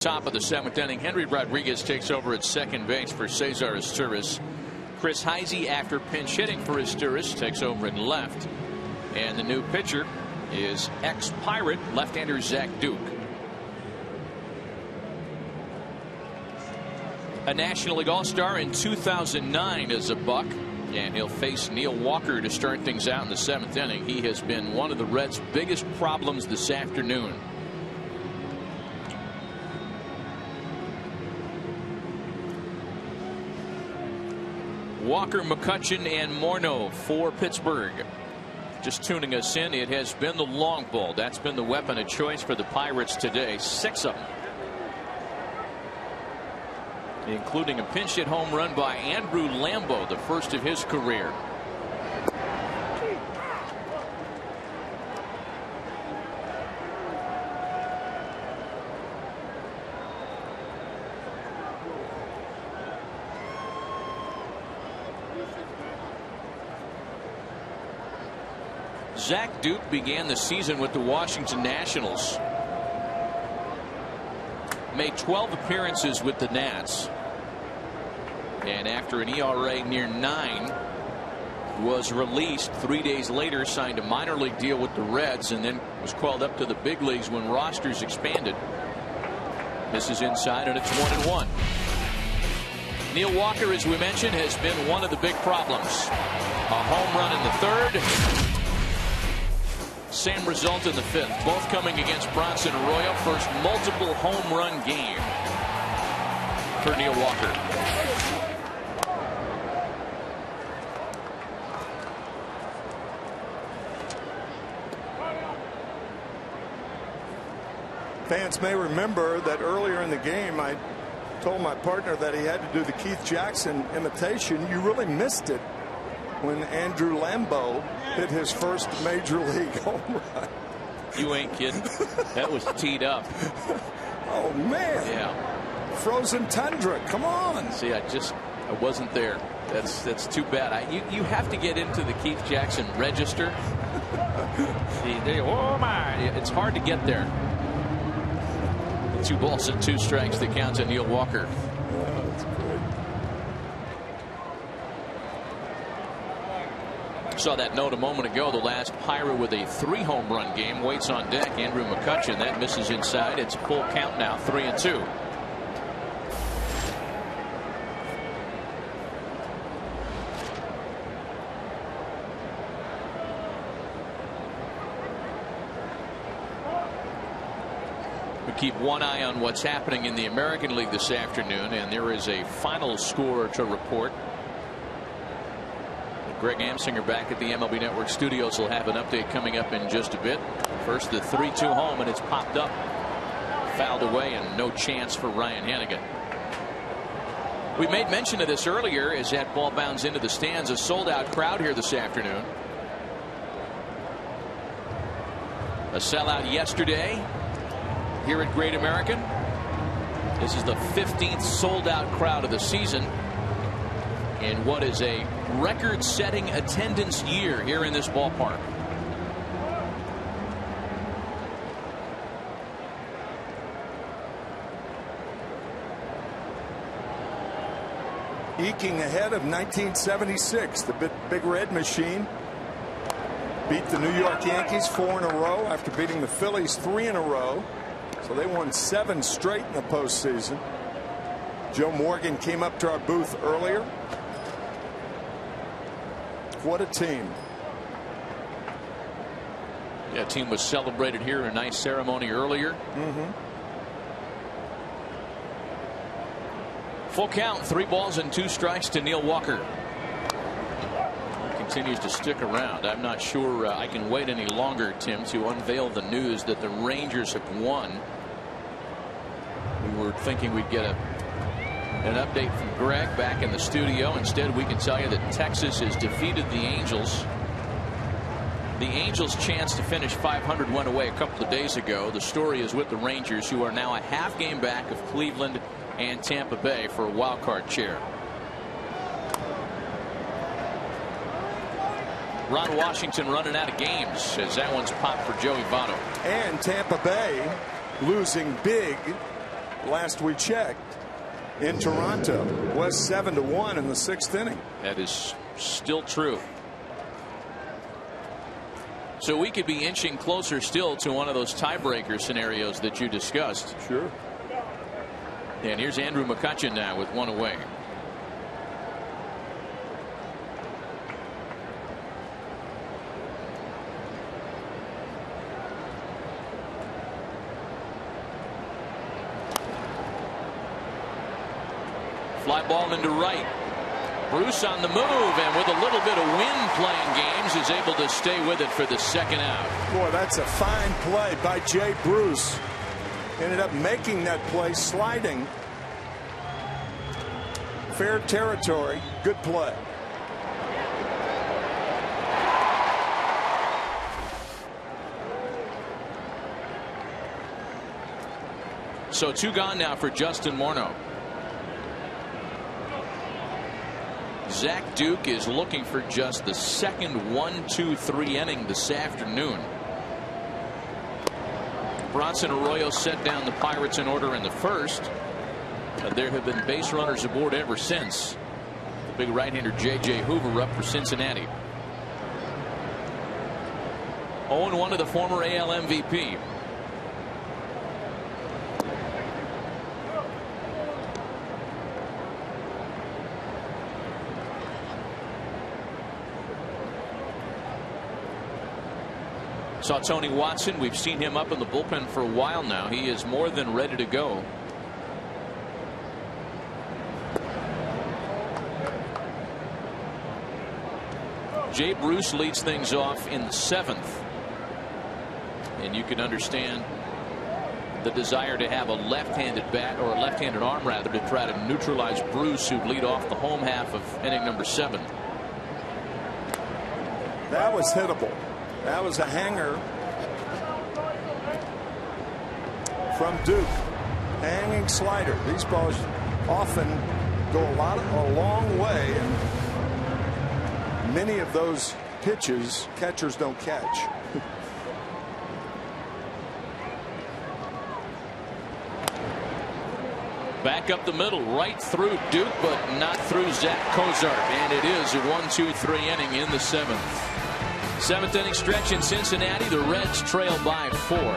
Top of the 7th inning, Henry Rodriguez takes over at second base for Cesar Asturias. Chris Heisey, after pinch hitting for Asturias, takes over in left. And the new pitcher is ex-Pirate left-hander Zach Duke. a National League All-Star in 2009 as a Buck. And he'll face Neil Walker to start things out in the 7th inning. He has been one of the Reds' biggest problems this afternoon. Walker, McCutchen, and Morneau for Pittsburgh. Just tuning us in, it has been the long ball. That's been the weapon of choice for the Pirates today. 6 of them, including a pinch hit home run by Andrew Lambeau, the first of his career. Zach Duke began the season with the Washington Nationals. Made 12 appearances with the Nats. And after an ERA near 9, was released 3 days later, signed a minor league deal with the Reds, and then was called up to the big leagues when rosters expanded. This is inside, and it's 1-1. Neil Walker, as we mentioned, has been one of the big problems. A home run in the 3rd. Same result in the 5th. Both coming against Bronson Arroyo. First multiple home run game for Neil Walker. Fans may remember that earlier in the game I told my partner that he had to do the Keith Jackson imitation. You really missed it when Andrew Lambeau hit his first major league home run. You ain't kidding. That was teed up. Oh man. Yeah. Frozen tundra. Come on. See, I wasn't there. That's too bad. You have to get into the Keith Jackson register. Oh my! It's hard to get there. 2 balls and 2 strikes that counts on Neil Walker. Oh, that's great. Saw that note a moment ago. The last Pirate with a 3 home run game waits on deck. Andrew McCutchen. That misses inside. It's full count now, 3-2. We keep one eye on what's happening in the American League this afternoon, and there is a final score to report. Greg Amsinger back at the MLB Network studios will have an update coming up in just a bit. First, the 3-2 home, and it's popped up, fouled away, and no chance for Ryan Hanigan. We made mention of this earlier as that ball bounds into the stands. A sold-out crowd here this afternoon. A sellout yesterday here at Great American. This is the 15th sold-out crowd of the season in what is a record-setting attendance year here in this ballpark. Eking ahead of 1976. The Big Red Machine beat the New York Yankees 4 in a row after beating the Phillies 3 in a row. So they won 7 straight in the postseason. Joe Morgan came up to our booth earlier. What a team. Yeah, team was celebrated here in a nice ceremony earlier. Full count, 3 balls and 2 strikes to Neil Walker. He continues to stick around. I'm not sure I can wait any longer, Tim, to unveil the news that the Rangers have won. We were thinking we'd get an update from Greg back in the studio. Instead, we can tell you that Texas has defeated the Angels. The Angels' chance to finish 500 went away a couple of days ago. The story is with the Rangers, who are now a half game back of Cleveland and Tampa Bay for a wild card chair. Ron Washington running out of games as that one's popped for Joey Votto. And Tampa Bay losing big last we checked in Toronto. Was 7-1 in the 6th inning. That is still true. So we could be inching closer still to one of those tiebreaker scenarios that you discussed. Sure. And here's Andrew McCutchen now with one away. Fly ball into right. Bruce on the move, and with a little bit of wind playing games is able to stay with it for the second out. Boy, that's a fine play by Jay Bruce. Ended up making that play, sliding. Fair territory. Good play. So 2 gone now for Justin Morneau. Zach Duke is looking for just the second 1-2-3 inning this afternoon. Bronson Arroyo set down the Pirates in order in the first. There have been base runners aboard ever since. The big right-hander J.J. Hoover up for Cincinnati. 0-1 to the former AL MVP. Saw Tony Watson. We've seen him up in the bullpen for a while now. He is more than ready to go. Jay Bruce leads things off in the 7th. And you can understand the desire to have a left-handed bat, or a left-handed arm rather, to try to neutralize Bruce, who'd lead off the home half of inning number 7. That was hittable. That was a hanger from Duke. Hanging slider. These balls often go a long way, and many of those pitches catchers don't catch. Back up the middle, right through Duke, but not through Zach Cozart, and it is a 1-2-3 inning in the 7th. 7th inning stretch in Cincinnati. The Reds trail by 4.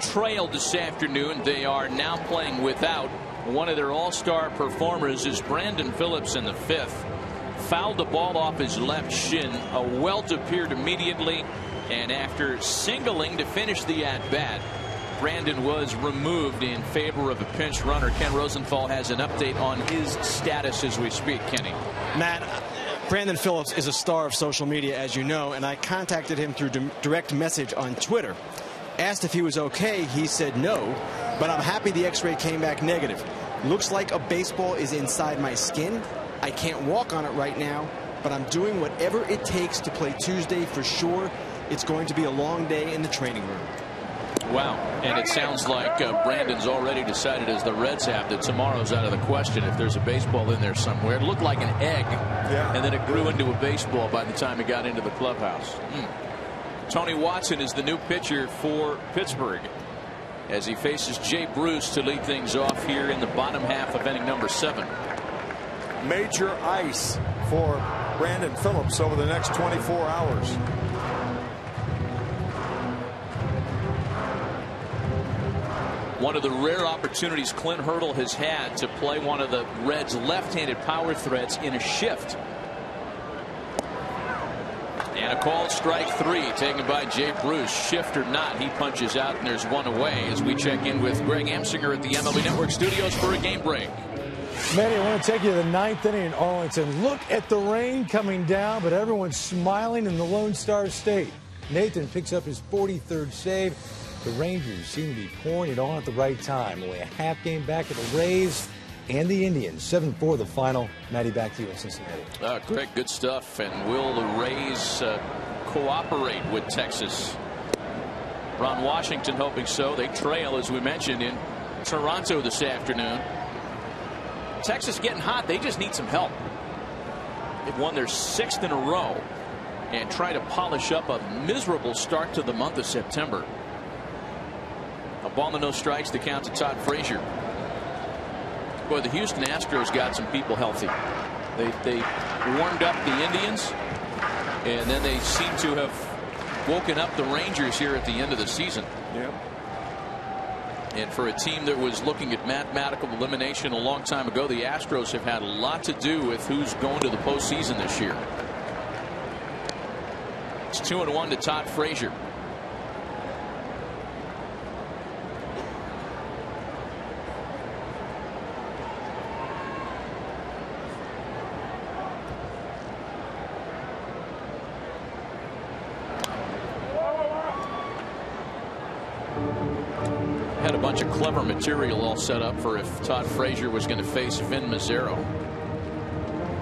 Trailed this afternoon. They are now playing without one of their all-star performers, is Brandon Phillips in the 5th. Fouled the ball off his left shin. A welt appeared immediately, and after singling to finish the at-bat, Brandon was removed in favor of a pinch runner. Ken Rosenthal has an update on his status as we speak. Kenny. Matt, Brandon Phillips is a star of social media, as you know, and I contacted him through direct message on Twitter. Asked if he was okay, he said no, but I'm happy the x-ray came back negative. Looks like a baseball is inside my skin. I can't walk on it right now, but I'm doing whatever it takes to play Tuesday for sure. It's going to be a long day in the training room. Wow. And it sounds like Brandon's already decided, as the Reds have, that tomorrow's out of the question if there's a baseball in there somewhere. It looked like an egg, and then it grew into a baseball by the time it got into the clubhouse. Tony Watson is the new pitcher for Pittsburgh as he faces Jay Bruce to lead things off here in the bottom half of inning number 7. Major ice for Brandon Phillips over the next 24 hours. One of the rare opportunities Clint Hurdle has had to play one of the Reds' left-handed power threats in a shift. And a called strike 3 taken by Jay Bruce. Shift or not, he punches out, and there's one away as we check in with Greg Amsinger at the MLB Network studios for a game break. Manny, I want to take you to the 9th inning in Arlington. Look at the rain coming down, but everyone's smiling in the Lone Star State. Nathan picks up his 43rd save. The Rangers seem to be pouring it on at the right time. Only a half game back at the Rays and the Indians. 7-4 the final. Matty, back to you in Cincinnati. Greg, good stuff. And will the Rays cooperate with Texas? Ron Washington hoping so. They trail, as we mentioned, in Toronto this afternoon. Texas getting hot. They just need some help. They've won their 6th in a row and try to polish up a miserable start to the month of September. A ball and no strikes, the count to Todd Frazier. Boy, the Houston Astros got some people healthy. They warmed up the Indians, and then they seem to have woken up the Rangers here at the end of the season. Yep. And for a team that was looking at mathematical elimination a long time ago, the Astros have had a lot to do with who's going to the postseason this year. It's 2-1 to Todd Frazier. Had a bunch of clever material all set up for if Todd Frazier was going to face Vin Mazzaro.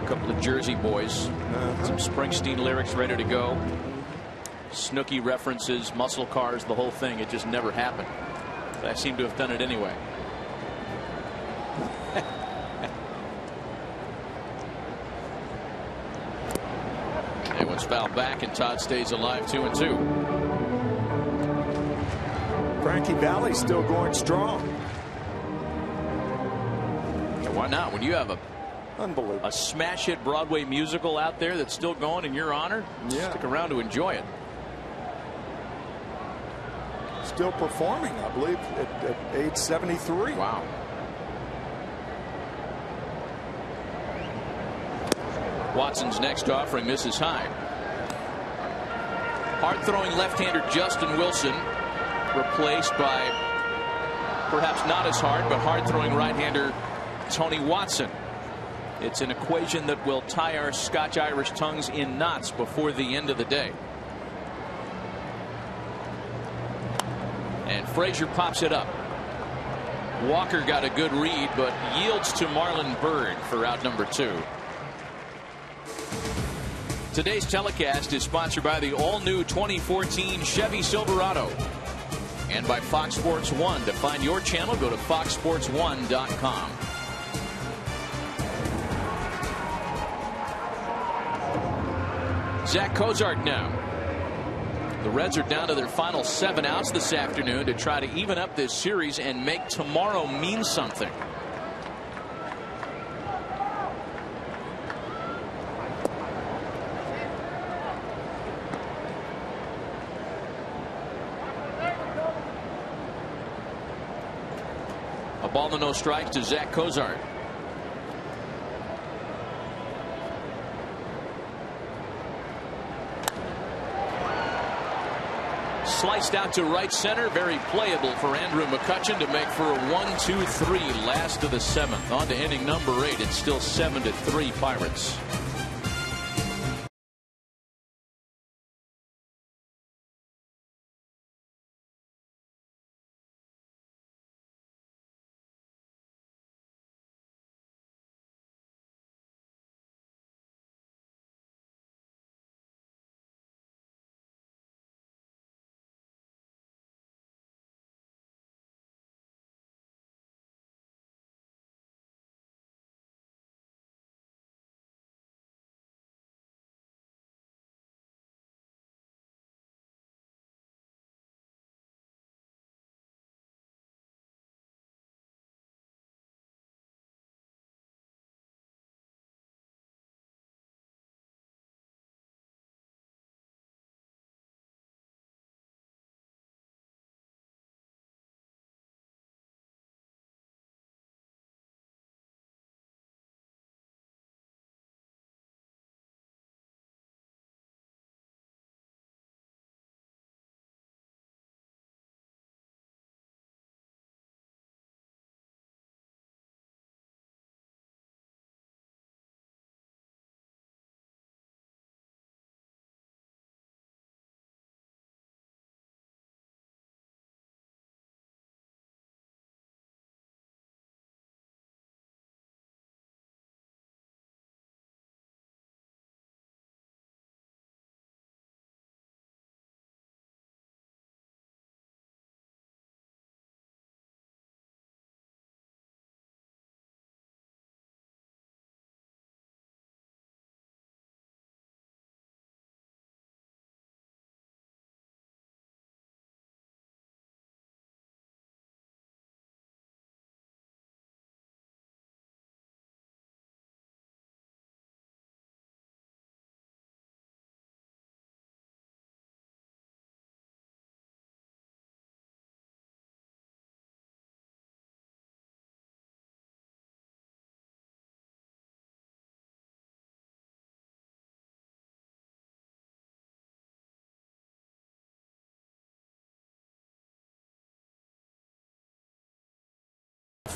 A couple of Jersey boys, some Springsteen lyrics ready to go, Snooki references, muscle cars, the whole thing. It just never happened. But I seem to have done it anyway. It was fouled back, and Todd stays alive, 2-2. Frankie Valli still going strong. Yeah, why not? When you have Unbelievable. a smash hit Broadway musical out there that's still going in your honor, stick around to enjoy it. Still performing, I believe, at age 73. Wow. Watson's next offering misses high. Hard throwing left-hander Justin Wilson replaced by perhaps not as hard but hard throwing right-hander Tony Watson. It's an equation that will tie our Scotch-Irish tongues in knots before the end of the day. And Frazier pops it up. Walker got a good read but yields to Marlon Byrd for out number 2. Today's telecast is sponsored by the all-new 2014 Chevy Silverado and by Fox Sports 1. To find your channel, go to foxsports1.com. Zach Kozart now. The Reds are down to their final 7 outs this afternoon to try to even up this series and make tomorrow mean something. A ball and no strikes to Zach Kozart. Sliced out to right center. Very playable for Andrew McCutchen to make for a 1-2-3 last of the 7th. On to inning number 8. It's still 7-3 Pirates.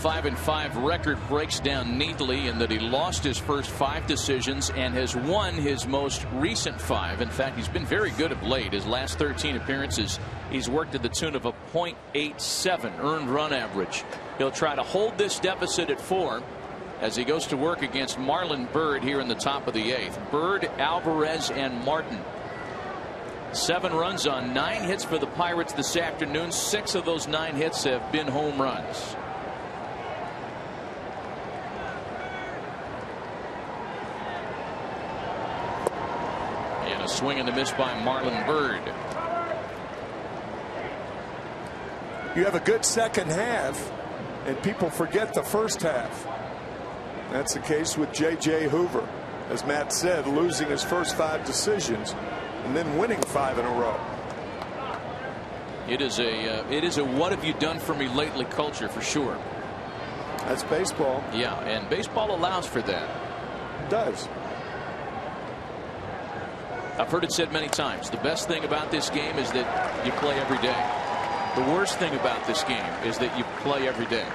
5-5 record breaks down neatly in that he lost his first 5 decisions and has won his most recent 5. In fact, he's been very good of late. His last 13 appearances, he's worked at the tune of a .87 earned run average. He'll try to hold this deficit at 4 as he goes to work against Marlon Byrd here in the top of the 8th. Byrd, Alvarez, and Martin. 7 runs on 9 hits for the Pirates this afternoon. 6 of those 9 hits have been home runs. And a swing and a miss by Marlon Byrd. You have a good second half, and people forget the first half. That's the case with J.J. Hoover. As Matt said, losing his first 5 decisions and then winning 5 in a row. It is a what have you done for me lately culture for sure. That's baseball. Yeah, and baseball allows for that. It does. I've heard it said many times. The best thing about this game is that you play every day. The worst thing about this game is that you play every day.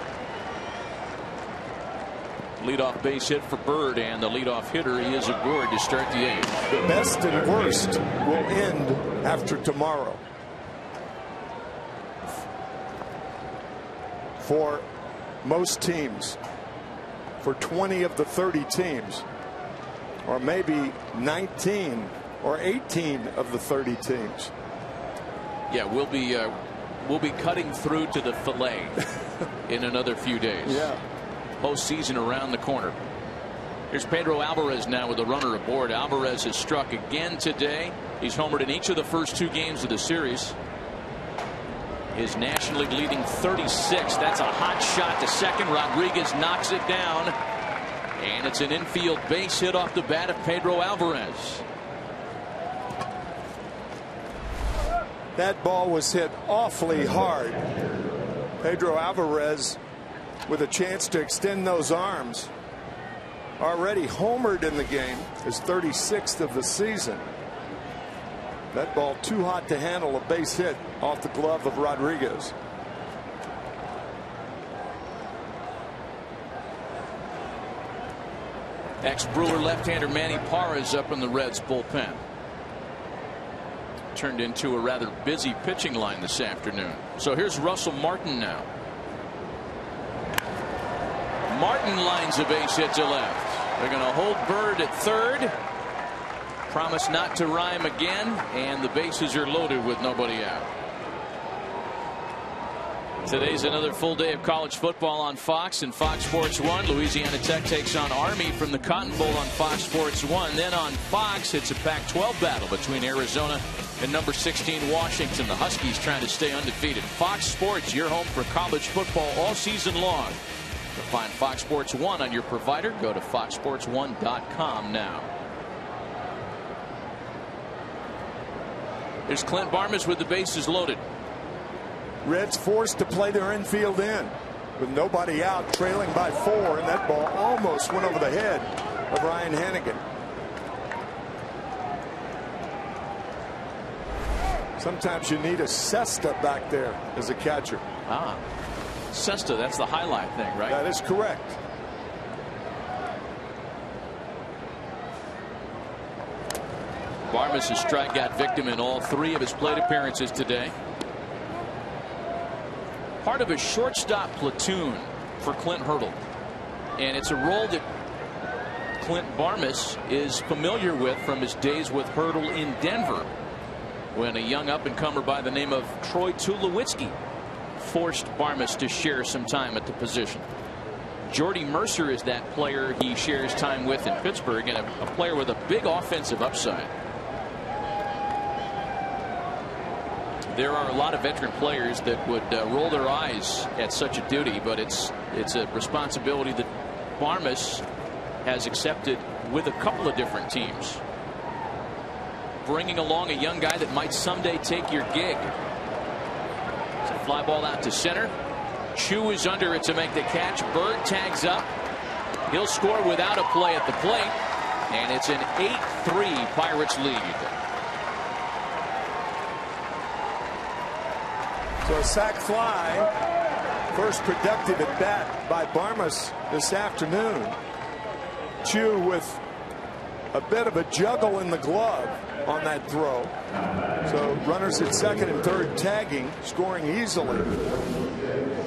Leadoff base hit for Byrd, and the leadoff hitter he is aboard to start the 8th. The best and worst will end after tomorrow. For most teams, for 20 of the 30 teams, or maybe 19 or 18 of the 30 teams. Yeah, we'll be cutting through to the fillet in another few days. Yeah. Postseason around the corner. Here's Pedro Alvarez now with a runner aboard. Alvarez has struck again today. He's homered in each of the first 2 games of the series. His National League leading 36. That's a hot shot to second. Rodriguez knocks it down, and it's an infield base hit off the bat of Pedro Alvarez. That ball was hit awfully hard. Pedro Alvarez with a chance to extend those arms. Already homered in the game, his 36th of the season. That ball too hot to handle, a base hit off the glove of Rodriguez. Ex-Brewer left-hander Manny Parra is up in the Reds bullpen. Turned into a rather busy pitching line this afternoon. So here's Russell Martin now. Martin lines a base hit to left. They're going to hold Byrd at third. Promise not to rhyme again, and the bases are loaded with nobody out. Today's another full day of college football on Fox and Fox Sports 1. Louisiana Tech takes on Army from the Cotton Bowl on Fox Sports 1. Then on Fox, it's a Pac-12 battle between Arizona and number 16 Washington. The Huskies trying to stay undefeated. Fox Sports, your home for college football all season long. To find Fox Sports 1 on your provider, go to foxsports1.com now. There's Clint Barmes with the bases loaded. Reds forced to play their infield in with nobody out, trailing by 4, and that ball almost went over the head of Ryan Hannigan. Sometimes you need a cesta back there as a catcher. Cesta, that's the highlight thing, right? That is correct. Barmes' strikeout victim in all 3 of his plate appearances today. Part of a shortstop platoon for Clint Hurdle, and it's a role that Clint Barmes is familiar with from his days with Hurdle in Denver, when a young up-and-comer by the name of Troy Tulowitzki forced Barmes to share some time at the position. Jordy Mercer is that player he shares time with in Pittsburgh, and a player with a big offensive upside. There are a lot of veteran players that would roll their eyes at such a duty, but it's a responsibility that Barmes has accepted with a couple of different teams. Bringing along a young guy that might someday take your gig. It's a fly ball out to center. Chu is under it to make the catch. Byrd tags up. He'll score without a play at the plate, and it's an 8-3 Pirates lead. So a sac fly First productive at bat by Barmas this afternoon. Chu with a bit of a juggle in the glove on that throw. So runners at second and third tagging, scoring easily,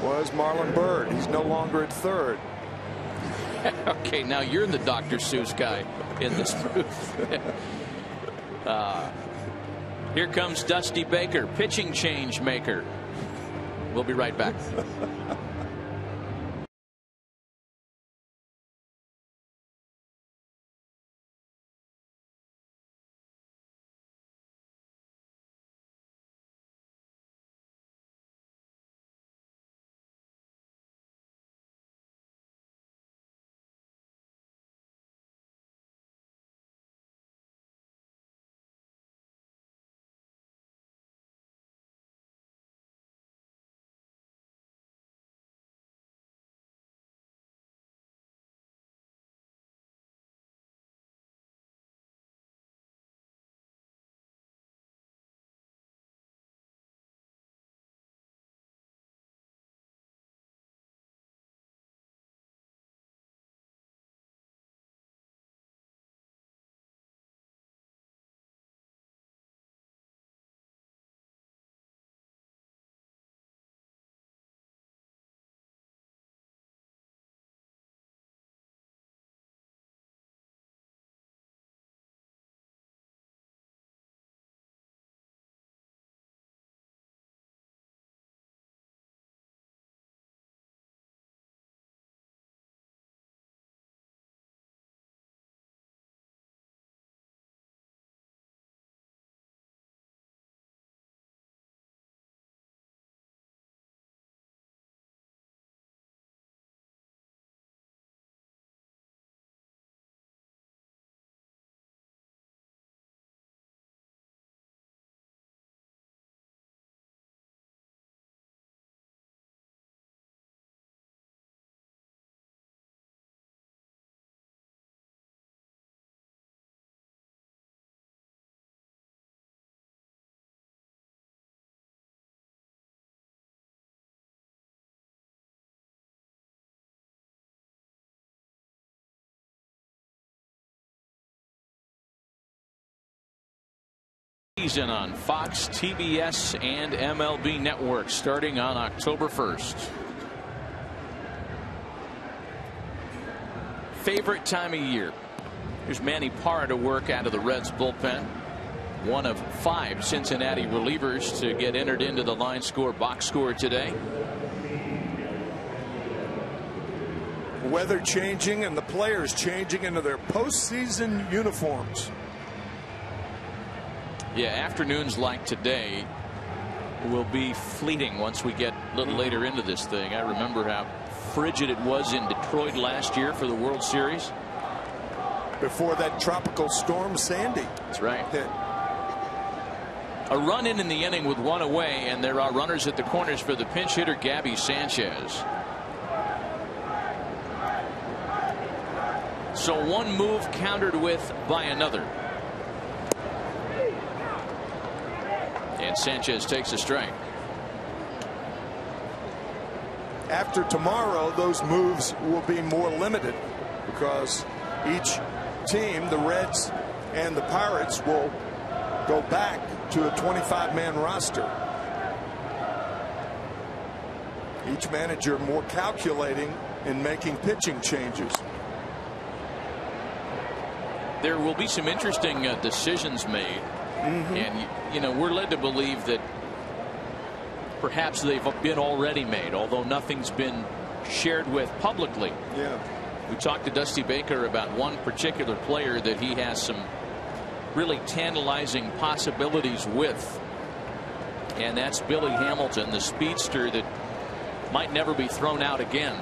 was Marlon Byrd. He's no longer at third. Okay, now you're the Dr. Seuss guy in this booth. Here comes Dusty Baker, pitching change maker. We'll be right back. Season on Fox, TBS, and MLB Network starting on October 1st. Favorite time of year. Here's Manny Parra to work out of the Reds bullpen. One of 5 Cincinnati relievers to get entered into the line score box score today. Weather changing and the players changing into their postseason uniforms. Yeah, afternoons like today will be fleeting once we get a little later into this thing. I remember how frigid it was in Detroit last year for the World Series. Before that tropical storm Sandy. That's right. Hit. A run in the inning with 1 away, and there are runners at the corners for the pinch hitter Gabby Sanchez. So one move countered with by another. And Sanchez takes a strike. After tomorrow, those moves will be more limited because each team, the Reds and the Pirates, will go back to a 25-man roster. Each manager more calculating in making pitching changes. There will be some interesting decisions made. And, you know, we're led to believe that perhaps they've been already made, although nothing's been shared with publicly. Yeah. We talked to Dusty Baker about one particular player that he has some really tantalizing possibilities with. And that's Billy Hamilton, the speedster that might never be thrown out again.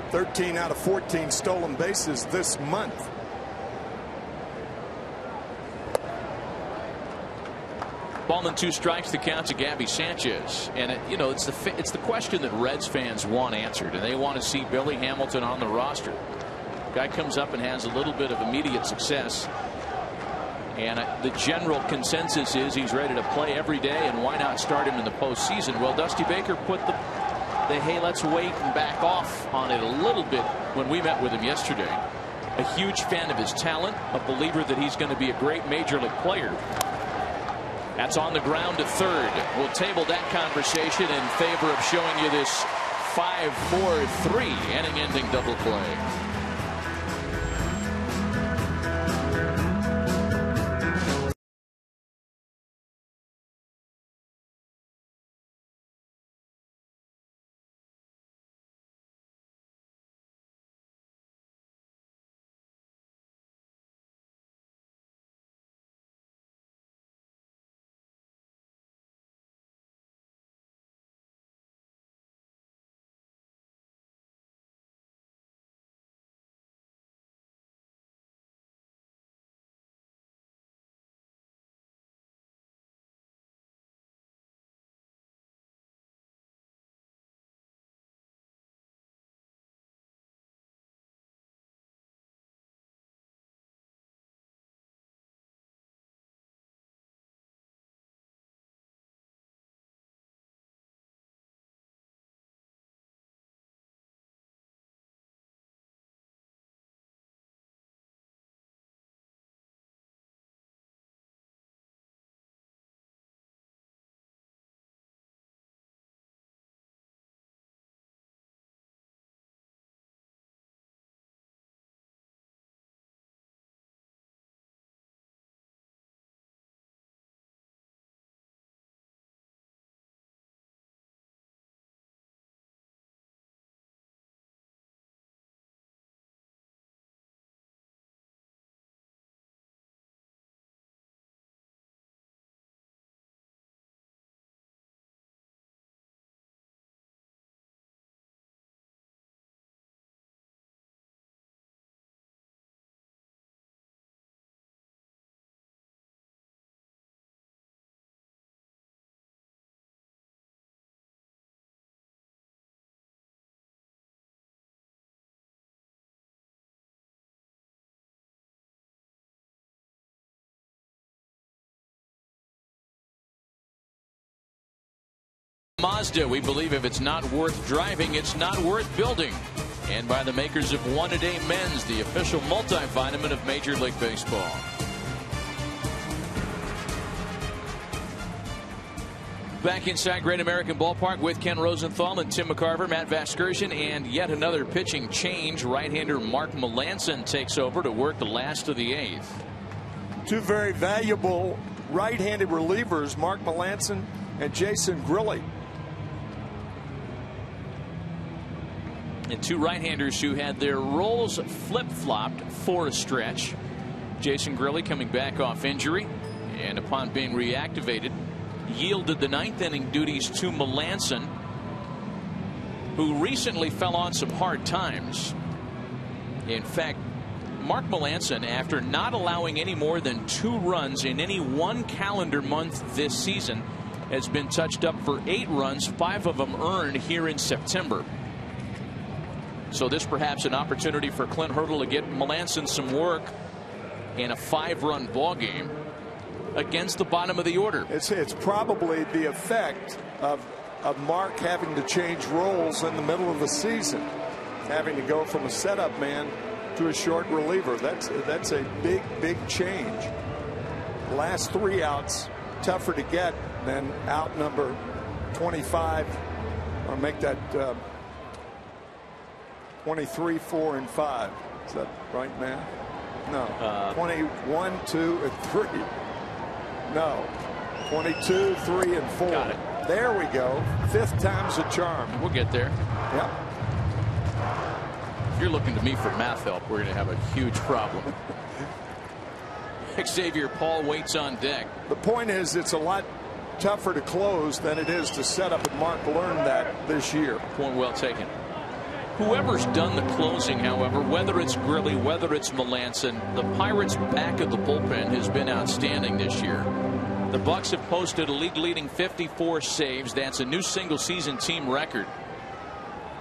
13 out of 14 stolen bases this month. Ball and 2 strikes, the count to Gabby Sanchez. And you know, it's the question that Reds fans want answered, and they want to see Billy Hamilton on the roster. Guy comes up and has a little bit of immediate success. And the general consensus is he's ready to play every day, and why not start him in the postseason? Well, Dusty Baker put the hey, let's wait and back off on it a little bit when we met with him yesterday. A huge fan of his talent, a believer that he's going to be a great major league player. That's on the ground to third. We'll table that conversation in favor of showing you this 5-4-3 inning-ending double play. Mazda, we believe if it's not worth driving, it's not worth building. And by the makers of One A Day Men's, the official multivitamin of Major League Baseball. Back inside Great American Ballpark with Ken Rosenthal and Tim McCarver, Matt Vasgersian, and yet another pitching change. Right-hander Mark Melancon takes over to work the last of the eighth. Two very valuable right-handed relievers, Mark Melancon and Jason Grilli. And two right-handers who had their roles flip-flopped for a stretch. Jason Grilli coming back off injury, and upon being reactivated, yielded the ninth inning duties to Melancon, who recently fell on some hard times. In fact, Mark Melancon, after not allowing any more than 2 runs in any one calendar month this season, has been touched up for 8 runs, 5 of them earned here in September. So this perhaps an opportunity for Clint Hurdle to get Melancon some work in a 5-run ball game against the bottom of the order. It's probably the effect of Mark having to change roles in the middle of the season, having to go from a setup man to a short reliever. That's a big change. Last 3 outs tougher to get than out number 25, or make that 23, 4, and 5. Is that right, man? No. 21, 2, and 3. No. 22, 3, and 4. Got it. There we go. 5th time's a charm. We'll get there. Yep. If you're looking to me for math help, we're going to have a huge problem. Xavier Paul waits on deck. The point is, it's a lot tougher to close than it is to set up, and Mark learned that this year. Point well taken. Whoever's done the closing, however, whether it's Grilli, whether it's Melancon, the Pirates' back of the bullpen has been outstanding this year. The Bucks have posted a league-leading 54 saves. That's a new single-season team record.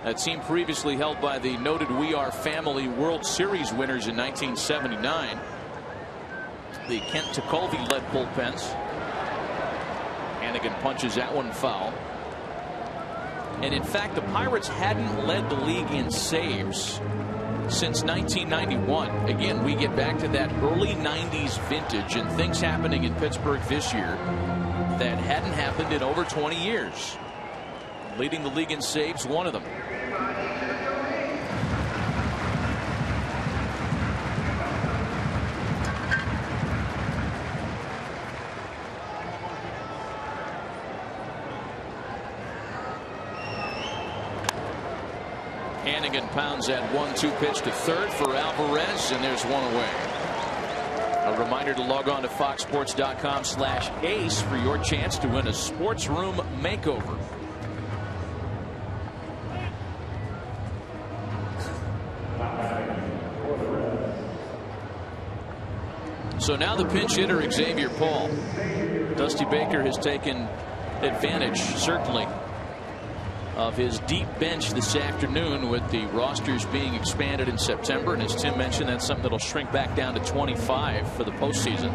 A team previously held by the noted We Are Family World Series winners in 1979. the Kent Tekulve-led bullpens. Hannigan punches that one foul. And in fact, the Pirates hadn't led the league in saves since 1991. Again, we get back to that early 90s vintage, and things happening in Pittsburgh this year that hadn't happened in over 20 years. Leading the league in saves, one of them. Hannigan pounds that 1-2 pitch to third for Alvarez, and there's one away. A reminder to log on to foxsports.com/ace for your chance to win a sports room makeover. So now the pinch hitter, Xavier Paul. Dusty Baker has taken advantage, certainly, of his deep bench this afternoon, with the rosters being expanded in September. And as Tim mentioned, that's something that'll shrink back down to 25 for the postseason.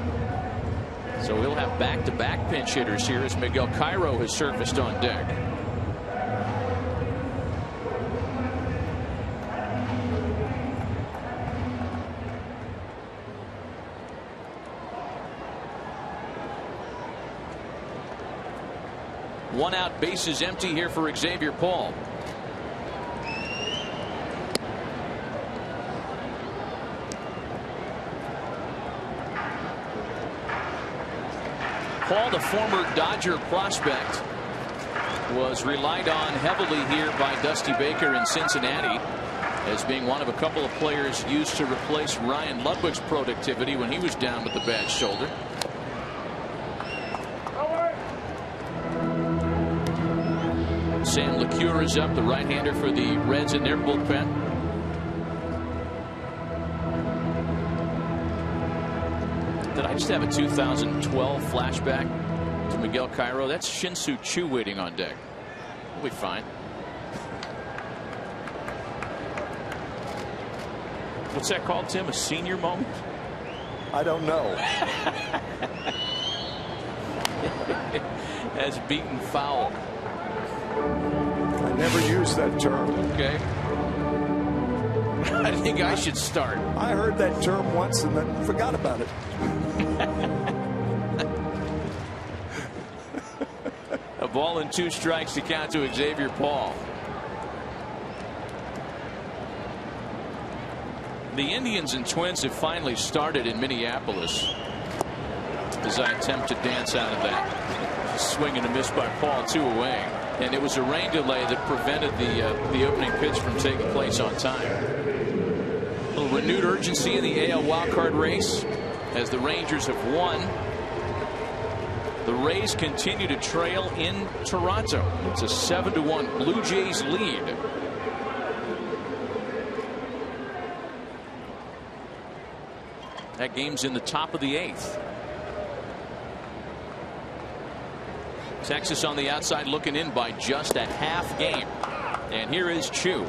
So we'll have back-to-back pinch hitters here as Miguel Cairo has surfaced on deck. One out, bases empty here for Xavier Paul. Paul, the former Dodger prospect, was relied on heavily here by Dusty Baker in Cincinnati as being one of a couple of players used to replace Ryan Ludwig's productivity when he was down with the bad shoulder. Sam LeCure is up, the right-hander for the Reds in their bullpen. Did I just have a 2012 flashback to Miguel Cairo? That's Shin-Soo Choo waiting on deck. We'll be fine. What's that called, Tim? A senior moment? I don't know. As beaten foul. I never used that term. Okay. I think I should start. I heard that term once and then forgot about it. A ball and 2 strikes to count to Xavier Paul. The Indians and Twins have finally started in Minneapolis as I attempt to dance out of that. Swing and a miss by Paul, 2 away. And it was a rain delay that prevented the opening pitch from taking place on time. A little renewed urgency in the AL wildcard race as the Rangers have won. The Rays continue to trail in Toronto. It's a 7-1 Blue Jays lead. That game's in the top of the 8th. Texas on the outside looking in by just a half game. And here is Choo.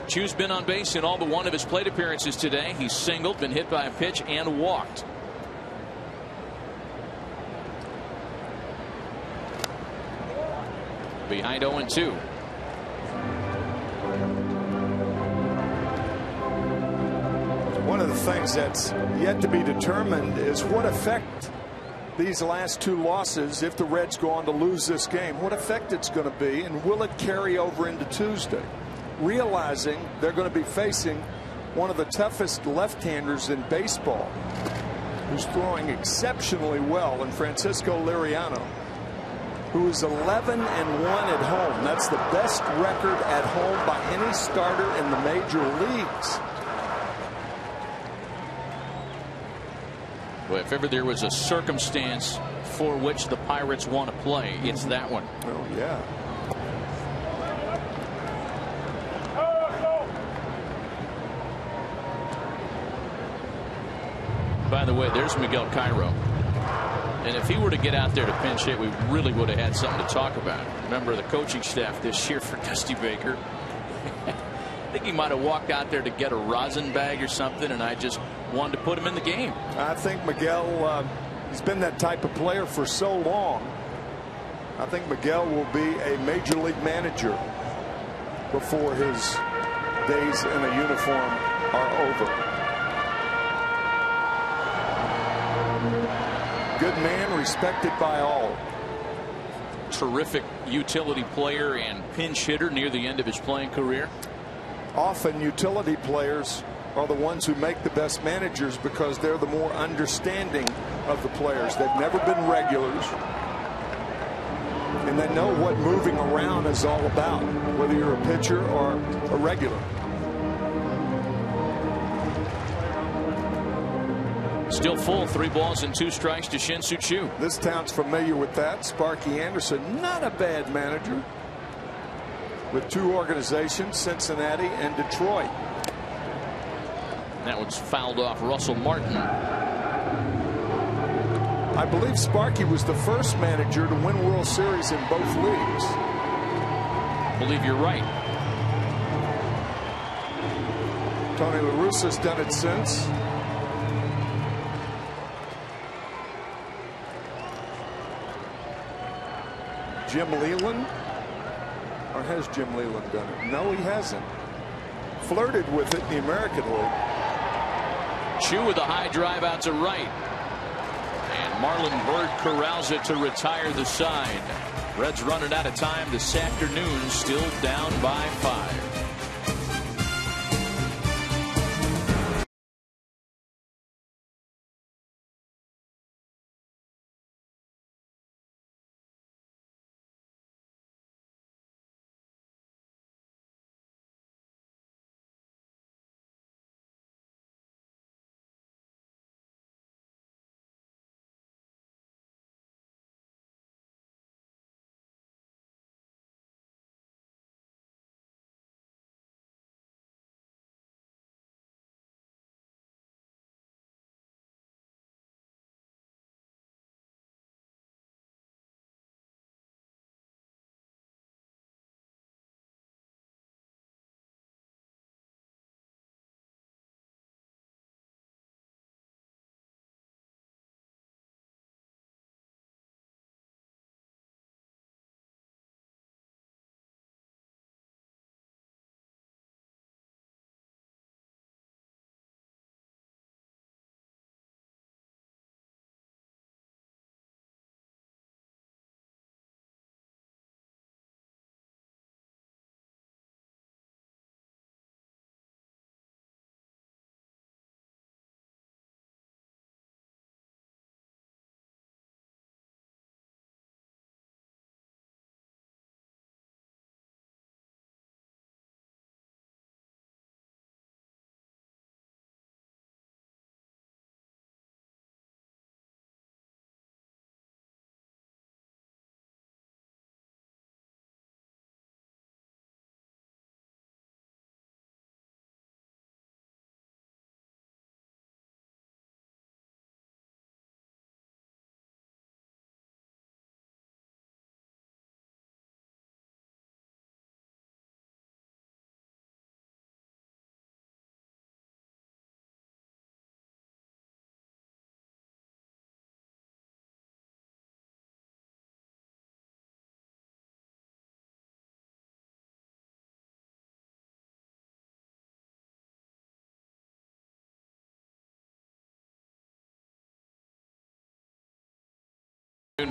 Choo's been on base in all but one of his plate appearances today. He's singled, been hit by a pitch, and walked. Behind 0-2. One of the things that's yet to be determined is what effect these last 2 losses, if the Reds go on to lose this game, what effect it's going to be, and will it carry over into Tuesday? Realizing they're going to be facing one of the toughest left-handers in baseball, who's throwing exceptionally well, in Francisco Liriano, who is 11-1 at home. That's the best record at home by any starter in the major leagues. Well, if ever there was a circumstance for which the Pirates want to play, it's that one. Oh, yeah. By the way, there's Miguel Cairo. And if he were to get out there to pinch hit, we really would have had something to talk about. Remember the coaching staff this year for Dusty Baker. think he might have walked out there to get a rosin bag or something, and I just wanted to put him in the game. I think Miguel, he's been that type of player for so long. I think Miguel will be a major league manager before his days in a uniform are over. Good man, respected by all. Terrific utility player and pinch hitter near the end of his playing career. Often utility players are the ones who make the best managers because they're the more understanding of the players. They've never been regulars, and they know what moving around is all about, whether you're a pitcher or a regular. Still full, 3 balls and 2 strikes to Shin-Soo Choo. This town's familiar with that. Sparky Anderson, not a bad manager, with 2 organizations, Cincinnati and Detroit. That one's fouled off Russell Martin. I believe Sparky was the first manager to win World Series in both leagues. I believe you're right. Tony La Russa's done it since. Jim Leyland, or has Jim Leyland done it? No, he hasn't. Flirted with it in the American League. Choo with a high drive out to right, and Marlon Byrd corrals it to retire the side. Reds running out of time this afternoon, still down by 5.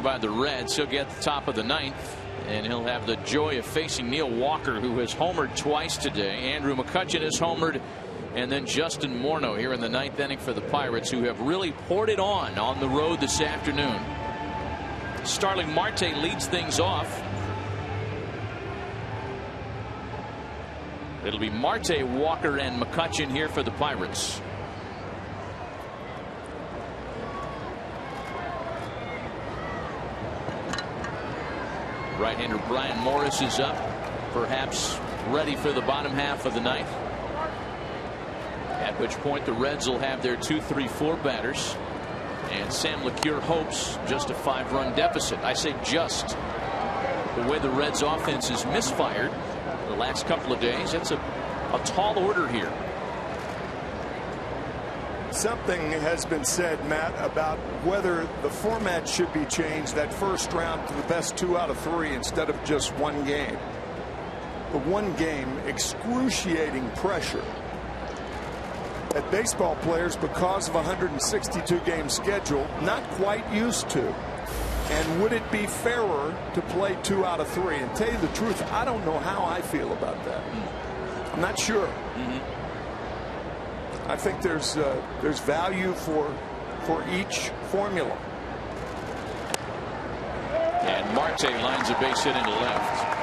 By the Reds, he'll get the top of the 9th, and he'll have the joy of facing Neil Walker, who has homered twice today. Andrew McCutchen has homered, and then Justin Morneau here in the 9th inning for the Pirates, who have really poured it on the road this afternoon. Starling Marte leads things off. It'll be Marte, Walker, and McCutchen here for the Pirates. Right-hander Brian Morris is up, perhaps ready for the bottom half of the 9th. At which point the Reds will have their 2-3-4 batters, and Sam LeCure hopes just a 5-run deficit. I say just. The way the Reds offense is misfired the last couple of days, it's a a tall order here. Something has been said, Matt, about whether the format should be changed, that first round, to the best 2 out of 3 instead of just one game. The one game, excruciating pressure that baseball players, because of a 162 game schedule, not quite used to. And would it be fairer to play 2 out of 3? And tell you the truth, I don't know how I feel about that. I'm not sure. I think there's value for each formula. And Marte lines a base hit into left.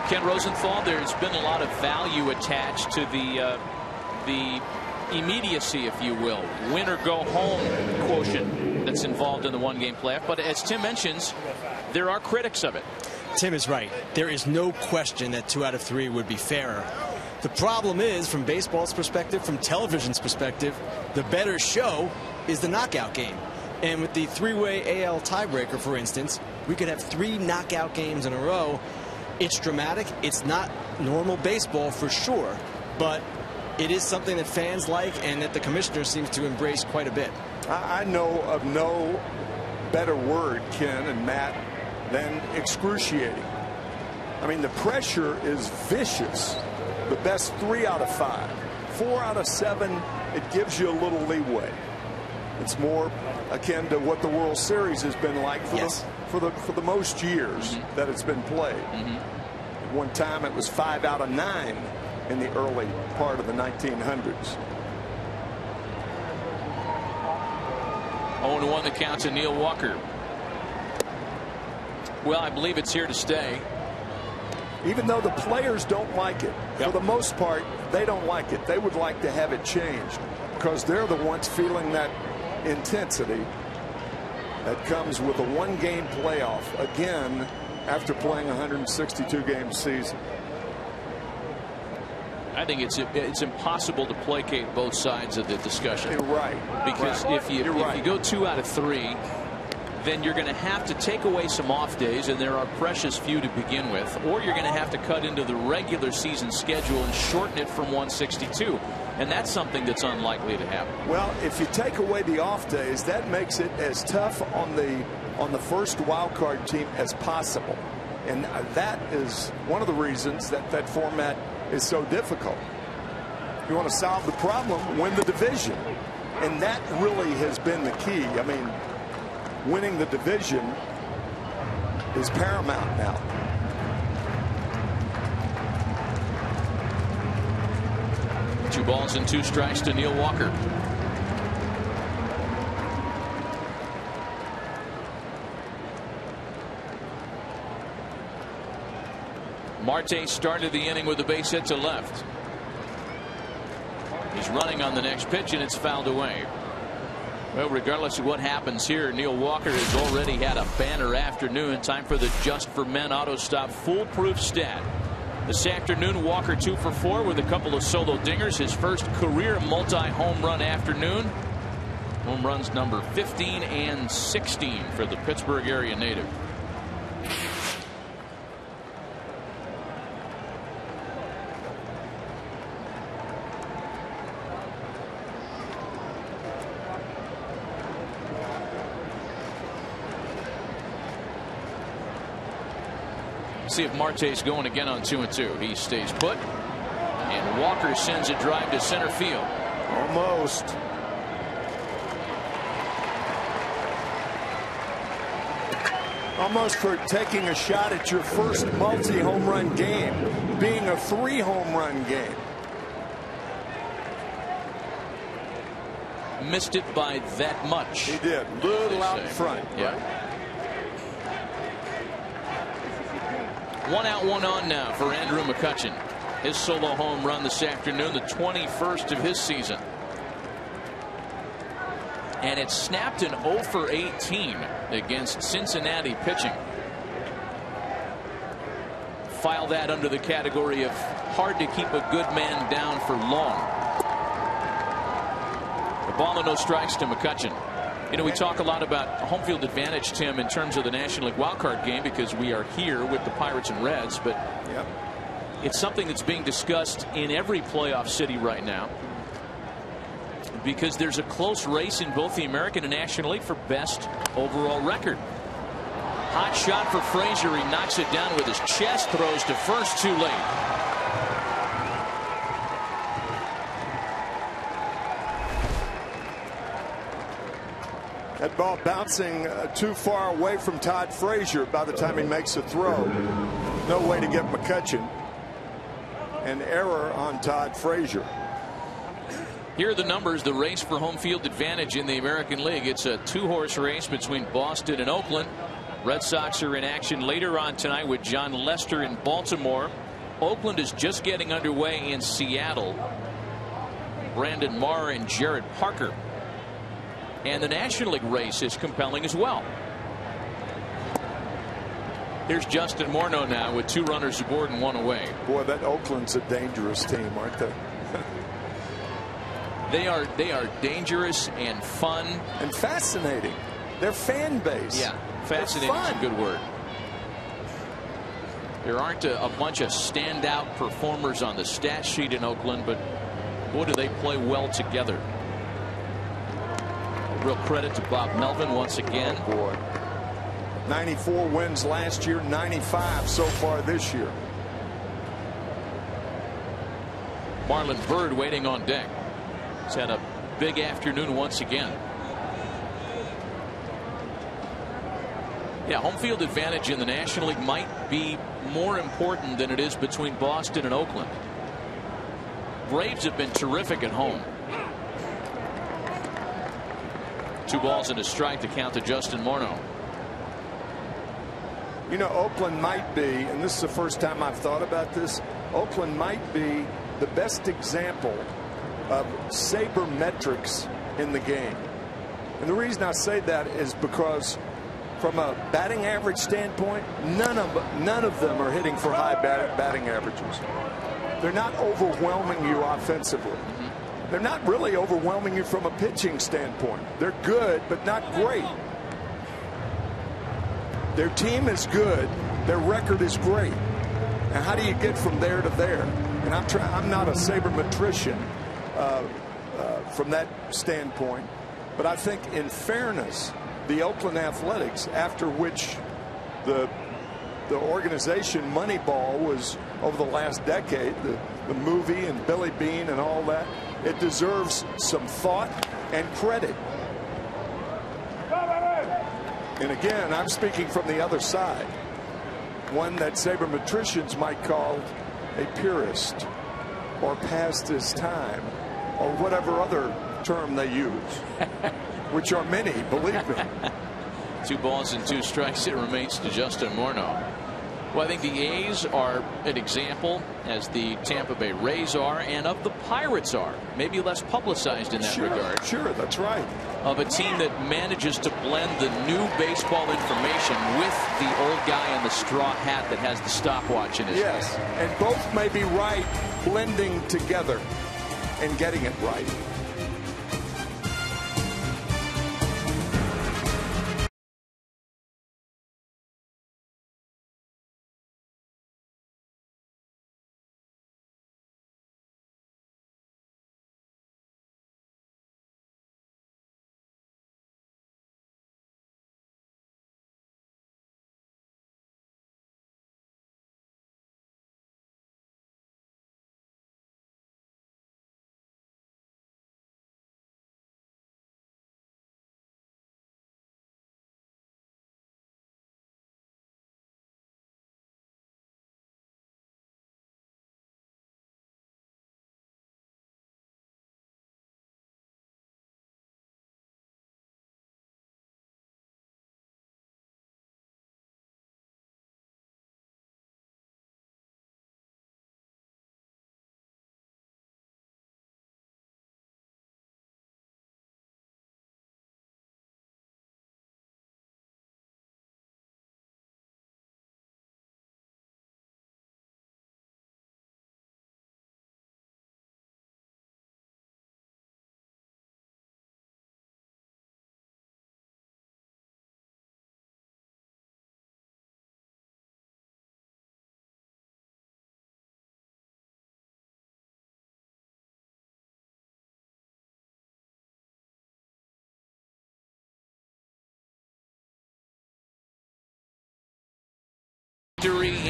Ken Rosenthal, there's been a lot of value attached to the immediacy, if you will, win or go home quotient that's involved in the one-game playoff. But as Tim mentions, there are critics of it. Tim is right. There is no question that 2 out of 3 would be fairer. The problem is, from baseball's perspective, from television's perspective, the better show is the knockout game. And with the 3-way AL tiebreaker, for instance, we could have 3 knockout games in a row. It's dramatic. It's not normal baseball for sure, but it is something that fans like and that the commissioner seems to embrace quite a bit. I know of no better word, Ken and Matt, than excruciating. I mean, the pressure is vicious. The best 3 out of 5, 4 out of 7, it gives you a little leeway. It's more akin to what the World Series has been like for the most years that it's been played. At one time it was 5 out of 9 in the early part of the 1900s. 0-1 the count to Neil Walker. Well, I believe it's here to stay. Even though the players don't like it, for the most part, they don't like it. They would like to have it changed because they're the ones feeling that intensity that comes with a one-game playoff, again, after playing a 162-game season. I think it's impossible to placate both sides of the discussion. You're right. Because if you go 2 out of 3, then you're going to have to take away some off days, and there are precious few to begin with, or you're going to have to cut into the regular season schedule and shorten it from 162, and that's something that's unlikely to happen. Well, if you take away the off days, that makes it as tough on the first wild card team as possible, and that is one of the reasons that format is so difficult. You want to solve the problem, win the division, and that really has been the key. I mean, winning the division is paramount now. Two balls and 2 strikes to Neil Walker. Marte started the inning with a base hit to left. He's running on the next pitch, and it's fouled away. Well, regardless of what happens here, Neil Walker has already had a banner afternoon. Time for the Just for Men Auto Stop foolproof stat. This afternoon, Walker 2 for 4 with a couple of solo dingers. His first career multi-home run afternoon. Home runs number 15 and 16 for the Pittsburgh area native. See if Marte's going again on 2-2. He stays put, and Walker sends a drive to center field. Almost. Almost for taking a shot at your first multi-home run game, being a 3-home run game. Missed it by that much. He did. Little out in front. Yeah. Right? 1 out, 1 on now for Andrew McCutchen. His solo home run this afternoon, the 21st of his season. And it snapped an 0 for 18 against Cincinnati pitching. File that under the category of hard to keep a good man down for long. The ball and no strikes to McCutchen. You know, we talk a lot about home field advantage, Tim, in terms of the National League wildcard game because we are here with the Pirates and Reds, but It's something that's being discussed in every playoff city right now, because there's a close race in both the American and National League for best overall record. Hot shot for Frazier. He knocks it down with his chest, throws to first, too late. That ball bouncing too far away from Todd Frazier by the time he makes a throw. No way to get McCutchen. An error on Todd Frazier. Here are the numbers. The race for home field advantage in the American League. It's a two-horse race between Boston and Oakland. Red Sox are in action later on tonight with John Lester in Baltimore. Oakland is just getting underway in Seattle. Brandon Marr and Jared Parker. And the National League race is compelling as well. Here's Justin Morneau now with 2 runners aboard and 1 away. Boy, that Oakland's a dangerous team, aren't they? They are dangerous and fun and fascinating. Their fan base. Yeah, fascinating is a good word. There aren't a bunch of standout performers on the stat sheet in Oakland, but boy, do they play well together. Real credit to Bob Melvin once again. Oh boy. 94 wins last year, 95 so far this year. Marlon Byrd waiting on deck. He's had a big afternoon once again. Yeah, home field advantage in the National League might be more important than it is between Boston and Oakland. Braves have been terrific at home. 2 balls and a strike to count to Justin Morneau. You know, Oakland might be, and this is the first time I've thought about this, Oakland might be the best example of sabermetrics in the game. And the reason I say that is because from a batting average standpoint, none of them are hitting for high batting averages. They're not overwhelming you offensively. They're not really overwhelming you from a pitching standpoint. They're good, but not great. Their team is good. Their record is great. And how do you get from there to there? And I'm not a sabermetrician from that standpoint. But I think in fairness, the Oakland Athletics, after which the organization Moneyball was over the last decade, the movie and Billy Bean and all that, it deserves some thought and credit. And again, I'm speaking from the other side, one that sabermetricians might call a purist or past his time or whatever other term they use, which are many, believe me. 2 balls and 2 strikes. It remains to Justin Morneau. Well, I think the A's are an example, as the Tampa Bay Rays are, and of the Pirates are. Maybe less publicized in that regard. Sure, that's right. Of a team that manages to blend the new baseball information with the old guy in the straw hat that has the stopwatch in his hand. Yes, and both may be right, blending together and getting it right.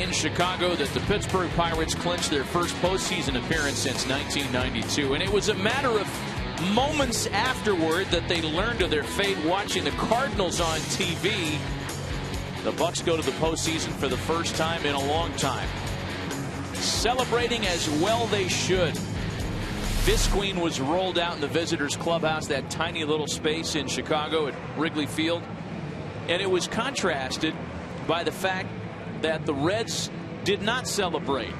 in Chicago that the Pittsburgh Pirates clinched their first postseason appearance since 1992. And it was a matter of moments afterward that they learned of their fate watching the Cardinals on TV. The Bucs go to the postseason for the first time in a long time. Celebrating as well they should. Visqueen was rolled out in the visitors clubhouse, that tiny little space in Chicago at Wrigley Field. And it was contrasted by the fact that the Reds did not celebrate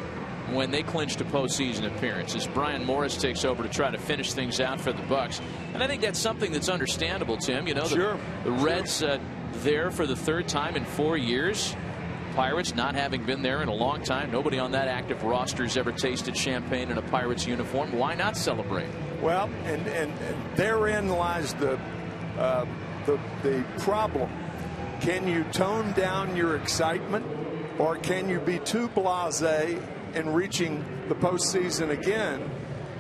when they clinched a postseason appearance, as Brian Morris takes over to try to finish things out for the Bucs. And I think that's something that's understandable, Tim. You know, the Reds there for the third time in 4 years. Pirates not having been there in a long time. Nobody on that active roster has ever tasted champagne in a Pirates uniform. Why not celebrate? Well, and therein lies the problem. Can you tone down your excitement, or can you be too blasé in reaching the postseason again?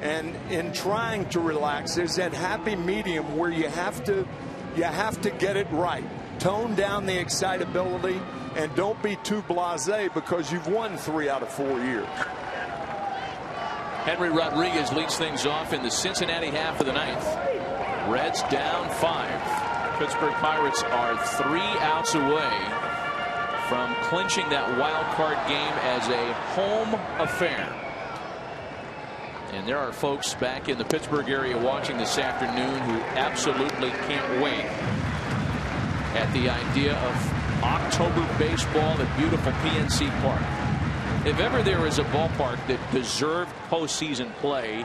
And in trying to relax, there's that happy medium where you have to get it right. Tone down the excitability and don't be too blasé, because you've won 3 out of 4 years. Henry Rodriguez leads things off in the Cincinnati half of the ninth. Reds down 5. Pittsburgh Pirates are 3 outs away from clinching that wild card game as a home affair. And there are folks back in the Pittsburgh area watching this afternoon who absolutely can't wait at the idea of October baseball at beautiful PNC Park. If ever there is a ballpark that deserved postseason play,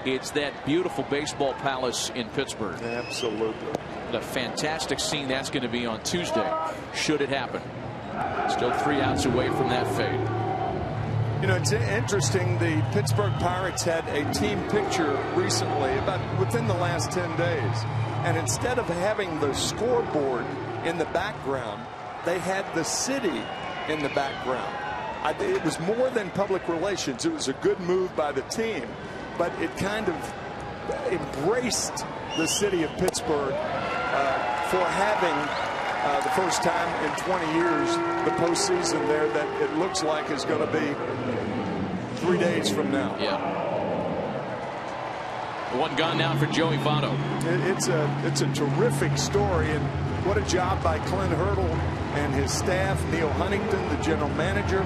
it's that beautiful baseball palace in Pittsburgh. Absolutely. A fantastic scene that's going to be on Tuesday, should it happen. Still 3 outs away from that fate. You know, it's interesting. The Pittsburgh Pirates had a team picture recently, about within the last 10 days. And instead of having the scoreboard in the background, they had the city in the background. It was more than public relations. It was a good move by the team, but it kind of embraced the city of Pittsburgh for having the first time in 20 years the postseason there that it looks like is going to be 3 days from now. Yeah. One gone now for Joey Votto. It's a terrific story, and what a job by Clint Hurdle and his staff. Neil Huntington, the general manager.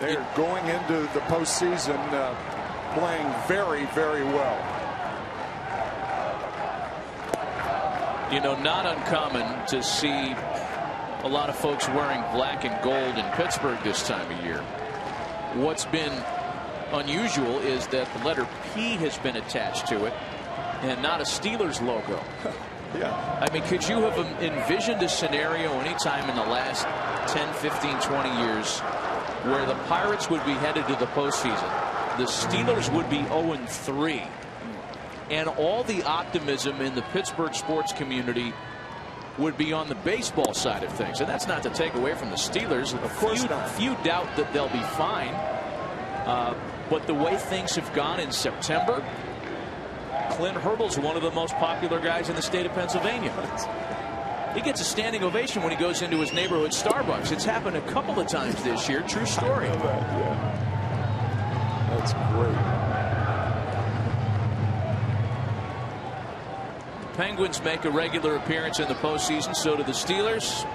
They're going into the postseason playing very, very well. You know, not uncommon to see a lot of folks wearing black and gold in Pittsburgh this time of year. What's been unusual is that the letter P has been attached to it and not a Steelers logo. Yeah. I mean, could you have envisioned a scenario anytime in the last 10, 15, 20 years where the Pirates would be headed to the postseason, the Steelers would be 0-3, and all the optimism in the Pittsburgh sports community would be on the baseball side of things? And that's not to take away from the Steelers. Of course not. Few doubt that they'll be fine. But the way things have gone in September, Clint Hurdle's one of the most popular guys in the state of Pennsylvania. He gets a standing ovation when he goes into his neighborhood Starbucks. It's happened a couple of times this year. True story. I know that, yeah. That's great. Penguins make a regular appearance in the postseason. So do the Steelers.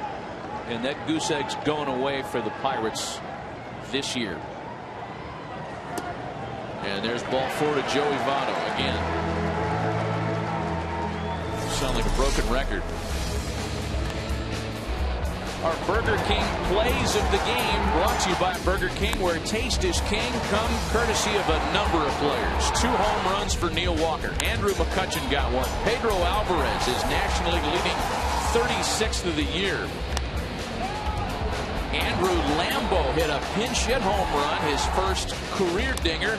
And that goose egg's going away for the Pirates this year. And there's ball 4 to Joey Votto again. Sound like a broken record. Our Burger King plays of the game brought to you by Burger King, where taste is king, come courtesy of a number of players. 2 home runs for Neil Walker. Andrew McCutchen got one. Pedro Alvarez is National League leading 36th of the year. Andrew Lambeau hit a pinch hit home run, his first career dinger.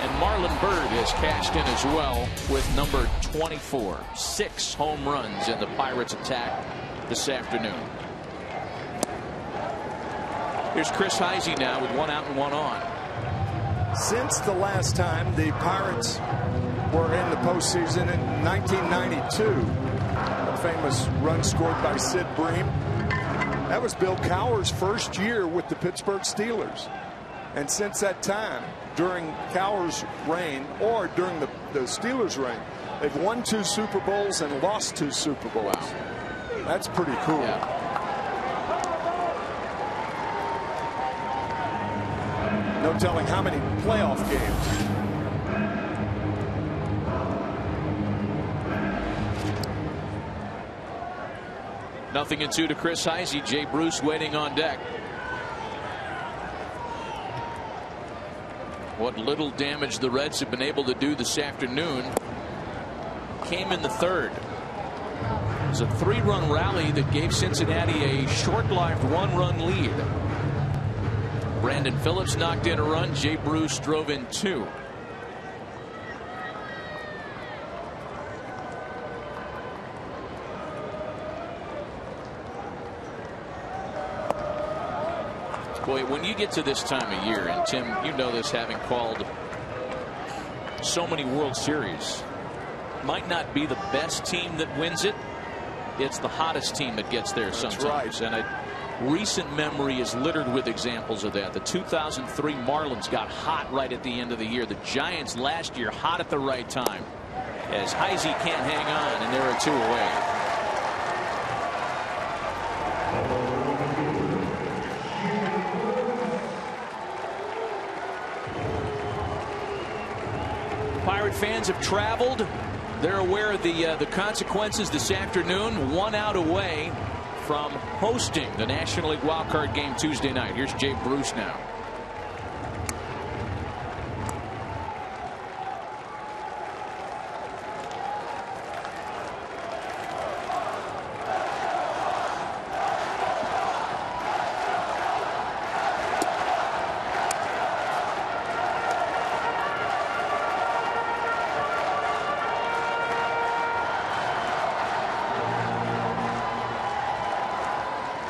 And Marlon Byrd has cashed in as well with number 24. 6 home runs in the Pirates attack this afternoon. Here's Chris Heisey now with 1 out and 1 on. Since the last time the Pirates were in the postseason in 1992, a famous run scored by Sid Bream, That was Bill Cowher's first year with the Pittsburgh Steelers. And since that time, during Cowher's reign or during the Steelers' reign, they've won 2 Super Bowls and lost 2 Super Bowls. Wow. That's pretty cool. Yeah. No telling how many playoff games. 0-2 to Chris Heisey. Jay Bruce waiting on deck. What little damage the Reds have been able to do this afternoon came in the third. It was a 3-run rally that gave Cincinnati a short-lived 1-run lead. Brandon Phillips knocked in a run. Jay Bruce drove in 2. Boy, when you get to this time of year, and Tim, you know this having called so many World Series, might not be the best team that wins it. It's the hottest team that gets there sometimes. Right. And recent memory is littered with examples of that. The 2003 Marlins got hot right at the end of the year. The Giants last year hot at the right time. As Heisey can't hang on, and there are 2 away. Pirate fans have traveled. They're aware of the consequences this afternoon. 1 out away from hosting the National League wildcard game Tuesday night. Here's Jay Bruce now.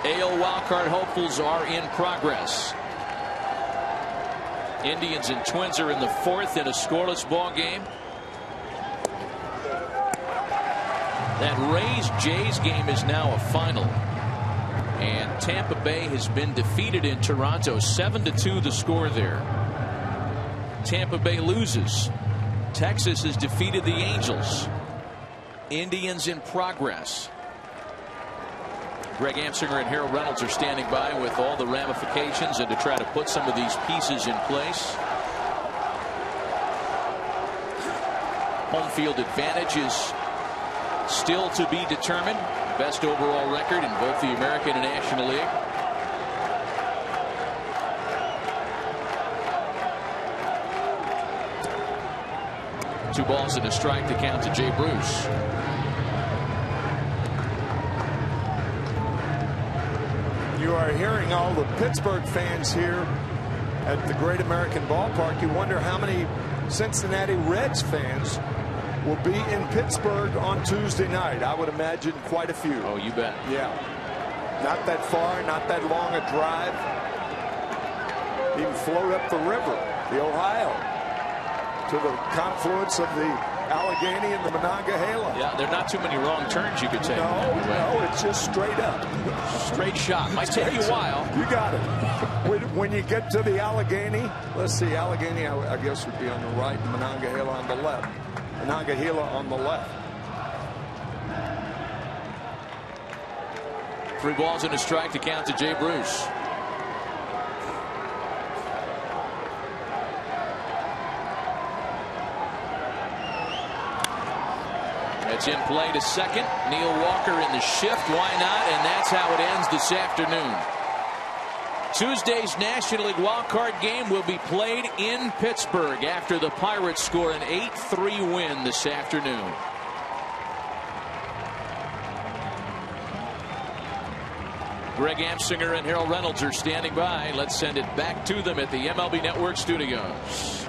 AL wildcard hopefuls are in progress. Indians and Twins are in the 4th in a scoreless ball game. That Rays-Jays game is now a final. And Tampa Bay has been defeated in Toronto. 7-2 the score there. Tampa Bay loses. Texas has defeated the Angels. Indians in progress. Greg Amsinger and Harold Reynolds are standing by with all the ramifications and to try to put some of these pieces in place. Home field advantage is still to be determined. Best overall record in both the American and National League. Two balls and a strike to count to Jay Bruce. You are hearing all the Pittsburgh fans here at the Great American Ballpark. You wonder how many Cincinnati Reds fans will be in Pittsburgh on Tuesday night. I would imagine quite a few. Oh, you bet. Yeah. Not that far, not that long a drive. Even float up the river, the Ohio, to the confluence of the Allegheny and the Monongahela. Yeah, there are not too many wrong turns you could take. No, it's just straight up. Straight shot. Might take you a while. You got it. When you get to the Allegheny, let's see, Allegheny, I guess, would be on the right, and Monongahela on the left. Monongahela on the left. 3 balls and a strike to count to Jay Bruce. It's in play to second. Neil Walker in the shift. Why not? And that's how it ends this afternoon. Tuesday's National League wildcard game will be played in Pittsburgh after the Pirates score an 8-3 win this afternoon. Greg Amsinger and Harold Reynolds are standing by. Let's send it back to them at the MLB Network studios.